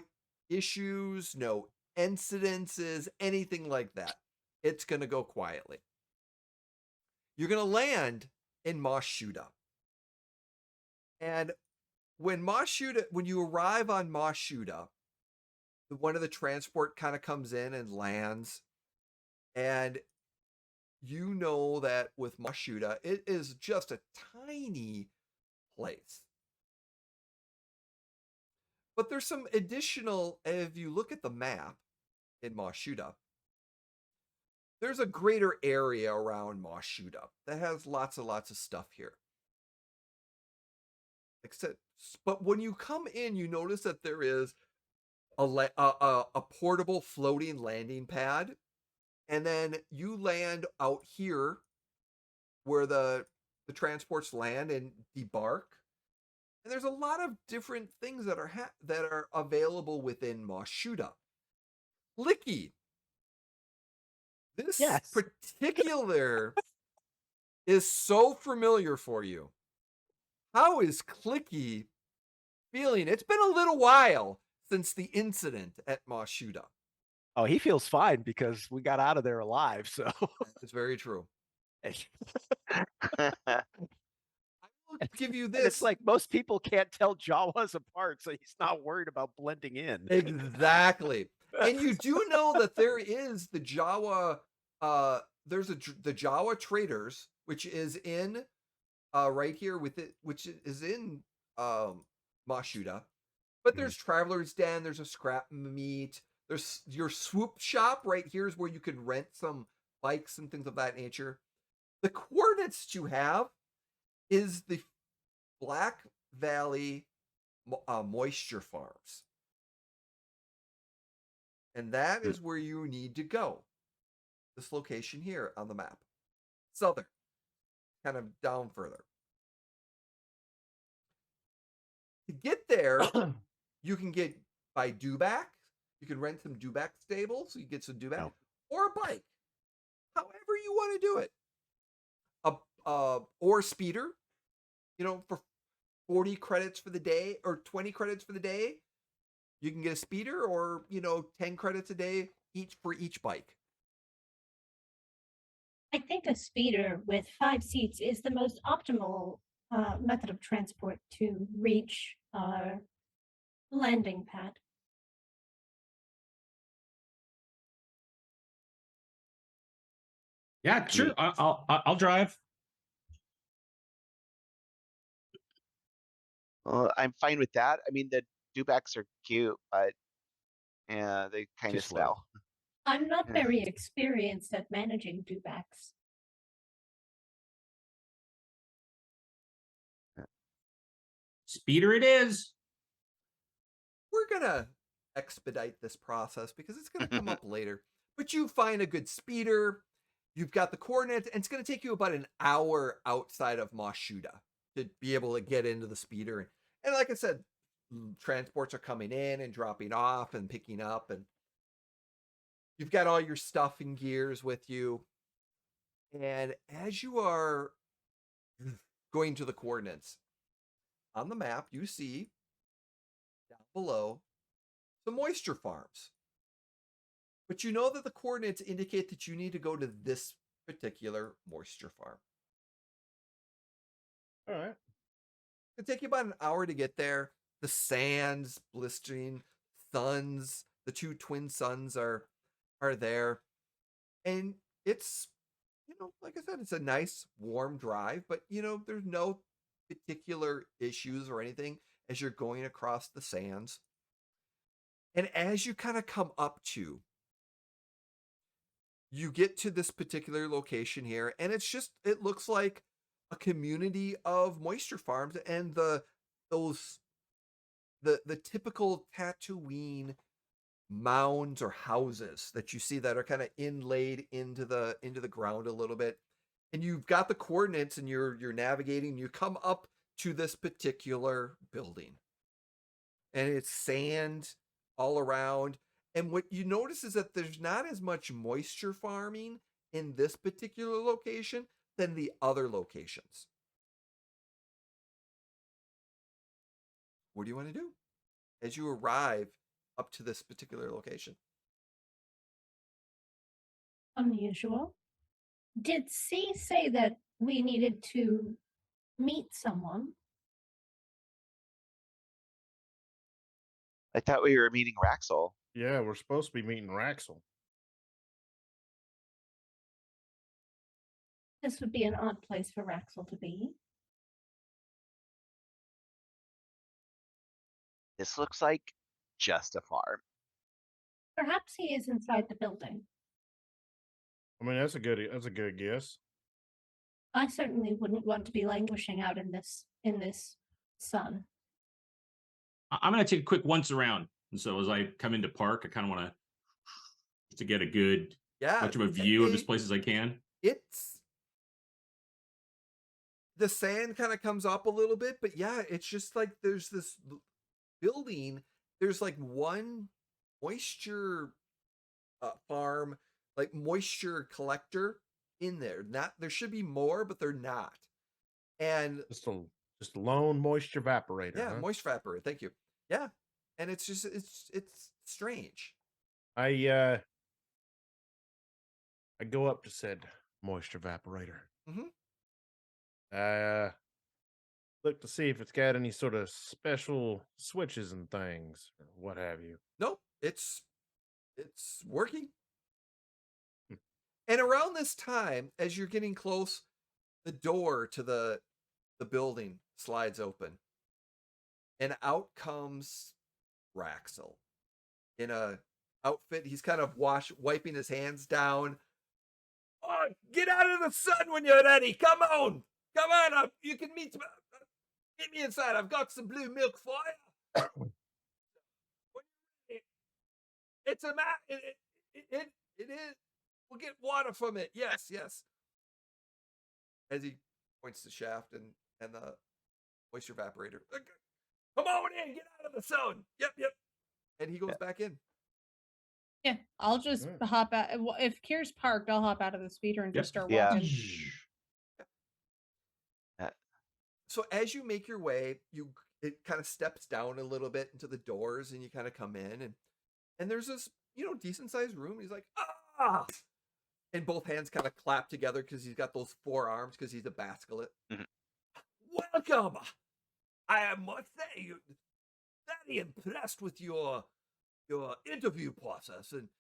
Speaker 1: issues, no incidences, anything like that. It's going to go quietly. You're going to land in Moshuda. And when you arrive on Moshuda, one of the transport kind of comes in and lands, and you know that with Mashuda, it is just a tiny place. But there's some additional, if you look at the map in Mashuda, there's a greater area around Mashuda that has lots and lots of stuff here. Except, but when you come in, you notice that there is a portable floating landing pad, and then you land out here where the transports land and debark. And there's a lot of different things that are available within Mashuda. Licky, this particular is so familiar for you. How is Clicky feeling? It's been a little while since the incident at Mashuda.
Speaker 3: Oh, he feels fine because we got out of there alive. So
Speaker 1: it's very true.
Speaker 5: I
Speaker 1: will give you this.
Speaker 3: And it's like most people can't tell Jawas apart, so he's not worried about blending in.
Speaker 1: Exactly. And you do know that there is the Jawa. There's the Jawa traders, which is in right here with it, which is in Mashuda. But there's Traveler's Den, there's a scrap meet, there's your swoop shop right here is where you can rent some bikes and things of that nature. The coordinates you have is the Black Valley moisture farms. And that is where you need to go. This location here on the map. Southern. Kind of down further. To get there, you can get by Dewback. You can rent some Dewback stables, so you get some Dewback, or a bike. However you want to do it. Or a speeder, for 40 credits for the day or 20 credits for the day. You can get a speeder or, 10 credits a day each for each bike.
Speaker 7: I think a speeder with 5 seats is the most optimal method of transport to reach our landing pad.
Speaker 2: Yeah, sure. I'll drive.
Speaker 5: Well, I'm fine with that. I mean, the Dewbacks are cute, but yeah, they kind of smell.
Speaker 7: I'm not very experienced at managing Dewbacks.
Speaker 2: Speeder it is.
Speaker 1: We're going to expedite this process because it's going to come up later. But you find a good speeder. You've got the coordinates, and it's going to take you about an hour outside of Mashuda to be able to get into the speeder. And like I said, transports are coming in and dropping off and picking up, and you've got all your stuff and gears with you. And as you are going to the coordinates, on the map, you see down below the moisture farms. But you know that the coordinates indicate that you need to go to this particular moisture farm.
Speaker 6: All right.
Speaker 1: It'll take you about an hour to get there. The sands, blistering, suns, the 2 twin suns are there. And it's, like I said, it's a nice warm drive, but there's no particular issues or anything as you're going across the sands. And as you kind of come up to, you get to this particular location here, and it looks like a community of moisture farms and the typical Tatooine mounds or houses that you see that are kind of inlaid into the ground a little bit. And you've got the coordinates and you're navigating, you come up to this particular building. And it's sand all around. And what you notice is that there's not as much moisture farming in this particular location than the other locations. What do you want to do as you arrive up to this particular location?
Speaker 7: Unusual. Did C say that we needed to meet someone?
Speaker 5: I thought we were meeting Raxel.
Speaker 6: Yeah, we're supposed to be meeting Raxel.
Speaker 7: This would be an odd place for Raxel to be.
Speaker 5: This looks like just a farm.
Speaker 7: Perhaps he is inside the building.
Speaker 6: I mean, that's a good guess.
Speaker 7: I certainly wouldn't want to be languishing out in this sun.
Speaker 2: I'm going to take a quick once around. And so as I come into park, I kind of want to get a good, much of a view of this place as I can.
Speaker 1: It's the sand kind of comes up a little bit, but yeah, it's just like there's this building. There's like one moisture farm, like moisture collector in there. Not there should be more, but they're not. And
Speaker 6: just a lone moisture evaporator.
Speaker 1: Yeah,
Speaker 6: huh?
Speaker 1: moisture evaporator. Thank you. Yeah, and it's just it's strange.
Speaker 6: I go up to said moisture evaporator. Look to see if it's got any sort of special switches and things or what have you.
Speaker 1: Nope, it's working. And around this time, as you're getting close, the door to the building slides open, and out comes Raxel in a outfit. He's kind of wiping his hands down. Oh, get out of the sun when you're ready. Come on. You can meet me inside. I've got some blue milk for you. It's a it is. We'll get water from it. Yes. As he points to Shaft and the moisture evaporator. Come on in. Get out of the sun. Yep. And he goes back in.
Speaker 4: Yeah, I'll just hop out. If Kier's parked, I'll hop out of the speeder and just start walking.
Speaker 1: So as you make your way, it kind of steps down a little bit into the doors, and you kind of come in, and there's this decent sized room. He's like, ah, and both hands kind of clap together because he's got those forearms because he's a basculate. Welcome. I must say, you're very impressed with your interview process, and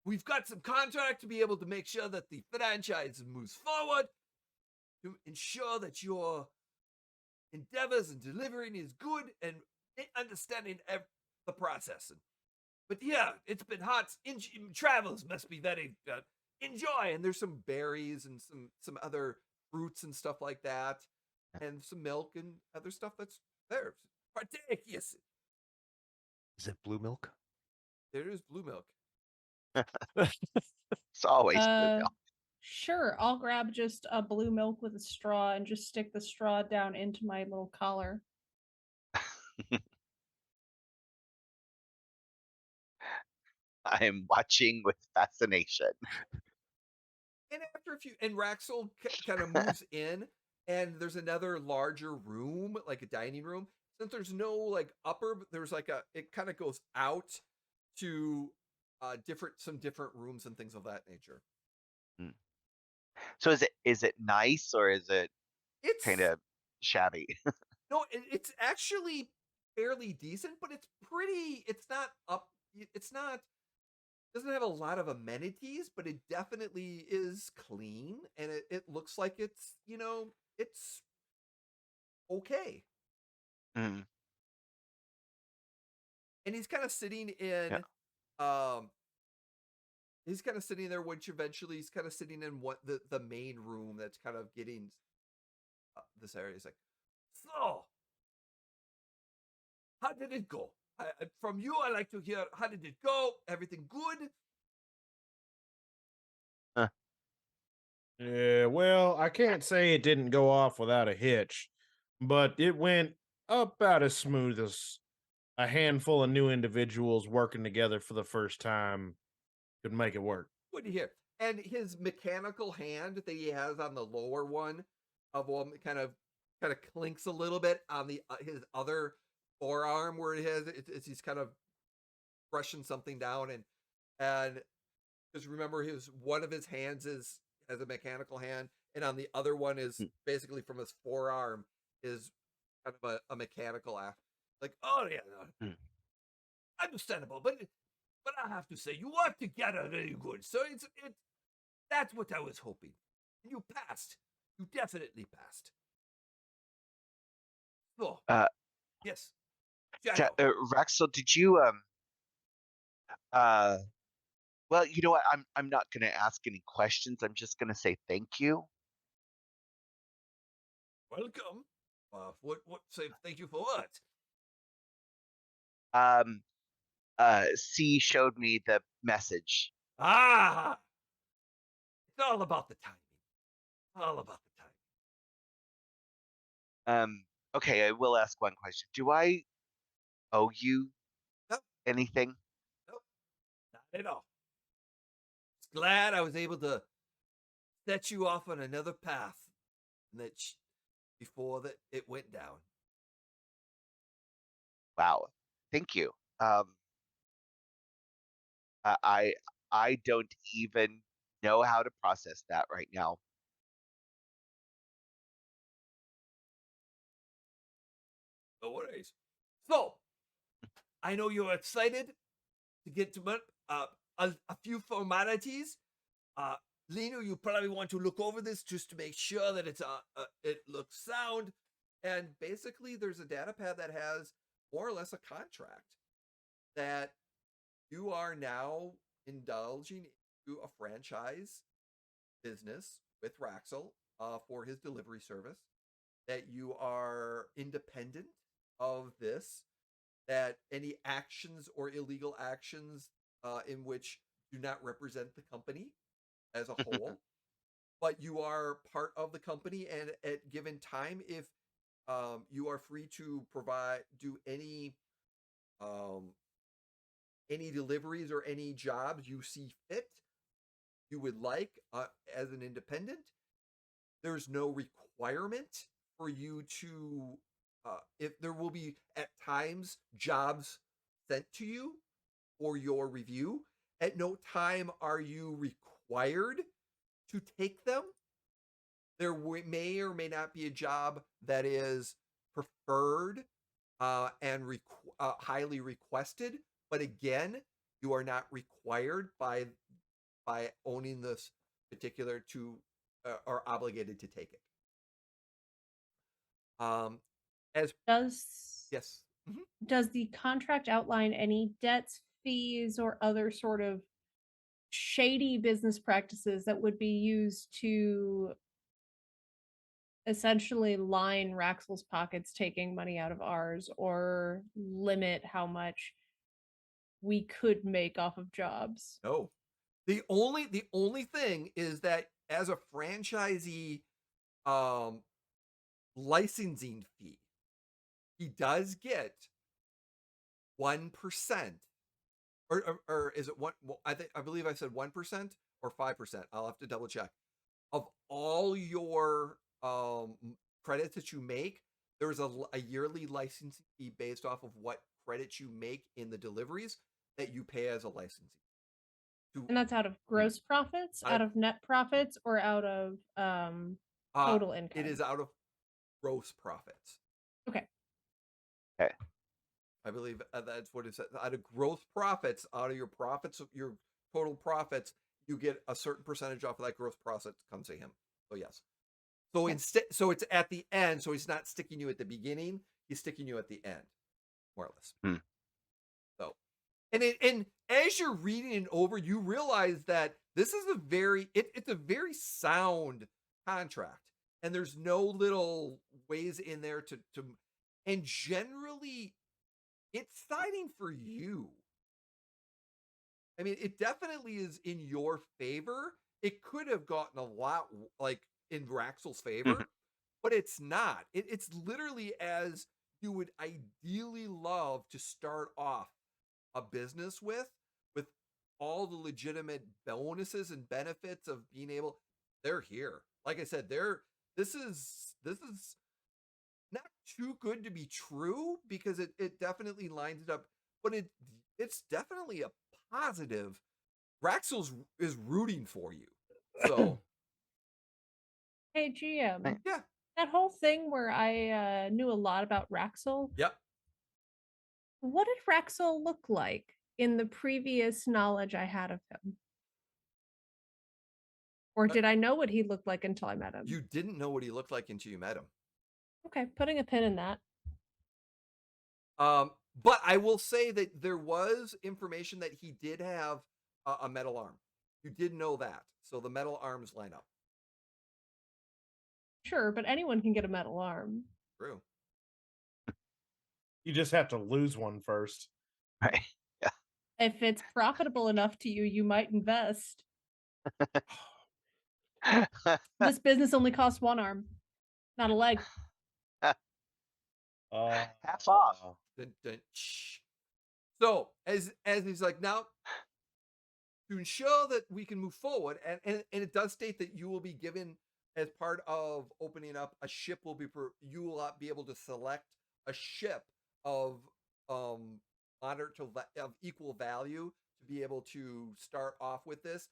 Speaker 1: we've got some contract to be able to make sure that the franchise moves forward to ensure that your endeavors and delivering is good and understanding the process. But yeah, it's been hot. Travels must be very enjoy. And there's some berries and some other fruits and stuff like that, and some milk and other stuff that's there. Partake, yes.
Speaker 3: Is it blue milk?
Speaker 1: There is blue milk.
Speaker 5: It's always blue milk.
Speaker 4: Sure, I'll grab just a blue milk with a straw and just stick the straw down into my little collar.
Speaker 5: I am watching with fascination.
Speaker 1: And after a few, and Raxel kind of moves in, and there's another larger room, like a dining room. Since there's no like upper, but there's like it kind of goes out to some different rooms and things of that nature.
Speaker 5: So is it nice or is it kind of shabby?
Speaker 1: No, it's actually fairly decent, but it's pretty. It's not up. It's not. Doesn't have a lot of amenities, but it definitely is clean, and it looks like it's it's okay.
Speaker 5: Mm.
Speaker 1: And he's kind of sitting in he's kind of sitting there, which eventually he's kind of sitting in what the main room that's kind of getting this area. He's like, so how did it go? From you, I like to hear, how did it go? Everything good?
Speaker 6: Yeah, well, I can't say it didn't go off without a hitch, but it went about as smooth as a handful of new individuals working together for the first time could make it work.
Speaker 1: Good to hear. And his mechanical hand that he has on the lower one of one kind of clinks a little bit on the his other forearm where he's kind of brushing something down, and because remember one of his hands has a mechanical hand, and on the other one is basically from his forearm is kind of a mechanical act. Like, oh yeah, no, understandable, but I have to say you work together very good. So it's that's what I was hoping. And you passed. You definitely passed. So, yes. Shadow.
Speaker 5: Raxel, did you well, you know what? I'm not gonna ask any questions. I'm just gonna say thank you.
Speaker 1: Welcome. What say thank you for what?
Speaker 5: C showed me the message.
Speaker 1: Ah, it's all about the timing. All about the timing.
Speaker 5: Okay, I will ask one question. Do I owe you
Speaker 1: Nope.
Speaker 5: anything?
Speaker 1: Nope. Not at all. Just glad I was able to set you off on another path that before that it went down.
Speaker 5: Wow. Thank you. I I don't even know how to process that right now.
Speaker 1: No worries. So, I know you're excited to get to a few formalities. Lino, you probably want to look over this just to make sure that it looks sound. And basically, there's a data pad that has more or less a contract that you are now indulging into a franchise business with Raxel for his delivery service, that you are independent of this, that any actions or illegal actions in which do not represent the company as a whole, but you are part of the company, and at given time, if you are free to do any deliveries or any jobs you see fit you would like as an independent. There's no requirement for you to if there will be at times jobs sent to you for your review. At no time are you required to take them. There may or may not be a job that is preferred and highly requested, but again, you are not required by owning this particular to are obligated to take it. As
Speaker 4: Does
Speaker 1: yes, mhm.
Speaker 4: does the contract outline any debts, fees, or other sort of shady business practices that would be used to essentially line Raxel's pockets, taking money out of ours, or limit how much we could make off of jobs?
Speaker 1: No. The only thing is that as a franchisee um licensing fee, he does get 1%. Or is it one? Well, I believe I said 1% or 5%. I'll have to double check. Of all your credits that you make, there's a yearly licensing fee based off of what credits you make in the deliveries that you pay as a licensee.
Speaker 4: And that's out of gross profits, out of net profits, or out of total income?
Speaker 1: It is out of gross profits.
Speaker 4: Okay.
Speaker 5: Okay.
Speaker 1: I believe that's what it says. Out of gross profits, out of your profits, your total profits, you get a certain percentage off of that gross profit comes to him. So yes. So instead, so it's at the end. So he's not sticking you at the beginning. He's sticking you at the end, more or less. So, and as you're reading it over, you realize that this is it's a very sound contract, and there's no little ways in there and generally, it's siding for you. I mean, it definitely is in your favor. It could have gotten a lot like in Raxel's favor, but it's not. It's literally as you would ideally love to start off a business with all the legitimate bonuses and benefits of being able. They're here. Like I said, this is not too good to be true because it definitely lines it up, but it's definitely a positive. Raxel is rooting for you. So
Speaker 4: Hey, GM.
Speaker 1: yeah.
Speaker 4: That whole thing where I knew a lot about Raxel.
Speaker 1: Yep.
Speaker 4: What did Raxel look like in the previous knowledge I had of him? Or did I know what he looked like until I met him?
Speaker 1: You didn't know what he looked like until you met him.
Speaker 4: Okay, putting a pin in that.
Speaker 1: But I will say that there was information that he did have a metal arm. You did know that. So the metal arms line up.
Speaker 4: Sure, but anyone can get a metal arm.
Speaker 1: True.
Speaker 6: You just have to lose one first.
Speaker 5: Right. Yeah.
Speaker 4: If it's profitable enough to you, you might invest. This business only costs one arm, not a leg.
Speaker 5: Half off.
Speaker 1: Dun, dun, shh. So as he's like, now to ensure that we can move forward, and it does state that you will be given, as part of opening up, a ship will be you will be able to select a ship of moderate to of equal value to be able to start off with this.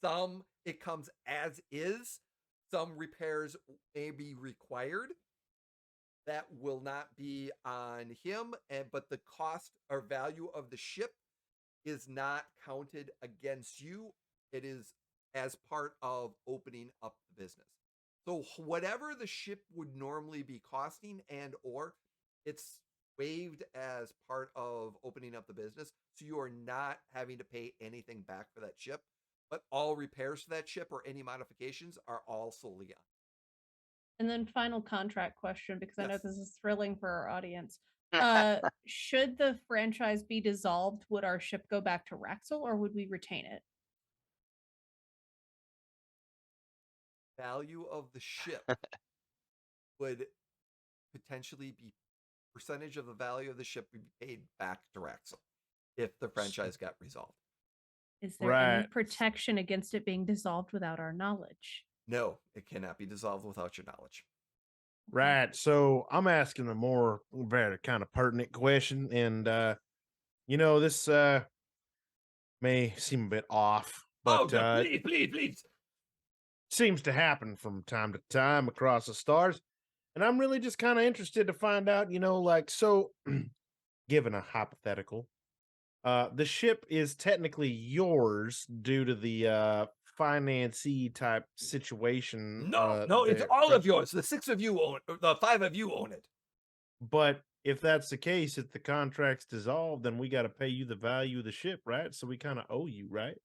Speaker 1: Some it comes as is. Some repairs may be required. That will not be on him, but the cost or value of the ship is not counted against you. It is as part of opening up the business. So whatever the ship would normally be costing and or it's waived as part of opening up the business. So you are not having to pay anything back for that ship, but all repairs to that ship or any modifications are all solely on.
Speaker 4: And then final contract question, because I know
Speaker 1: Yes.
Speaker 4: this is thrilling for our audience. Should the franchise be dissolved, would our ship go back to Raxel or would we retain it?
Speaker 1: Value of the ship would potentially be percentage of the value of the ship would be paid back to Raxel if the franchise got resolved.
Speaker 4: Is there any protection against it being dissolved without our knowledge?
Speaker 1: No, it cannot be dissolved without your knowledge.
Speaker 6: Right. So I'm asking a more very kind of pertinent question. And, this may seem a bit off, but
Speaker 1: please.
Speaker 6: seems to happen from time to time across the stars. And I'm really just kind of interested to find out, so given a hypothetical, the ship is technically yours due to the financee type situation.
Speaker 1: No, it's all of yours. The 6 of you own, the 5 of you own it.
Speaker 6: But if that's the case, if the contract's dissolved, then we got to pay you the value of the ship, right? So we kind of owe you, right?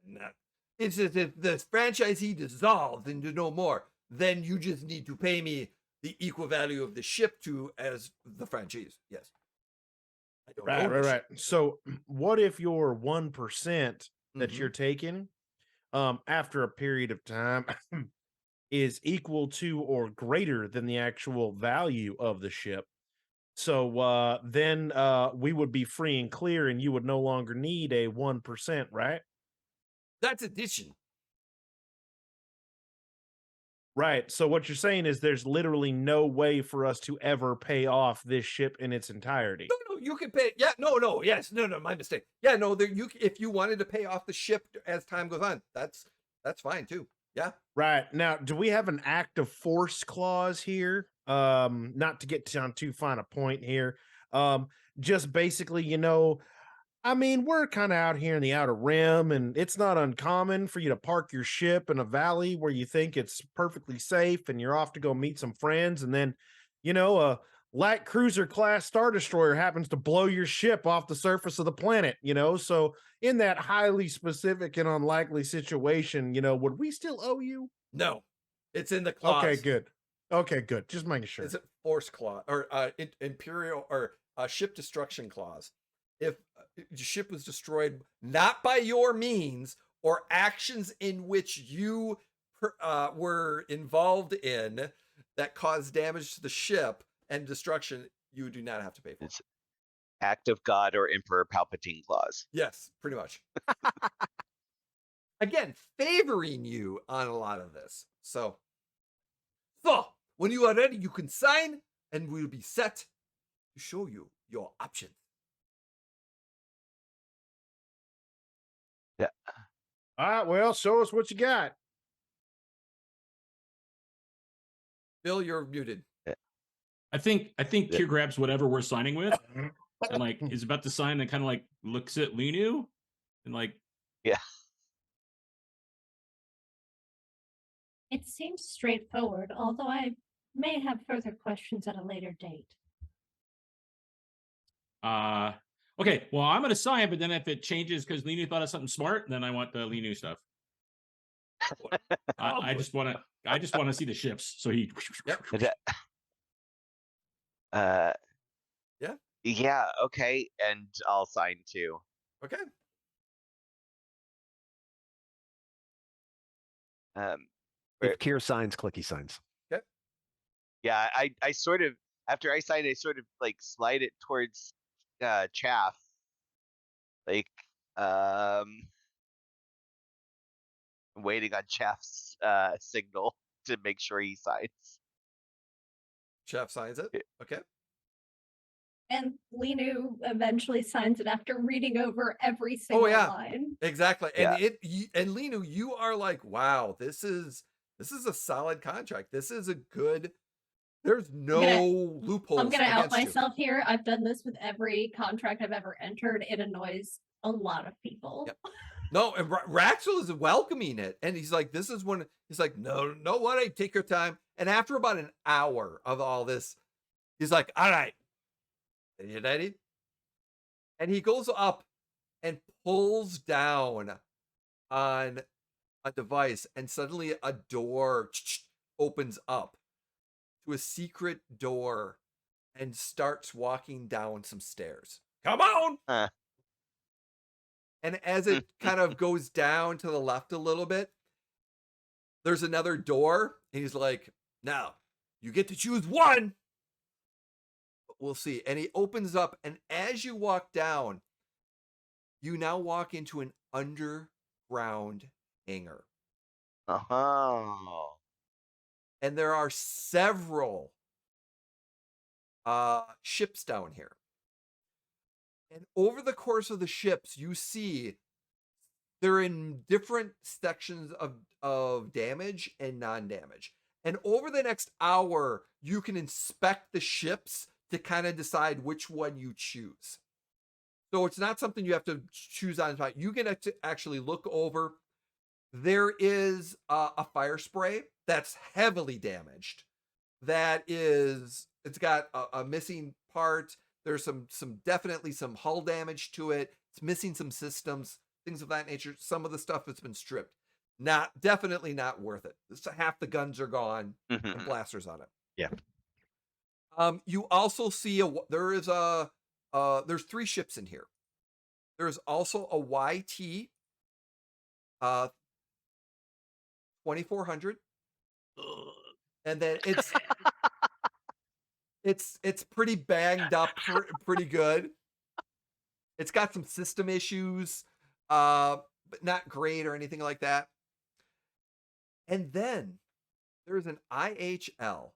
Speaker 1: No. It's just if the franchisee dissolved and no more, then you just need to pay me the equal value of the ship as the franchise. Yes. I don't own the
Speaker 6: Right.
Speaker 1: ship.
Speaker 6: So what if your 1% that you're taking after a period of time is equal to or greater than the actual value of the ship? So then we would be free and clear and you would no longer need a 1%, right?
Speaker 1: That's addition.
Speaker 6: Right. So what you're saying is there's literally no way for us to ever pay off this ship in its entirety.
Speaker 1: No, you can pay. Yeah, no, yes, no, my mistake. Yeah, no, if you wanted to pay off the ship as time goes on, that's fine too. Yeah.
Speaker 6: Right. Now, do we have an act of force clause here? Not to get down too fine a point here. Just basically, we're kind of out here in the Outer Rim, and it's not uncommon for you to park your ship in a valley where you think it's perfectly safe and you're off to go meet some friends. And then, a light cruiser class Star Destroyer happens to blow your ship off the surface of the planet, So in that highly specific and unlikely situation, would we still owe you?
Speaker 1: No, it's in the clause.
Speaker 6: Okay, good. Just making sure.
Speaker 1: It's a force clause or imperial or ship destruction clause. If your ship was destroyed not by your means or actions in which you were involved in that caused damage to the ship and destruction, you do not have to pay for it.
Speaker 5: It's act of God or Emperor Palpatine clause.
Speaker 1: Yes, pretty much. Again, favoring you on a lot of this. So when you are ready, you can sign and we'll be set to show you your options.
Speaker 5: Yeah.
Speaker 6: All right, well, show us what you got.
Speaker 1: Bill, you're muted.
Speaker 2: I think Kier grabs whatever we're signing with and is about to sign and kind of looks at Linu and
Speaker 5: Yeah.
Speaker 7: It seems straightforward, although I may have further questions at a later date.
Speaker 2: Okay, well, I'm gonna sign, but then if it changes because Linu thought of something smart, then I want the Linu stuff. I just want to see the ships. So he.
Speaker 1: Yep. Yeah.
Speaker 5: Yeah. Okay, and I'll sign too.
Speaker 1: Okay.
Speaker 3: If Kier signs, Clicky signs.
Speaker 1: Okay.
Speaker 5: Yeah, I sort of, after I sign, I sort of like slide it towards Chaff. Like, waiting on Chaff's signal to make sure he signs.
Speaker 1: Chef signs it. Okay.
Speaker 4: And Linu eventually signs it after reading over every single line.
Speaker 1: Exactly. And and Linu, you are like, wow, this is a solid contract. This is a good. There's no loopholes.
Speaker 4: I'm gonna out myself here. I've done this with every contract I've ever entered. It annoys a lot of people.
Speaker 1: Yep. No, and Raxel is welcoming it, and he's like, "This is when." He's like, "No, what? I take your time." And after about an hour of all this, he's like, "All right, are you ready?" And he goes up and pulls down on a device, and suddenly a door opens up to a secret door and starts walking down some stairs. Come on! And as it kind of goes down to the left a little bit, there's another door. And he's like, now, you get to choose one. But we'll see. And he opens up. And as you walk down, you now walk into an underground hangar.
Speaker 5: Oh.
Speaker 1: And there are several ships down here. And over the course of the ships, you see they're in different sections of damage and non-damage. And over the next hour, you can inspect the ships to kind of decide which one you choose. So it's not something you have to choose on spot. You get to actually look over. There is a fire spray that's heavily damaged. It's got a missing part. There's definitely some hull damage to it. It's missing some systems, things of that nature. Some of the stuff has been stripped. Definitely not worth it. Half the guns are gone and blasters on it.
Speaker 3: Yeah.
Speaker 1: You also see there's 3 ships in here. There's also a YT 2400. And then it's pretty banged up, pretty good. It's got some system issues, but not great or anything like that. And then there's an IHL-KK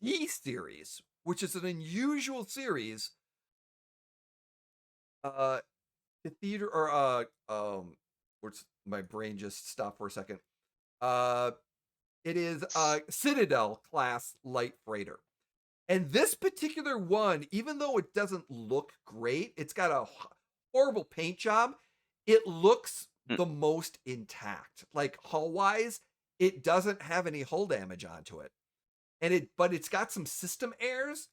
Speaker 1: D series, which is an unusual series. Cathedral or where's my brain just stopped for a second. It is a Citadel class light freighter. And this particular one, even though it doesn't look great, it's got a horrible paint job. It looks the most intact. Like hull-wise, it doesn't have any hull damage onto it. But it's got some system errors.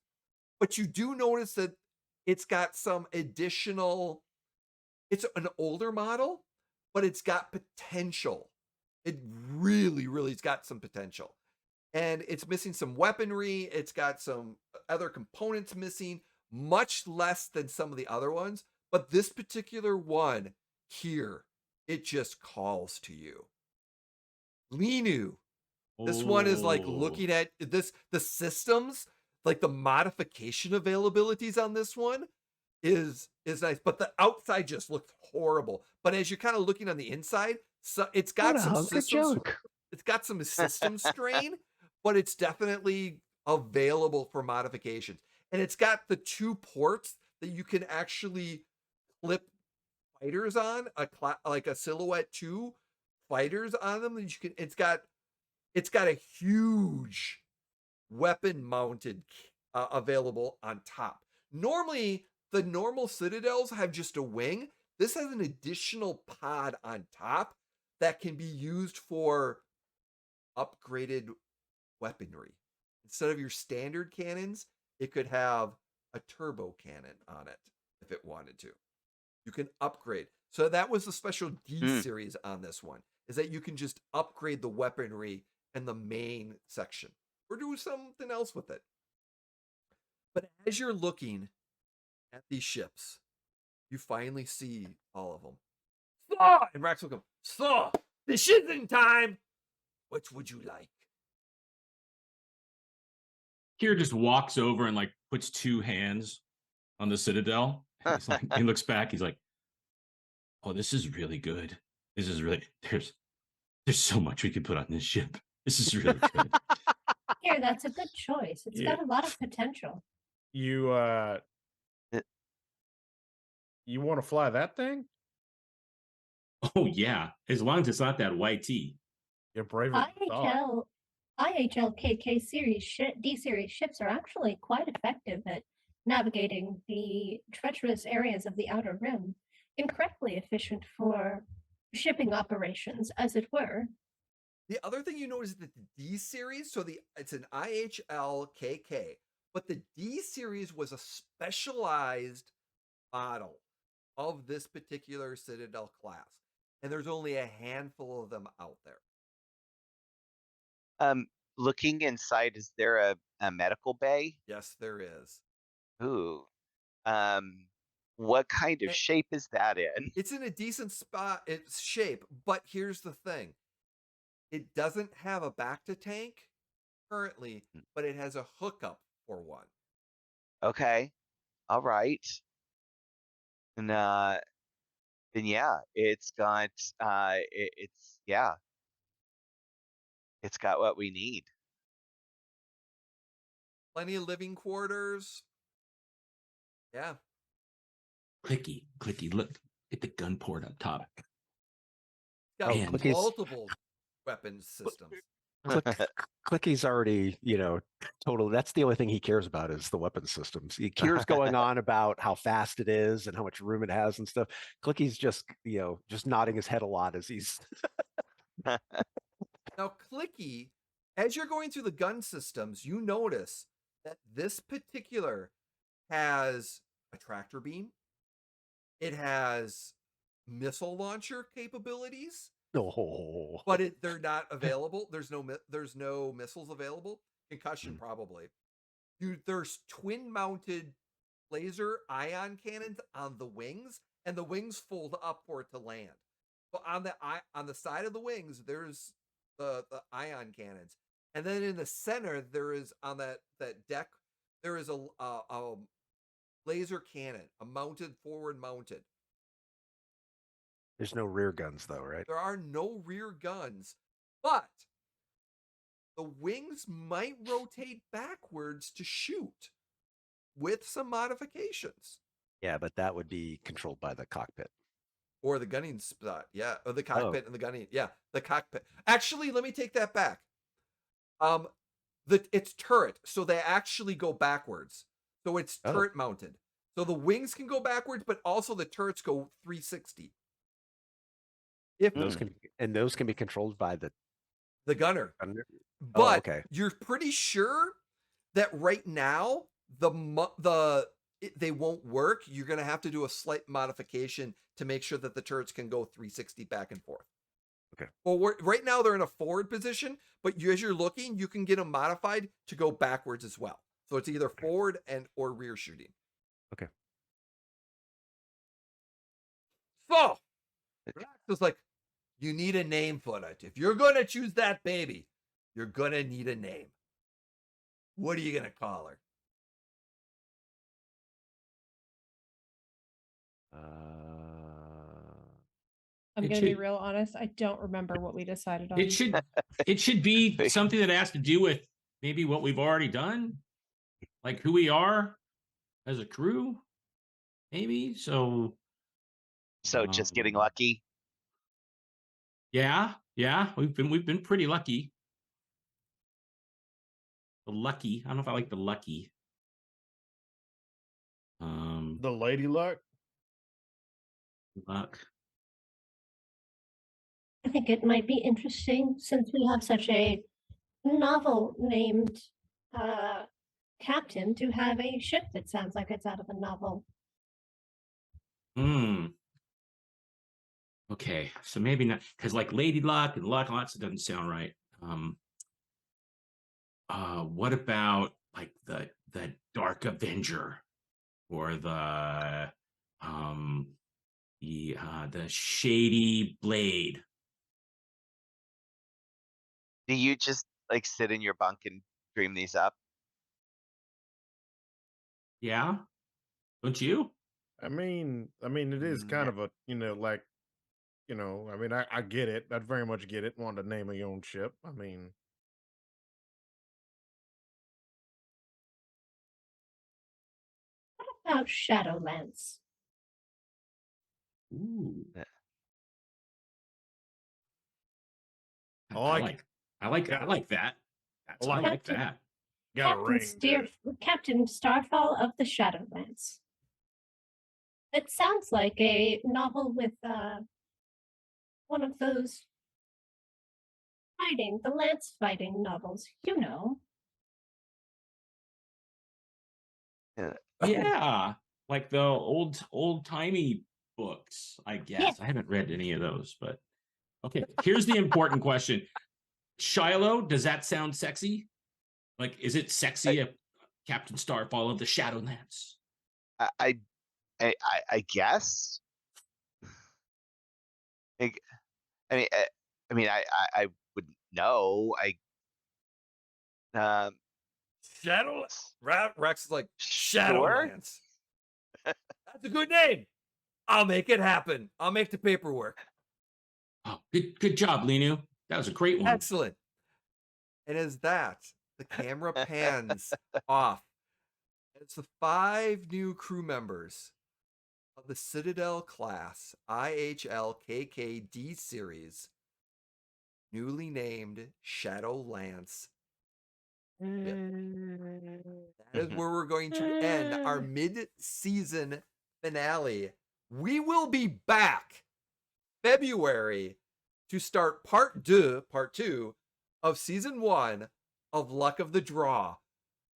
Speaker 1: But you do notice that it's got some additional. It's an older model, but it's got potential. It really has got some potential. And it's missing some weaponry. It's got some other components missing, much less than some of the other ones. But this particular one here, it just calls to you. Linu. This one is like looking at the systems, like the modification availabilities on this one is nice, but the outside just looks horrible. But as you're kind of looking on the inside, so it's got some systems. It's got some system strain, but it's definitely available for modifications. And it's got the 2 ports that you can actually clip fighters on, like a Silhouette 2 fighters on them. That you can. It's got a huge weapon mounted available on top. Normally, the normal Citadels have just a wing. This has an additional pod on top that can be used for upgraded weaponry. Instead of your standard cannons, it could have a turbo cannon on it if it wanted to. You can upgrade. So that was the special D series on this one, is that you can just upgrade the weaponry in the main section or do something else with it. But as you're looking at these ships, you finally see all of them. Saw! And Rax will come, Saw! The ship's in time! Which would you like?
Speaker 2: Kira just walks over and like puts two hands on the Citadel. He's like, he looks back. He's like, "Oh, this is really good. This is really there's so much we could put on this ship. This is really good."
Speaker 7: Here, that's a good choice. It's
Speaker 6: Yeah.
Speaker 7: got a lot of potential.
Speaker 6: You want to fly that thing?
Speaker 2: Oh yeah, as long as it's not that YT.
Speaker 6: You're braver than thought.
Speaker 7: IHL KK series D series ships are actually quite effective at navigating the treacherous areas of the Outer Rim, incredibly efficient for shipping operations, as it were.
Speaker 1: The other thing you notice is that the D series, so it's an IHL KK, but the D series was a specialized model of this particular Citadel class, and there's only a handful of them out there.
Speaker 5: Looking inside, is there a medical bay?
Speaker 1: Yes, there is.
Speaker 5: Ooh. What kind of shape is that in?
Speaker 1: It's in a decent spot, it's shape, but here's the thing. It doesn't have a back-to tank currently, but it has a hookup for one.
Speaker 5: Okay. All right. And then yeah, it's got it's got what we need.
Speaker 1: Plenty of living quarters. Yeah.
Speaker 2: Clicky. Look at the gun port up top.
Speaker 1: Got multiple weapons systems.
Speaker 3: Clicky's already, total. That's the only thing he cares about is the weapon systems. Kier's going on about how fast it is and how much room it has and stuff. Clicky's just, just nodding his head a lot as he's.
Speaker 1: Now, Clicky, as you're going through the gun systems, you notice that this particular has a tractor beam. It has missile launcher capabilities.
Speaker 3: Oh.
Speaker 1: But they're not available. There's no missiles available. Concussion probably. There's twin mounted laser ion cannons on the wings, and the wings fold up for it to land. So on the side of the wings, there's the ion cannons, and then in the center there is on that deck there is a laser cannon, forward mounted.
Speaker 3: There's no rear guns though, right?
Speaker 1: There are no rear guns, but the wings might rotate backwards to shoot with some modifications.
Speaker 3: Yeah, but that would be controlled by the cockpit.
Speaker 1: Or the gunning spot. Yeah, or the cockpit and the gunning. Yeah, the cockpit. Actually, let me take that back. It's turret, so they actually go backwards. So it's turret mounted. So the wings can go backwards, but also the turrets go 360.
Speaker 3: If those can be controlled by
Speaker 1: the gunner. But you're pretty sure that right now they won't work. You're going to have to do a slight modification to make sure that the turrets can go 360 back and forth.
Speaker 3: Okay.
Speaker 1: Well, right now they're in a forward position, but as you're looking, you can get them modified to go backwards as well. So it's either forward or rear shooting.
Speaker 3: Okay.
Speaker 1: So it's like, you need a name for it. If you're going to choose that baby, you're going to need a name. What are you going to call her?
Speaker 4: I'm going to be real honest. I don't remember what we decided on.
Speaker 2: It should be something that has to do with maybe what we've already done, like who we are as a crew, maybe. So
Speaker 5: just getting lucky.
Speaker 2: Yeah, we've been pretty lucky. The lucky. I don't know if I like the lucky.
Speaker 6: The lady luck.
Speaker 2: Luck.
Speaker 7: I think it might be interesting since we have such a novel named captain to have a ship that sounds like it's out of a novel.
Speaker 2: Okay, so maybe not, because like Lady Luck and Luck, lots of doesn't sound right. What about like the Dark Avenger or the Shady Blade?
Speaker 5: Do you just like sit in your bunk and dream these up?
Speaker 2: Yeah, don't you?
Speaker 6: I mean, it is kind of a, like, I mean, I get it. I very much get it. Want to name your own ship. I mean,
Speaker 7: What about Shadowlands?
Speaker 2: Ooh,
Speaker 6: I like it.
Speaker 2: I like
Speaker 6: Yeah.
Speaker 2: that.
Speaker 6: I
Speaker 2: I
Speaker 6: like
Speaker 2: like
Speaker 7: Captain-
Speaker 2: that.
Speaker 6: Got a ring. dude.
Speaker 7: Captain Starfall of the Shadowlands. It sounds like a novel with one of those the lance fighting novels, you know.
Speaker 2: Yeah, like the old timey books, I guess.
Speaker 7: Yes.
Speaker 2: I haven't read any of those, but okay. Here's the important question. Shiloh, does that sound sexy? Like, is it sexy a Captain Starfall of the Shadowlands?
Speaker 5: I guess. Like, I mean, I wouldn't know.
Speaker 1: Shadow Rex is like
Speaker 5: Sure.
Speaker 1: Shadowlands. That's a good name. I'll make it happen. I'll make the paperwork.
Speaker 2: Oh, good job, Linu. That was a great one.
Speaker 1: Excellent. And as that, the camera pans off. It's the 5 new crew members of the Citadel class IHL-KKD series, newly named Shadowlands. That is where we're going to end our mid-season finale. We will be back February to start part 2 of season 1 of Luck of the Draw,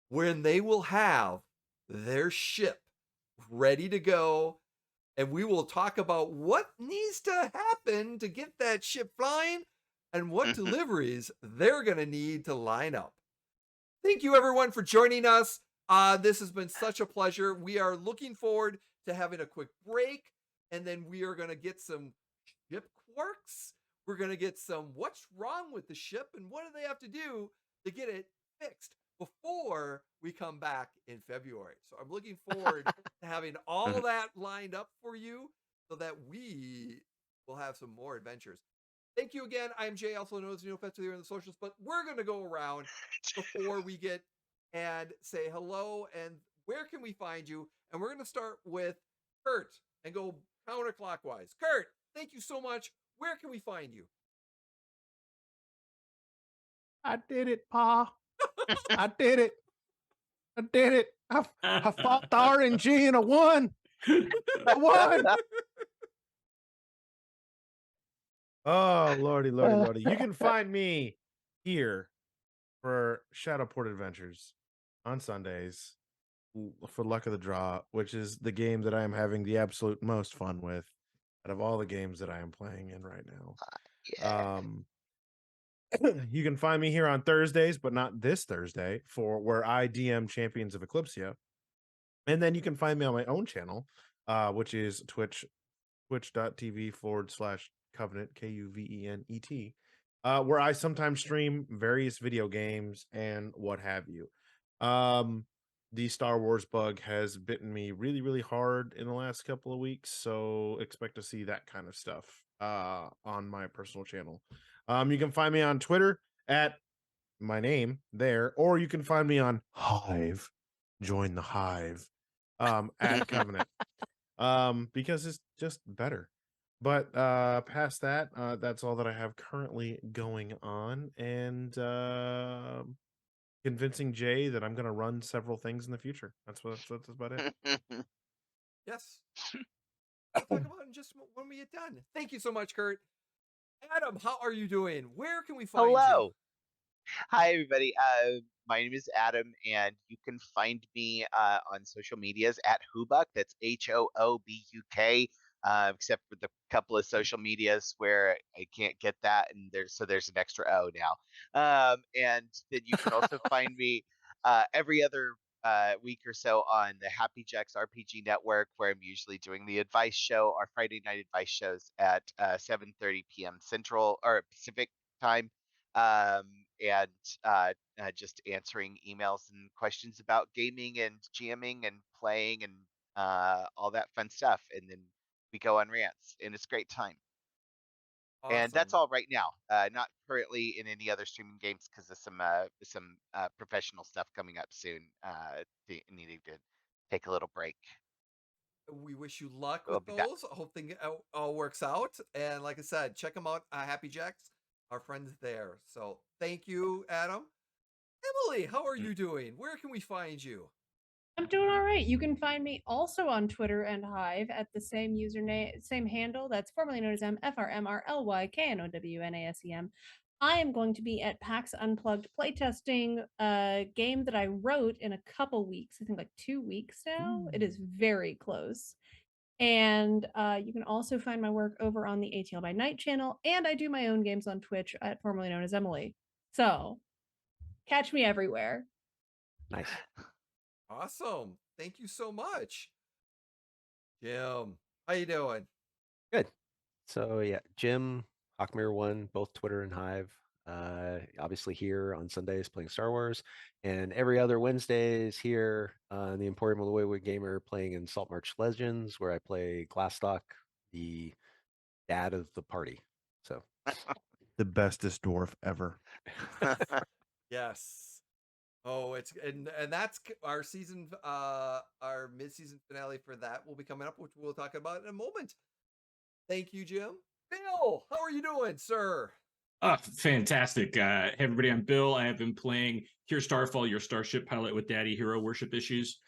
Speaker 1: when they will have their ship ready to go, and we will talk about what needs to happen to get that ship flying and what deliveries they're going to need to line up. Thank you, everyone, for joining us. This has been such a pleasure. We are looking forward to having a quick break, and then we are going to get some ship quirks. We're going to get some what's wrong with the ship and what do they have to do to get it fixed before we come back in February. So I'm looking forward to having all that lined up for you so that we will have some more adventures. Thank you again. I'm Jay, also known as Neofest here in the socials, but we're going to go around before we get and say hello and where can we find you? And we're going to start with Kurt and go counterclockwise. Kurt, thank you so much. Where can we find you?
Speaker 6: I did it, Pa. I did it. I did it. I fought the RNG and I won. I won. Oh, lordy. You can find me here for Shadowport Adventures on Sundays for Luck of the Draw, which is the game that I am having the absolute most fun with out of all the games that I am playing in right now.
Speaker 5: Yeah.
Speaker 6: You can find me here on Thursdays, but not this Thursday, for where I DM Champions of Eclipsia. And then you can find me on my own channel, which is twitch.tv/Covenant, KUVENET, where I sometimes stream various video games and what have you. The Star Wars bug has bitten me really, really hard in the last couple of weeks, so expect to see that kind of stuff on my personal channel. You can find me on Twitter at my name there, or you can find me on Hive. Join the Hive at Covenant, because it's just better. But past that, that's all that I have currently going on, and convincing Jay that I'm going to run several things in the future. That's about it.
Speaker 1: Yes. we'll talk about in just when we get done. Thank you so much, Kurt. Adam, how are you doing? Where can we find you?
Speaker 5: Hello. Hi, everybody. My name is Adam, and you can find me on social medias at Hoobuk. That's HOOBUK. Except for the couple of social medias where I can't get that, and there's an extra O now. And then you can also find me every other week or so on the Happy Jacks RPG Network, where I'm usually doing the advice show, our Friday night advice shows at 7:30 p.m. Central or Pacific time. And just answering emails and questions about gaming and GMing and playing and all that fun stuff. And then we go on rants, and it's a great time.
Speaker 1: Awesome.
Speaker 5: And that's all right now. Not currently in any other streaming games because of some professional stuff coming up soon. Needing to take a little break.
Speaker 1: We wish you luck
Speaker 5: We'll
Speaker 1: with
Speaker 5: be back.
Speaker 1: those. I hope thing all works out. And like I said, check them out. Happy Jacks, our friends there. So thank you, Adam. Emily, how are you doing? Where can we find you?
Speaker 4: I'm doing all right. You can find me also on Twitter and Hive at the same username, same handle. That's formerly known as MFRMRLYKNOWNASEM. I am going to be at PAX Unplugged playtesting a game that I wrote in a couple weeks. I think like 2 weeks now. It is very close. And you can also find my work over on the ATL by Night channel. And I do my own games on Twitch at formerly known as Emily. So catch me everywhere.
Speaker 3: Nice.
Speaker 1: Awesome. Thank you so much. Jim, how you doing?
Speaker 3: Good. So yeah, Jim, Hawkmere1, both Twitter and Hive. Obviously here on Sundays playing Star Wars, and every other Wednesdays here on the Emporium of the Wayward Gamer playing in Salt March Legends, where I play Glassstock, the dad of the party. So
Speaker 6: The bestest dwarf ever.
Speaker 1: Yes. Oh, it's and that's our season, our mid-season finale for that will be coming up, which we'll talk about in a moment. Thank you, Jim. Bill, how are you doing, sir?
Speaker 2: Fantastic. Hey, everybody, I'm Bill. I have been playing Here Starfall, your Starship Pilot with Daddy Hero Worship Issues.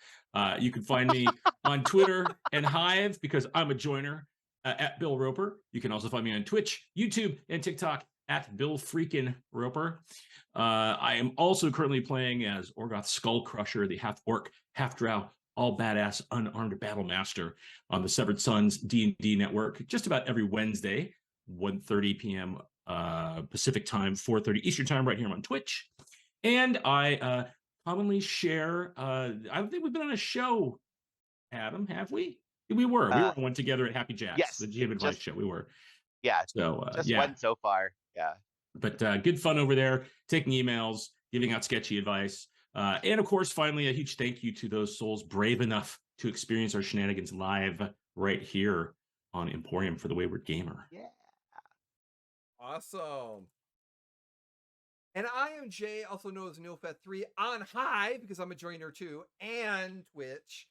Speaker 2: You can find me on Twitter and Hive because I'm a joiner at Bill Roper. You can also find me on Twitch, YouTube, and TikTok at Bill Freakin' Roper. I am also currently playing as Orgoth Skull Crusher, the half-orc, half-drow, all badass, unarmed battle master on the Severed Sons D&D network just about every Wednesday, 1:30 p.m. Pacific time, 4:30 Eastern time, right here on Twitch. And I commonly share, I think we've been on a show, Adam, have we? We were on one together at Happy Jacks,
Speaker 5: yes,
Speaker 2: the GM Advice show. We were.
Speaker 5: Yeah.
Speaker 2: So
Speaker 5: just one so far. Yeah.
Speaker 2: But good fun over there, taking emails, giving out sketchy advice. And of course, finally, a huge thank you to those souls brave enough to experience our shenanigans live right here on Emporium for the Wayward Gamer.
Speaker 5: Yeah.
Speaker 1: Awesome. And I am Jay, also known as NeilFed3 on Hive, because I'm a joiner too, and Twitch,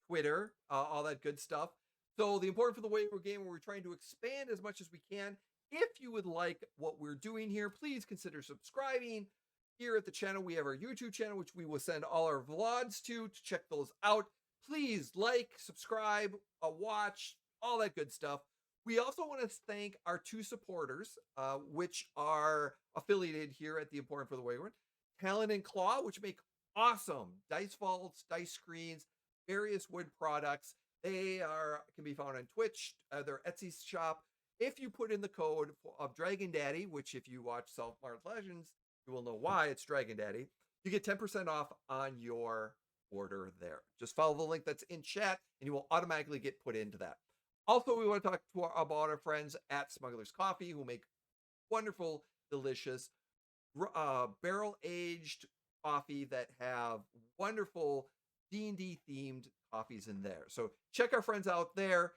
Speaker 1: Twitter, all that good stuff. So the Important for the Wayward Gamer, we're trying to expand as much as we can. If you would like what we're doing here, please consider subscribing. Here at the channel, we have our YouTube channel, which we will send all our vlogs to check those out. Please like, subscribe, watch, all that good stuff. We also want to thank our 2 supporters, which are affiliated here at the Emporium for the Wayward. Talon and Claw, which make awesome dice vaults, dice screens, various wood products. They can be found on Twitch, their Etsy shop. If you put in the code of Dragon Daddy, which if you watch Salt March Legends, you will know why it's Dragon Daddy, you get 10% off on your order there. Just follow the link that's in chat and you will automatically get put into that. Also, we want to talk about our friends at Smuggler's Coffee, who make wonderful, delicious, barrel-aged coffee that have wonderful D&D themed coffees in there. So check our friends out there.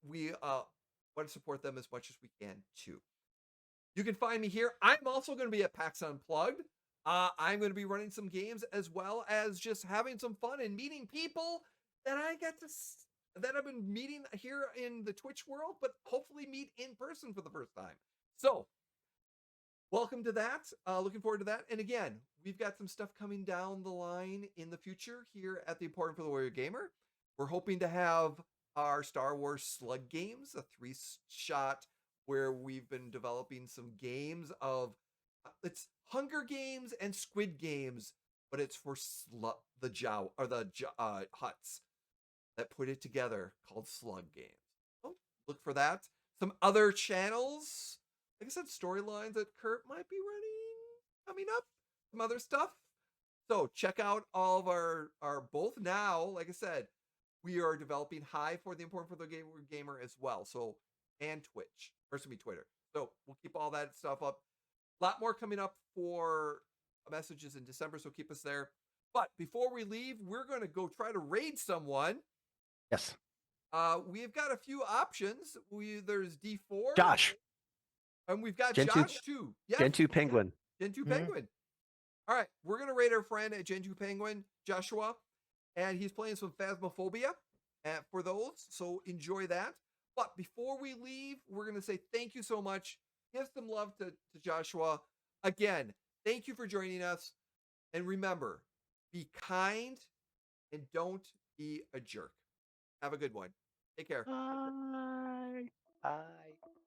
Speaker 1: We want to support them as much as we can too. You can find me here. I'm also going to be at PAX Unplugged. I'm going to be running some games as well as just having some fun and meeting people that I've been meeting here in the Twitch world, but hopefully meet in person for the first time. So welcome to that. Looking forward to that. And again, we've got some stuff coming down the line in the future here at the Important for the Warrior Gamer. We're hoping to have our Star Wars Slug games, a 3-shot where we've been developing some games of it's Hunger Games and Squid Games, but it's for the huts that put it together called Slug Games. So look for that. Some other channels, like I said, storylines that Kurt might be running coming up. Some other stuff. So check out all of our both now. Like I said, we are developing Hive for the Important for the Gamer as well. So and Twitch, or excuse me, Twitter. So we'll keep all that stuff up. A lot more coming up for messages in December, so keep us there. But before we leave, we're going to go try to raid someone.
Speaker 3: Yes.
Speaker 1: We've got a few options. There's D4.
Speaker 3: Josh.
Speaker 1: And we've got
Speaker 3: Gen2,
Speaker 1: Josh too. Yes,
Speaker 3: Gen 2 Penguin.
Speaker 1: Gen 2 Penguin. All right, we're going to raid our friend at Gen 2 Penguin, Joshua. And he's playing some Phasmophobia for those. So enjoy that. But before we leave, we're going to say thank you so much. Give some love to Joshua. Again, thank you for joining us. And remember, be kind and don't be a jerk. Have a good one. Take care.
Speaker 5: Bye. Bye.